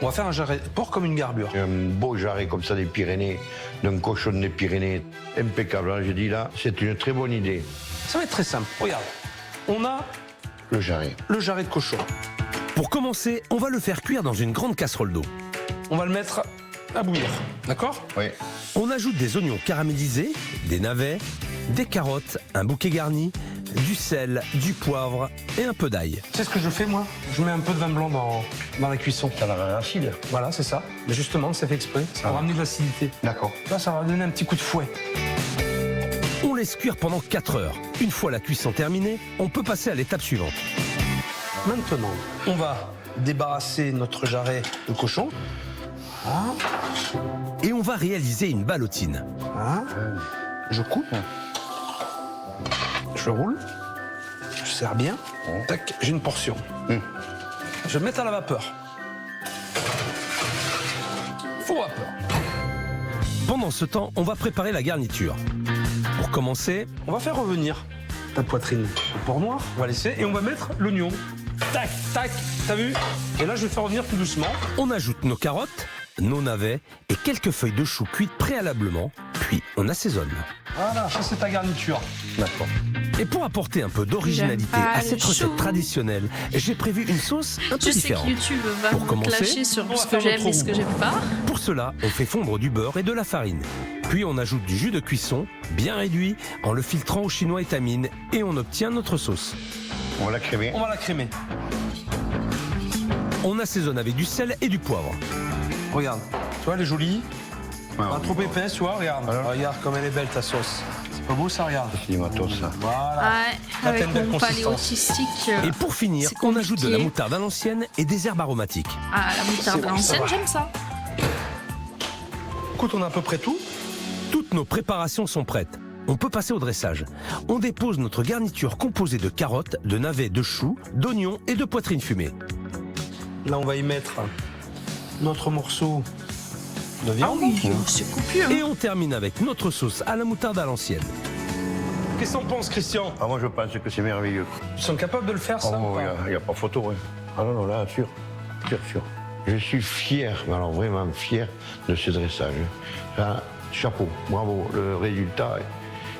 [SPEAKER 6] On va faire un jarret de porc comme une garbure.
[SPEAKER 2] Un beau jarret comme ça des Pyrénées, d'un cochon des Pyrénées, impeccable. Alors, j'ai dit là, c'est une très bonne idée.
[SPEAKER 6] Ça va être très simple. Regarde, on a
[SPEAKER 2] Le jarret.
[SPEAKER 6] le jarret de cochon.
[SPEAKER 7] Pour commencer, on va le faire cuire dans une grande casserole d'eau.
[SPEAKER 6] On va le mettre à bouillir, d'accord?
[SPEAKER 2] Oui.
[SPEAKER 7] On ajoute des oignons caramélisés, des navets, des carottes, un bouquet garni, du sel, du poivre et un peu d'ail.
[SPEAKER 6] Tu sais ce que je fais moi? Je mets un peu de vin blanc dans la cuisson.
[SPEAKER 2] Ça a l'air acide.
[SPEAKER 6] Voilà, c'est ça. Mais justement, c'est fait exprès. Ça va ramener de l'acidité.
[SPEAKER 2] D'accord.
[SPEAKER 6] Là, ça va donner un petit coup de fouet.
[SPEAKER 7] On laisse cuire pendant 4 heures. Une fois la cuisson terminée, on peut passer à l'étape suivante.
[SPEAKER 6] Maintenant, on va débarrasser notre jarret de cochon. Voilà.
[SPEAKER 7] Et on va réaliser une ballotine.
[SPEAKER 6] Voilà. Je coupe. Je roule. Je serre bien. Tac, j'ai une portion. Je vais le mettre à la vapeur. Faux vapeur.
[SPEAKER 7] Pendant ce temps, on va préparer la garniture. Pour commencer,
[SPEAKER 6] On va faire revenir la poitrine au porc noir. On va laisser et on va mettre l'oignon. Tac, tac, t'as vu? Et là, je vais faire revenir tout doucement.
[SPEAKER 7] on ajoute nos carottes, nos navets et quelques feuilles de chou cuites préalablement, puis on assaisonne.
[SPEAKER 6] Voilà, ça c'est ta garniture.
[SPEAKER 2] D'accord.
[SPEAKER 7] Et pour apporter un peu d'originalité
[SPEAKER 1] J'aime pas
[SPEAKER 7] à cette
[SPEAKER 1] le
[SPEAKER 7] recette
[SPEAKER 1] chou.
[SPEAKER 7] traditionnelle, j'ai prévu une sauce un peu
[SPEAKER 1] Je sais
[SPEAKER 7] différente.
[SPEAKER 1] que YouTube va
[SPEAKER 7] Pour
[SPEAKER 1] me
[SPEAKER 7] commencer,
[SPEAKER 1] clasher sur
[SPEAKER 6] on va
[SPEAKER 1] ce que
[SPEAKER 6] faire
[SPEAKER 1] j'aime
[SPEAKER 6] notre
[SPEAKER 1] et ce que
[SPEAKER 6] roux.
[SPEAKER 1] j'aime pas.
[SPEAKER 7] Pour cela, on fait fondre du beurre et de la farine. Puis on ajoute du jus de cuisson, bien réduit, en le filtrant au chinois étamine, et on obtient notre sauce.
[SPEAKER 2] On va la crémer.
[SPEAKER 6] On va la crémer.
[SPEAKER 7] On assaisonne avec du sel et du poivre.
[SPEAKER 6] Regarde, tu vois, elle est jolie. Pas trop épaisse, tu vois, regarde.
[SPEAKER 2] Alors
[SPEAKER 6] Regarde comme elle est belle ta sauce. Pas beau, ça, regarde.
[SPEAKER 2] C'est du matos, ça.
[SPEAKER 6] Voilà.
[SPEAKER 1] Ouais,
[SPEAKER 6] Là,
[SPEAKER 1] avec
[SPEAKER 6] t'as une belle
[SPEAKER 1] mon palais
[SPEAKER 6] consistance.
[SPEAKER 1] autistique.
[SPEAKER 7] Et pour finir,
[SPEAKER 1] c'est
[SPEAKER 7] on ajoute de la
[SPEAKER 1] compliqué.
[SPEAKER 7] moutarde à l'ancienne et des herbes aromatiques.
[SPEAKER 1] Ah, la moutarde
[SPEAKER 6] C'est bon,
[SPEAKER 1] ancienne,
[SPEAKER 6] ça va.
[SPEAKER 1] j'aime ça.
[SPEAKER 6] Écoute, on a à peu près tout.
[SPEAKER 7] Toutes nos préparations sont prêtes. On peut passer au dressage. On dépose notre garniture composée de carottes, de navets, de choux, d'oignons et de poitrine fumée.
[SPEAKER 6] Là, on va y mettre notre morceau de
[SPEAKER 1] Ah
[SPEAKER 6] viande.
[SPEAKER 1] oui, c'est copieux.
[SPEAKER 7] Et on termine avec notre sauce à la moutarde à l'ancienne.
[SPEAKER 6] Qu'est-ce qu'on pense, Christian?
[SPEAKER 2] Ah, moi, je pense que c'est merveilleux.
[SPEAKER 6] Ils sont capables de le faire, ça? ou pas
[SPEAKER 2] Il n'y a pas photo, hein. Ah non, là, sûr. Sûr. Je suis fier, mais alors vraiment fier de ce dressage. Là, chapeau, bravo, le résultat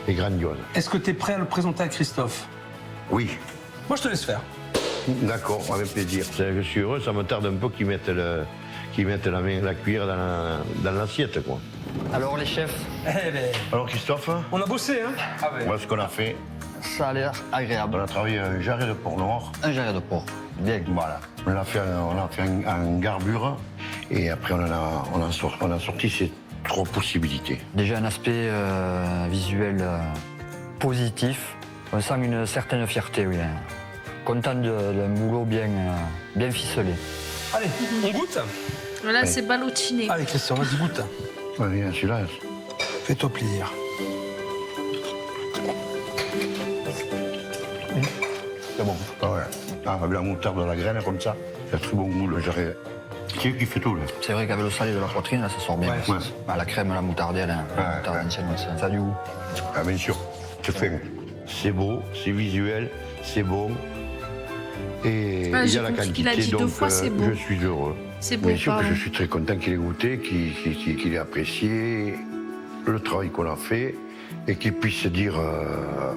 [SPEAKER 2] est grandiose.
[SPEAKER 6] Est-ce que tu es prêt à le présenter à Christophe?
[SPEAKER 2] Oui,
[SPEAKER 6] Moi, je te laisse faire.
[SPEAKER 2] d'accord, avec plaisir. Je suis heureux, ça me tarde un peu qu'ils mettent la cuillère dans l'assiette, quoi.
[SPEAKER 4] Alors les chefs,
[SPEAKER 6] Eh ben,
[SPEAKER 2] Alors, Christophe,
[SPEAKER 6] on a bossé, hein?
[SPEAKER 2] moi, ce qu'on a fait,
[SPEAKER 4] ça a l'air agréable.
[SPEAKER 2] on a travaillé un jarret de porc noir.
[SPEAKER 4] Un jarret de porc. Bien.
[SPEAKER 2] Voilà. On a fait un garbure et après on a sorti ces 3 possibilités.
[SPEAKER 4] Déjà un aspect visuel positif. On sent une certaine fierté, oui. Content d'un boulot bien ficelé.
[SPEAKER 6] Allez, on goûte?
[SPEAKER 1] Là, c'est ballotiné.
[SPEAKER 6] Allez, Christian, vas-y, goûte.
[SPEAKER 2] Ouais, celui-là,
[SPEAKER 6] Fais-toi plaisir.
[SPEAKER 2] c'est bon. Ah ouais. Ah, avec la moutarde de la graine comme ça, c'est un très bon goût, le jarret. Qui fait tout, là.
[SPEAKER 4] C'est vrai qu'avec le salé de la poitrine, là, ça sort bien.
[SPEAKER 2] Ouais.
[SPEAKER 4] Ah, la crème, la moutardelle, la
[SPEAKER 2] Ouais,
[SPEAKER 4] moutarde
[SPEAKER 2] ouais.
[SPEAKER 4] ancienne, ça a du goût.
[SPEAKER 2] Ah, bien sûr. C'est fin. C'est beau, c'est visuel, c'est bon. Et
[SPEAKER 1] Ouais,
[SPEAKER 2] il y
[SPEAKER 1] j'ai
[SPEAKER 2] a la
[SPEAKER 1] compris qu'il
[SPEAKER 2] quantité,
[SPEAKER 1] a dit 2
[SPEAKER 2] donc
[SPEAKER 1] fois, c'est beau.
[SPEAKER 2] je suis heureux.
[SPEAKER 1] C'est beau,
[SPEAKER 2] Bien sûr que
[SPEAKER 1] pardon.
[SPEAKER 2] je suis très content qu'il ait goûté, qu'il ait apprécié le travail qu'on a fait et qu'il puisse dire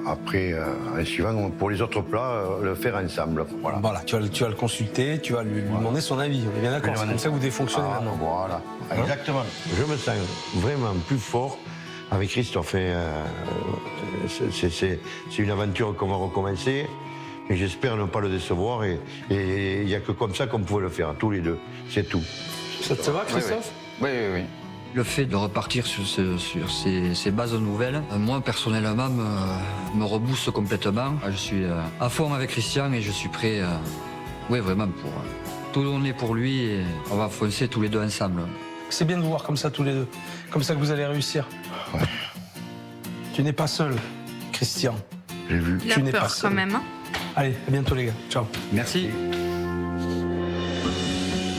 [SPEAKER 2] après, en suivant, pour les autres plats, le faire ensemble. Voilà.
[SPEAKER 6] Voilà, tu vas le consulter, tu vas lui demander son avis. On est bien d'accord, c'est comme ça que vous défonctionnez
[SPEAKER 2] Ah,
[SPEAKER 6] maintenant.
[SPEAKER 2] voilà, exactement. Je me sens vraiment plus fort avec Christophe. C'est une aventure qu'on va recommencer. Et j'espère ne pas le décevoir. Et il n'y a que comme ça qu'on pouvait le faire, tous les deux. C'est tout.
[SPEAKER 6] Ça te va, Christophe?
[SPEAKER 4] Oui. Le fait de repartir sur ces bases nouvelles, moi personnellement, me rebooste complètement. Je suis à fond avec Christian et je suis prêt, vraiment pour tout donner pour lui et on va foncer tous les deux ensemble.
[SPEAKER 6] C'est bien de vous voir comme ça tous les deux. Comme ça que vous allez réussir.
[SPEAKER 2] Ouais.
[SPEAKER 6] Tu n'es pas seul, Christian.
[SPEAKER 2] J'ai vu.
[SPEAKER 1] Il a
[SPEAKER 6] tu n'es
[SPEAKER 1] peur
[SPEAKER 6] pas
[SPEAKER 1] quand
[SPEAKER 6] seul.
[SPEAKER 1] même. Hein.
[SPEAKER 6] Allez, à bientôt les gars. Ciao.
[SPEAKER 4] Merci.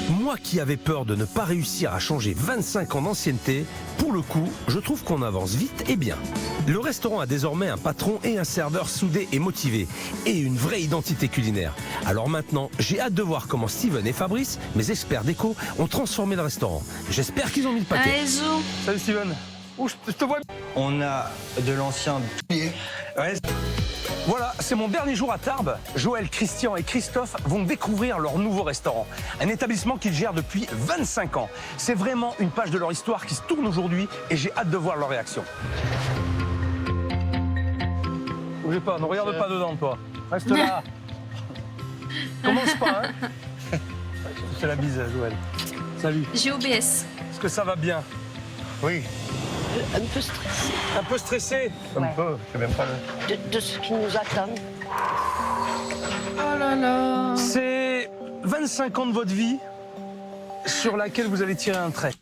[SPEAKER 7] Moi qui avais peur de ne pas réussir à changer 25 ans d'ancienneté, pour le coup, je trouve qu'on avance vite et bien. Le restaurant a désormais un patron et un serveur soudés et motivés, et une vraie identité culinaire. Alors maintenant, j'ai hâte de voir comment Steven et Fabrice, mes experts déco, ont transformé le restaurant. J'espère qu'ils ont mis le paquet.
[SPEAKER 1] Allez, Zou.
[SPEAKER 6] Salut Steven. Oh, je te vois.
[SPEAKER 4] On a de l'ancien.
[SPEAKER 6] Ouais. Voilà, c'est mon dernier jour à Tarbes. Joël, Christian et Christophe vont découvrir leur nouveau restaurant. Un établissement qu'ils gèrent depuis 25 ans. C'est vraiment une page de leur histoire qui se tourne aujourd'hui et j'ai hâte de voir leur réaction. Bougez pas, ne regarde pas dedans, toi. Reste là. Commence pas, hein. Je te fais la bise, Joël. Salut.
[SPEAKER 1] J'ai OBS.
[SPEAKER 6] Est-ce que ça va bien?
[SPEAKER 2] Oui.
[SPEAKER 3] Un peu stressé
[SPEAKER 6] Un peu stressé? Un peu, c'est même pas le...
[SPEAKER 3] de ce qui nous attend.
[SPEAKER 1] Oh là là.
[SPEAKER 6] C'est 25 ans de votre vie sur laquelle vous allez tirer un trait.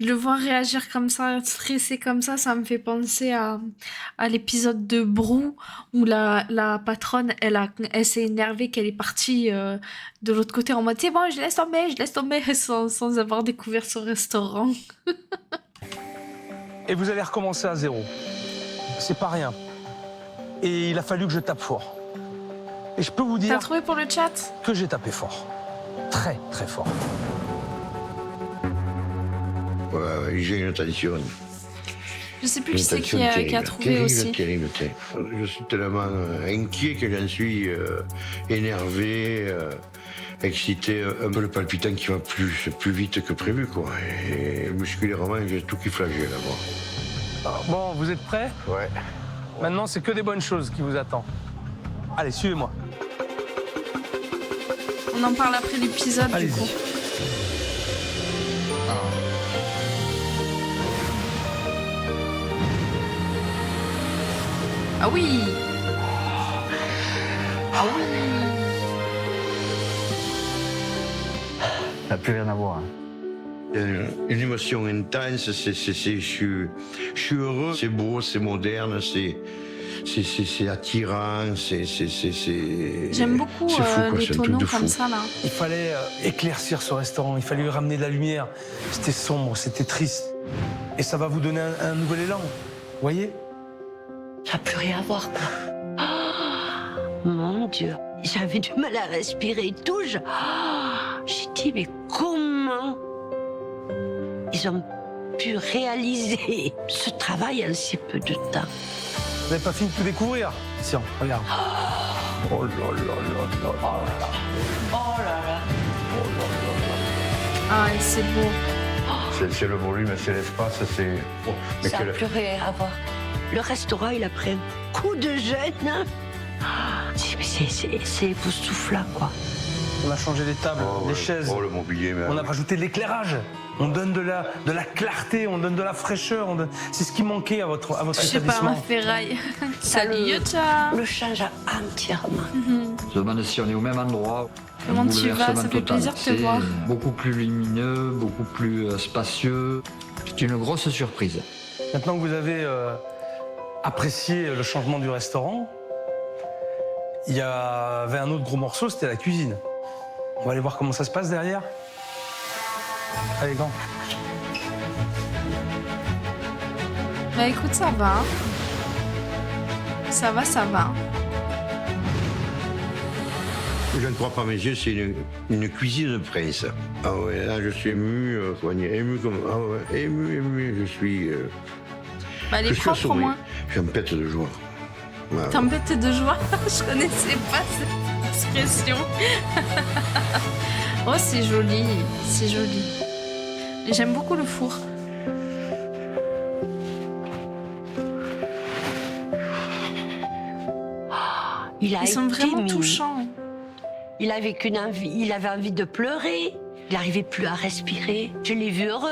[SPEAKER 1] De le voir réagir comme ça, stressé comme ça me fait penser à l'épisode de Brou où la patronne, elle s'est énervée qu'elle est partie de l'autre côté en mode c'est bon, je laisse tomber sans avoir découvert son restaurant.
[SPEAKER 6] Et vous allez recommencer à zéro. C'est pas rien. Et il a fallu que je tape fort. Et je peux vous
[SPEAKER 1] T'as
[SPEAKER 6] dire
[SPEAKER 1] trouvé pour le chat?
[SPEAKER 6] que j'ai tapé fort. Très, très fort.
[SPEAKER 2] Ouais, j'ai une tradition.
[SPEAKER 1] Je sais plus qui c'est qui a trouvé aussi.
[SPEAKER 2] Terrible. Je suis tellement inquiet que j'en suis énervé, excité, un peu le palpitant qui va plus vite que prévu, quoi. Et musculairement, j'ai tout qui flagelle là-bas.
[SPEAKER 6] Bon, vous êtes prêts?
[SPEAKER 2] Ouais.
[SPEAKER 6] Maintenant, c'est que des bonnes choses qui vous attendent. Allez, suivez-moi.
[SPEAKER 1] On en parle après l'épisode du
[SPEAKER 6] Allez-y.
[SPEAKER 1] coup. Ah oui.
[SPEAKER 4] Ça n'a plus rien à voir. Hein.
[SPEAKER 2] Une émotion intense, je suis heureux, c'est beau, c'est moderne, c'est attirant,
[SPEAKER 1] J'aime beaucoup
[SPEAKER 2] c'est fou, quoi,
[SPEAKER 1] les
[SPEAKER 2] c'est un truc
[SPEAKER 1] tonneaux
[SPEAKER 2] de
[SPEAKER 1] comme
[SPEAKER 2] fou.
[SPEAKER 1] ça là.
[SPEAKER 6] Il fallait éclaircir ce restaurant, il fallait lui ramener de la lumière. C'était sombre, c'était triste. Et ça va vous donner un nouvel élan. Vous voyez?
[SPEAKER 3] Ça n'a plus rien à voir, quoi. Mon Dieu, j'avais du mal à respirer et tout. J'ai dit, mais comment ils ont pu réaliser ce travail en si peu de temps?
[SPEAKER 6] Vous n'avez pas fini de tout découvrir? Tiens, regarde.
[SPEAKER 2] Oh là là là là là.
[SPEAKER 3] Oh là là.
[SPEAKER 1] Ah, et c'est beau.
[SPEAKER 2] C'est le volume, c'est l'espace, c'est... Oh, mais
[SPEAKER 3] Ça n'a
[SPEAKER 2] quel-
[SPEAKER 3] plus rien à voir. Le restaurant, il a pris un coup de jeune. C'est époustouflant, quoi.
[SPEAKER 6] On a changé les tables,
[SPEAKER 2] Oh,
[SPEAKER 6] les
[SPEAKER 2] ouais.
[SPEAKER 6] chaises.
[SPEAKER 2] Oh, le mobilier, mais...
[SPEAKER 6] On a rajouté de l'éclairage. On donne de la clarté, on donne de la fraîcheur. C'est ce qui manquait à votre
[SPEAKER 1] Je sais pas,
[SPEAKER 6] établissement.
[SPEAKER 1] ma ferraille.
[SPEAKER 3] Ça
[SPEAKER 1] Salut, Yotcha.
[SPEAKER 3] le change entièrement.
[SPEAKER 4] Je me demande si on est au même endroit.
[SPEAKER 1] Comment
[SPEAKER 4] Un
[SPEAKER 1] tu vas?
[SPEAKER 4] bouleversement
[SPEAKER 1] Ça fait
[SPEAKER 4] total.
[SPEAKER 1] plaisir de te
[SPEAKER 4] C'est
[SPEAKER 1] voir.
[SPEAKER 4] beaucoup plus lumineux, beaucoup plus spacieux. C'est une grosse surprise.
[SPEAKER 6] Maintenant que vous avez apprécié le changement du restaurant, il y avait un autre gros morceau, c'était la cuisine. On va aller voir comment ça se passe derrière. Allez, grand.
[SPEAKER 1] Bah écoute, ça va. Ça va, ça va.
[SPEAKER 2] Je ne crois pas mes yeux, c'est une cuisine de prince. Ah ouais, là je suis ému, ému comme... Ah ouais, ému, je suis...
[SPEAKER 1] Bah elle
[SPEAKER 2] je
[SPEAKER 1] est
[SPEAKER 2] suis
[SPEAKER 1] propre au
[SPEAKER 2] assommé.
[SPEAKER 1] moins.
[SPEAKER 2] Je me pète de joie. Voilà.
[SPEAKER 1] Tempête de joie. Je connaissais pas cette expression. Oh, c'est joli. C'est joli. J'aime beaucoup le four.
[SPEAKER 3] Il a
[SPEAKER 1] Ils sont
[SPEAKER 3] été
[SPEAKER 1] vraiment
[SPEAKER 3] mis.
[SPEAKER 1] touchants.
[SPEAKER 3] Il avait il avait envie de pleurer. Il n'arrivait plus à respirer. Je l'ai vu heureux,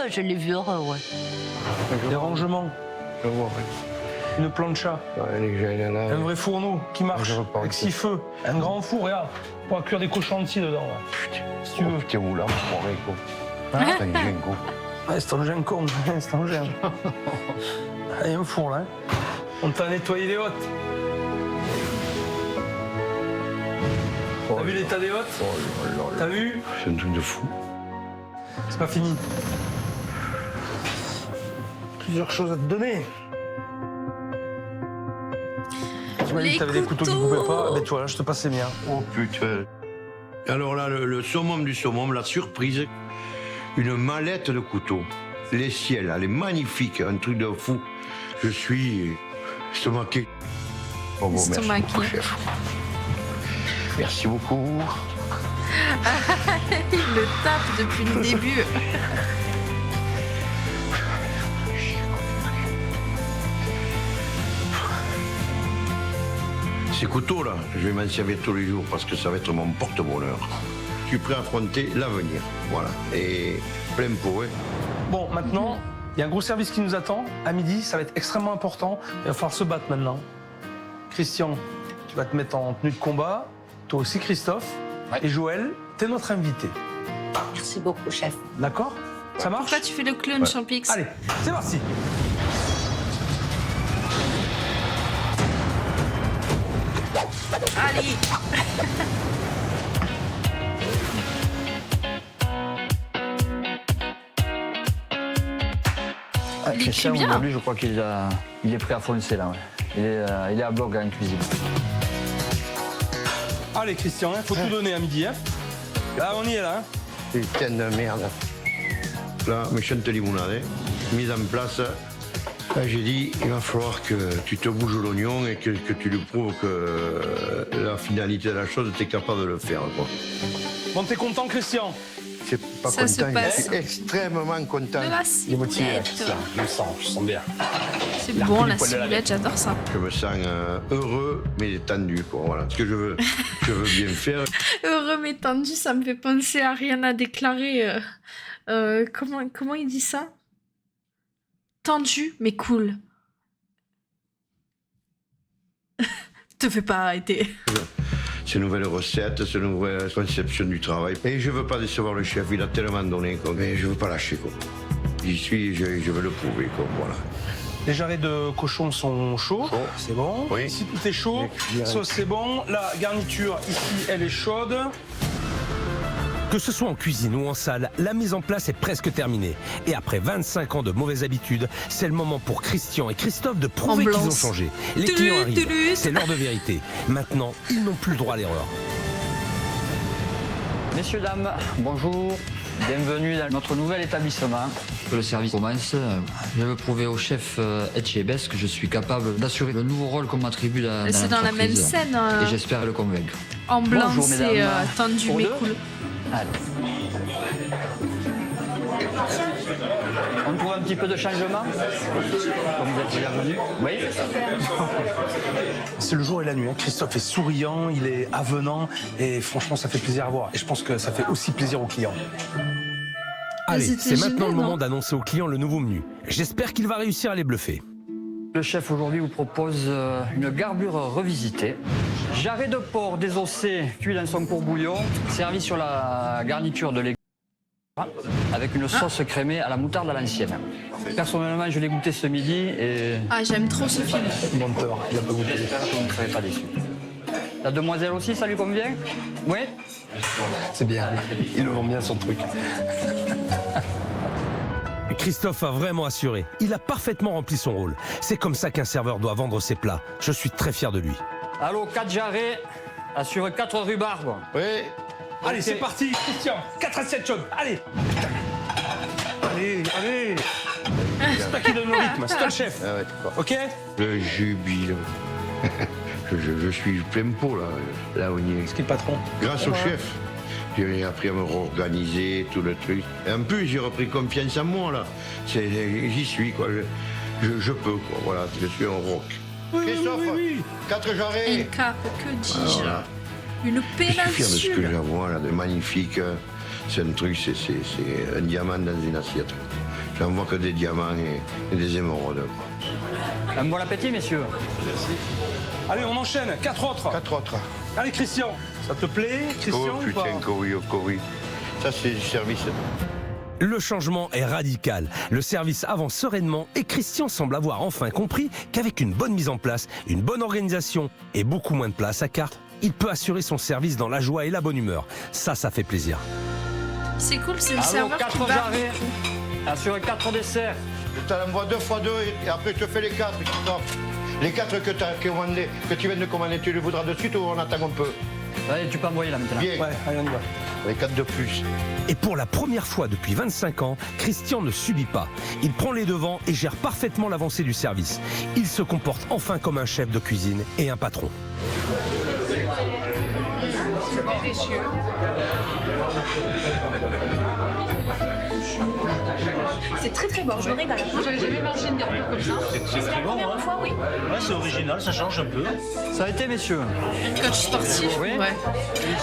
[SPEAKER 3] ouais.
[SPEAKER 6] Des rangements,
[SPEAKER 2] Je vois, ouais.
[SPEAKER 6] une plancha,
[SPEAKER 2] Ouais, les gènes, là,
[SPEAKER 6] un vrai fourneau qui marche,
[SPEAKER 2] Je repense.
[SPEAKER 6] avec 6 feux, un grand four, regarde, pour cuire des cochons entiers dedans. là. Si tu veux.
[SPEAKER 2] T'es où là, mon quoi.
[SPEAKER 6] Hein?
[SPEAKER 2] T'as une gêne, quoi.
[SPEAKER 6] Ouais, c'est un gène con, c'est un gène. Il y a un four là. Hein. On t'a nettoyé les hôtes. T'as vu l'état des hôtes?
[SPEAKER 2] Oh là là là.
[SPEAKER 6] T'as vu?
[SPEAKER 2] C'est un truc de fou.
[SPEAKER 6] C'est pas fini. Plusieurs choses à te donner. Tu m'as dit
[SPEAKER 1] Les
[SPEAKER 6] que t'avais des couteaux qui
[SPEAKER 1] couteaux.
[SPEAKER 6] coupaient pas. Ben tu vois, là, je te passe les miens.
[SPEAKER 2] Oh putain. Alors là, le summum du summum, la surprise, une mallette de couteaux. Les ciels, elle est magnifique, un truc de fou. Je suis estomaqué. Oh, bon, merci
[SPEAKER 1] Estomaqué.
[SPEAKER 2] beaucoup, chef. Merci beaucoup.
[SPEAKER 1] Il le tape depuis le début.
[SPEAKER 2] Ces couteaux-là, je vais m'en servir tous les jours parce que ça va être mon porte-bonheur. Je suis prêt à affronter l'avenir. Voilà. Et plein pot, hein.
[SPEAKER 6] Bon, maintenant, il y a un gros service qui nous attend. À midi, ça va être extrêmement important. Il va falloir se battre maintenant. Christian, tu vas te mettre en tenue de combat. Toi aussi, Christophe.
[SPEAKER 4] Ouais.
[SPEAKER 6] Et Joël, t'es notre invité.
[SPEAKER 3] Merci beaucoup, chef.
[SPEAKER 6] D'accord? Ça marche?
[SPEAKER 1] Pourquoi tu fais le clown, Champix?
[SPEAKER 6] Allez, c'est parti.
[SPEAKER 1] Allez. Il écrit
[SPEAKER 4] Christian,
[SPEAKER 1] bien.
[SPEAKER 4] aujourd'hui, je crois qu'il est prêt à foncer là. Ouais. Il est à bloc en cuisine.
[SPEAKER 6] Allez, Christian, faut tout donner à midi. Hein. Là, on y est là. Hein.
[SPEAKER 2] Putain de merde. Là, méchante limonade, mise en place. Là, j'ai dit, il va falloir que tu te bouges l'oignon et que tu lui prouves que la finalité de la chose, tu es capable de le faire. Quoi.
[SPEAKER 6] Bon, t'es content, Christian?
[SPEAKER 2] C'est pas
[SPEAKER 1] Ça se
[SPEAKER 2] content,
[SPEAKER 1] passe.
[SPEAKER 2] je suis extrêmement content.
[SPEAKER 1] De la ciboulette.
[SPEAKER 6] Je sens bien.
[SPEAKER 1] C'est bon, la ciboulette, j'adore ça.
[SPEAKER 2] Je me sens heureux mais tendu. Quoi. Voilà. Ce que je veux bien faire.
[SPEAKER 1] Heureux mais tendu, ça me fait penser à rien à déclarer. Comment il dit ça? Tendu mais cool. Te fais pas arrêter.
[SPEAKER 2] Ces nouvelles recettes, ces nouvelles conceptions du travail. Et je veux pas décevoir le chef, il a tellement donné, quoi. Mais je veux pas lâcher, quoi. J'y suis, je veux le prouver, quoi. Voilà.
[SPEAKER 6] Les jarrets de cochon sont chauds, c'est bon.
[SPEAKER 2] Oui.
[SPEAKER 6] Ici tout est chaud, sauce c'est bon. La garniture ici elle est chaude.
[SPEAKER 7] Que ce soit en cuisine ou en salle, la mise en place est presque terminée. Et après 25 ans de mauvaises habitudes, c'est le moment pour Christian et Christophe de prouver qu'ils ont changé. Les clients arrivent, c'est l'heure de vérité. Maintenant, ils n'ont plus le droit à l'erreur.
[SPEAKER 4] Messieurs, dames, bonjour. Bienvenue dans notre nouvel établissement. Que le service commence. Je veux prouver au chef Etchebest que je suis capable d'assurer le nouveau rôle qu'on m'attribue dans
[SPEAKER 1] C'est dans la même scène.
[SPEAKER 4] Et j'espère le convaincre.
[SPEAKER 1] En blanc,
[SPEAKER 4] Bonjour,
[SPEAKER 1] c'est
[SPEAKER 4] mesdames.
[SPEAKER 1] tendu
[SPEAKER 4] Pour
[SPEAKER 1] mais
[SPEAKER 4] deux.
[SPEAKER 1] cool.
[SPEAKER 4] Allez. On trouve un petit peu de changement. Comme vous êtes bienvenus. Oui.
[SPEAKER 6] C'est le jour et la nuit. Christophe est souriant, il est avenant et franchement ça fait plaisir à voir. Et je pense que ça fait aussi plaisir aux clients.
[SPEAKER 7] Allez,
[SPEAKER 1] c'était
[SPEAKER 7] c'est maintenant le
[SPEAKER 1] génial,
[SPEAKER 7] moment
[SPEAKER 1] non
[SPEAKER 7] d'annoncer aux clients le nouveau menu. J'espère qu'il va réussir à les bluffer.
[SPEAKER 4] Le chef aujourd'hui vous propose une garbure revisitée. Jarret de porc désossé, cuit dans son court bouillon, servi sur la garniture de légumes avec une sauce crémée à la moutarde à l'ancienne. Personnellement, je l'ai goûté ce midi et
[SPEAKER 1] Ah, j'aime trop ce film.
[SPEAKER 6] Menteur, il a pas goûté.
[SPEAKER 4] j'espère que vous ne serez pas déçus. La demoiselle aussi, ça lui convient? Oui.
[SPEAKER 6] C'est bien, il le vend bien son truc.
[SPEAKER 7] Christophe a vraiment assuré. Il a parfaitement rempli son rôle. C'est comme ça qu'un serveur doit vendre ses plats. Je suis très fier de lui.
[SPEAKER 4] Allô, 4 jarrets, assure 4 rhubarbes.
[SPEAKER 2] Oui.
[SPEAKER 6] Allez, c'est parti, Christian. 4 assiettes chaudes, allez. Allez. C'est toi qui donne le rythme, c'est toi le chef.
[SPEAKER 2] Ah ouais, d'accord.
[SPEAKER 6] Ok?
[SPEAKER 2] Le jubile. je suis plein pot, là où il est.
[SPEAKER 6] C'est qui le patron?
[SPEAKER 2] Grâce au chef. J'ai appris à me réorganiser, tout le truc. Et en plus, j'ai repris confiance en moi, là. J'y suis, quoi. Je peux, quoi. Voilà, je suis un rock. Christophe, 4 jarrets.
[SPEAKER 1] Une cape, que dis-je?
[SPEAKER 2] Voilà.
[SPEAKER 1] Une
[SPEAKER 2] Je suis fier de ce que
[SPEAKER 1] péninsule.
[SPEAKER 2] j'avoue, là, de magnifique. C'est un truc, c'est un diamant dans une assiette. J'en vois que des diamants et des émeraudes, quoi.
[SPEAKER 4] Un bon appétit, messieurs.
[SPEAKER 6] Allez, on enchaîne, 4 autres.
[SPEAKER 2] 4 autres.
[SPEAKER 6] Allez, Christian, ça te plaît, Christian,
[SPEAKER 2] Oh
[SPEAKER 6] ou pas?
[SPEAKER 2] putain, que oui. Ça, c'est du service.
[SPEAKER 7] Le changement est radical. Le service avance sereinement et Christian semble avoir enfin compris qu'avec une bonne mise en place, une bonne organisation et beaucoup moins de place à carte, il peut assurer son service dans la joie et la bonne humeur. Ça fait plaisir.
[SPEAKER 1] C'est cool, c'est le
[SPEAKER 4] Allô,
[SPEAKER 1] serveur
[SPEAKER 4] 4
[SPEAKER 1] qui va.
[SPEAKER 4] jarrets, assure 4 desserts.
[SPEAKER 2] Tu l'envoies 2 fois 2 et après, je te fais les 4, Christophe. Les 4 que tu viens de commander, tu les voudras de suite ou on attend un peu?
[SPEAKER 4] Allez, tu peux envoyer là maintenant.
[SPEAKER 2] Bien.
[SPEAKER 6] Ouais, allez, on y va.
[SPEAKER 2] Les 4 de plus.
[SPEAKER 7] Et pour la première fois depuis 25 ans, Christian ne subit pas. Il prend les devants et gère parfaitement l'avancée du service. Il se comporte enfin comme un chef de cuisine et un patron.
[SPEAKER 12] C'est très très bon, je me régale. J'avais jamais mangé une garbure comme ça. C'est la première fois, oui.
[SPEAKER 13] Ouais, c'est original, ça change un peu.
[SPEAKER 4] Ça a été, messieurs.
[SPEAKER 1] Coach sportif,
[SPEAKER 4] Oui.
[SPEAKER 1] ouais.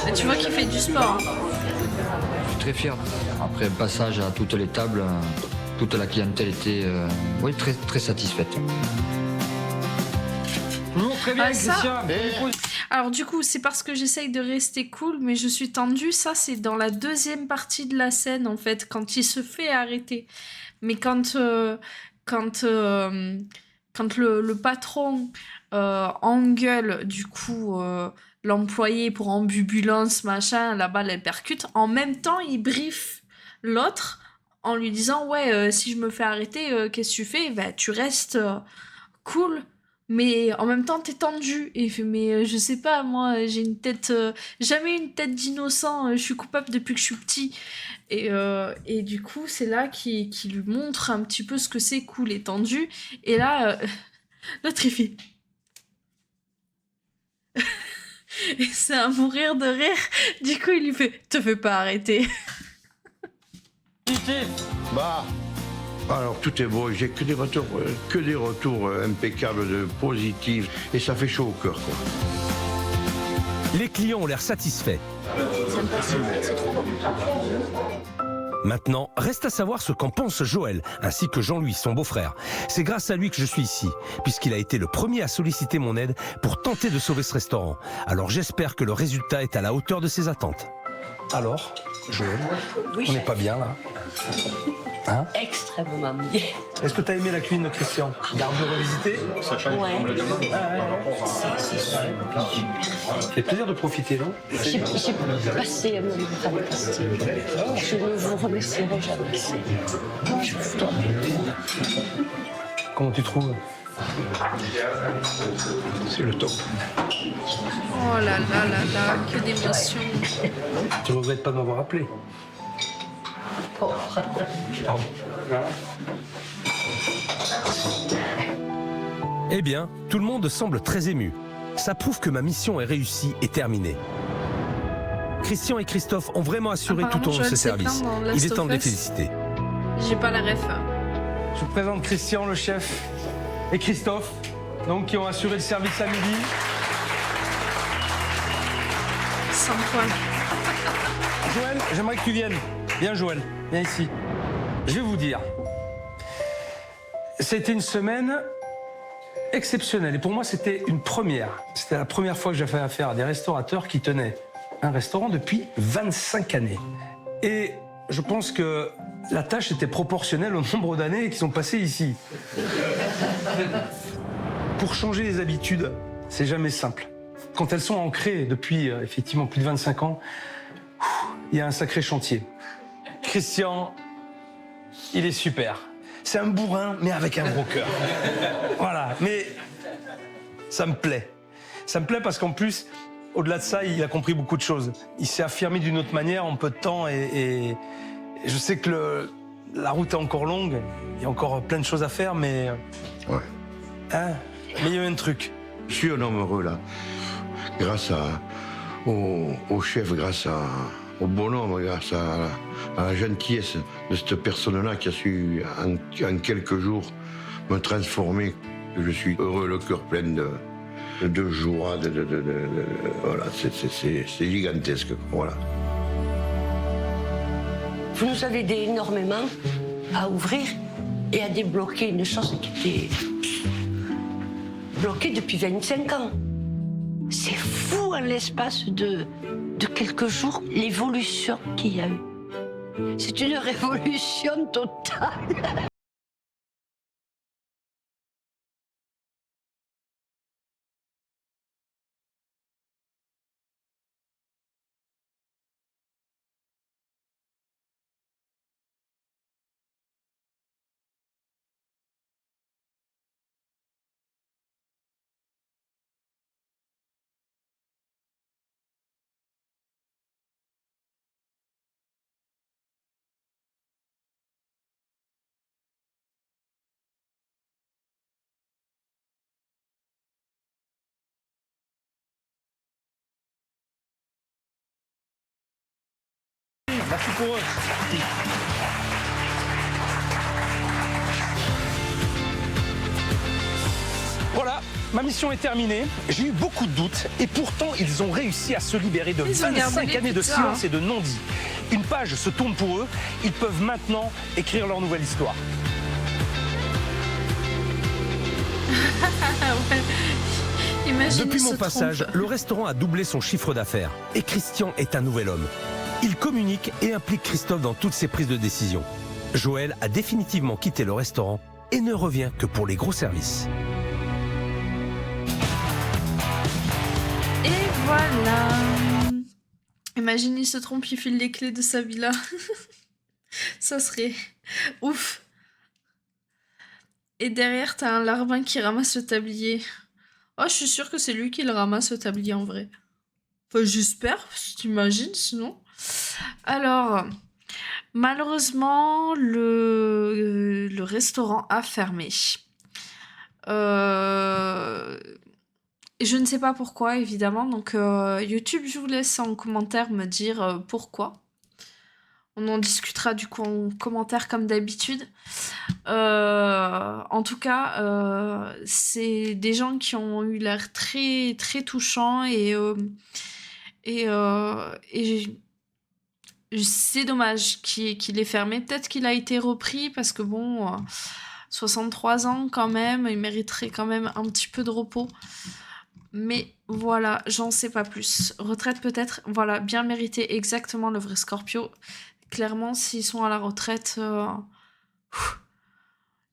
[SPEAKER 1] Et tu vois qu'il fait du sport. Hein.
[SPEAKER 4] Je suis très fier. Après le passage à toutes les tables, toute la clientèle était très, très satisfaite. Toujours très bien,
[SPEAKER 1] Ah, ça
[SPEAKER 4] Christian.
[SPEAKER 1] Alors du coup, c'est parce que j'essaye de rester cool, mais je suis tendue. Ça, c'est dans la deuxième partie de la scène, en fait, quand il se fait arrêter. Mais quand le patron engueule, du coup, l'employé pour ambulance, machin, la balle, elle percute, en même temps, il briefe l'autre en lui disant « Ouais, si je me fais arrêter, qu'est-ce que tu fais ? Ben, tu restes cool. » Mais en même temps, t'es tendu. Et il fait, mais je sais pas, moi, j'ai une tête... jamais une tête d'innocent. Je suis coupable depuis que je suis petit. Et du coup, c'est là qu'il lui montre un petit peu ce que c'est cool et tendu. Et là, l'autre, il fait... et c'est un mourir de rire. Du coup, il lui fait, te fais pas arrêter.
[SPEAKER 2] Bah... Alors tout est beau, j'ai que des retours impeccables, positifs, et ça fait chaud au cœur, quoi.
[SPEAKER 7] Les clients ont l'air satisfaits.
[SPEAKER 12] C'est trop bon.
[SPEAKER 7] Maintenant, reste à savoir ce qu'en pense Joël, ainsi que Jean-Louis, son beau-frère. C'est grâce à lui que je suis ici, puisqu'il a été le premier à solliciter mon aide pour tenter de sauver ce restaurant. Alors j'espère que le résultat est à la hauteur de ses attentes.
[SPEAKER 6] Alors, Joël,
[SPEAKER 3] Oui,
[SPEAKER 6] on n'est
[SPEAKER 3] chef.
[SPEAKER 6] pas bien là, hein?
[SPEAKER 3] Extrêmement bien.
[SPEAKER 6] Est-ce que tu as aimé la cuisine de Christian? Garde de revisiter?
[SPEAKER 3] Ouais.
[SPEAKER 6] Ça fait plaisir de profiter, non?
[SPEAKER 3] J'ai passé un moment fantastique. Je ne vous remercierai jamais assez. Je vous dois.
[SPEAKER 6] Comment tu trouves?
[SPEAKER 8] C'est le top.
[SPEAKER 1] Oh là là là là, que d'émotions.
[SPEAKER 6] Tu regrettes pas de m'avoir appelé?
[SPEAKER 3] Oh.
[SPEAKER 6] Pardon.
[SPEAKER 7] Eh bien, tout le monde semble très ému. Ça prouve que ma mission est réussie et terminée. Christian et Christophe ont vraiment assuré tout au long de ce service. Il est temps de les féliciter.
[SPEAKER 1] J'ai pas la ref.
[SPEAKER 6] Je vous présente Christian, le chef, et Christophe, donc qui ont assuré le service à midi.
[SPEAKER 1] Sans poil.
[SPEAKER 6] Joël, j'aimerais que tu viennes. Viens Joël, viens ici. Je vais vous dire, c'était une semaine exceptionnelle. Et pour moi, c'était une première. C'était la première fois que j'ai fait affaire à des restaurateurs qui tenaient un restaurant depuis 25 années. Et je pense que la tâche était proportionnelle au nombre d'années qui sont passées ici. Pour changer les habitudes, c'est jamais simple. Quand elles sont ancrées depuis effectivement plus de 25 ans, il y a un sacré chantier. Christian, il est super. C'est un bourrin, mais avec un gros cœur. Voilà, mais ça me plaît. Ça me plaît parce qu'en plus, au-delà de ça, il a compris beaucoup de choses. Il s'est affirmé d'une autre manière en peu de temps et je sais que la route est encore longue. Il y a encore plein de choses à faire, mais...
[SPEAKER 2] Ouais.
[SPEAKER 6] Hein, mais il y a un truc.
[SPEAKER 2] Je suis un homme heureux, là. Grâce au chef, grâce au bonhomme, grâce à la gentillesse de cette personne-là qui a su, en quelques jours, me transformer. Je suis heureux, le cœur plein de joie, voilà, c'est gigantesque, voilà.
[SPEAKER 3] Vous nous avez aidé énormément à ouvrir et à débloquer une chose qui était bloquée depuis 25 ans. C'est fou, en l'espace de quelques jours, l'évolution qu'il y a eu. C'est une révolution totale.
[SPEAKER 6] Merci pour eux. Voilà, ma mission est terminée. J'ai eu beaucoup de doutes et pourtant ils ont réussi à se libérer de 25 années de silence et de non-dit. Une page se tourne pour eux. Ils peuvent maintenant écrire leur nouvelle histoire.
[SPEAKER 1] Ouais. Imagine,
[SPEAKER 7] Depuis
[SPEAKER 1] il
[SPEAKER 7] mon
[SPEAKER 1] se
[SPEAKER 7] passage,
[SPEAKER 1] trompe.
[SPEAKER 7] le restaurant a doublé son chiffre d'affaires. Et Christian est un nouvel homme. Il communique et implique Christophe dans toutes ses prises de décision. Joël a définitivement quitté le restaurant et ne revient que pour les gros services.
[SPEAKER 1] Et voilà. Imagine, il se trompe, il file les clés de sa villa. Ça serait ouf. Et derrière, t'as un larbin qui ramasse le tablier. Oh, je suis sûre que c'est lui qui le ramasse, le tablier, en vrai. Enfin, j'espère, t'imagines, sinon. Alors, malheureusement, le restaurant a fermé. Je ne sais pas pourquoi, évidemment. Donc, YouTube, je vous laisse en commentaire me dire pourquoi. On en discutera du coup en commentaire comme d'habitude. En tout cas, c'est des gens qui ont eu l'air très, très touchants et c'est dommage qu'il ait fermé. Peut-être qu'il a été repris parce que bon, 63 ans quand même, il mériterait quand même un petit peu de repos. Mais voilà, j'en sais pas plus. Retraite peut-être, voilà, bien mérité, exactement, le vrai Scorpio. Clairement, s'ils sont à la retraite,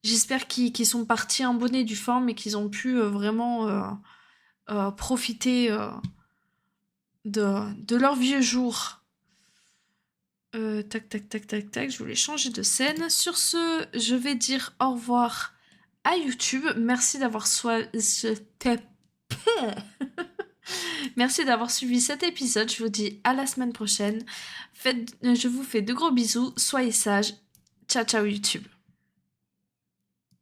[SPEAKER 1] j'espère qu'ils sont partis en bonne et due forme et qu'ils ont pu vraiment profiter de leurs vieux jours. Tac, je voulais changer de scène. Sur ce, je vais dire au revoir à YouTube. Merci d'avoir Merci d'avoir suivi cet épisode. Je vous dis à la semaine prochaine. Je vous fais de gros bisous. Soyez sages. Ciao, ciao YouTube.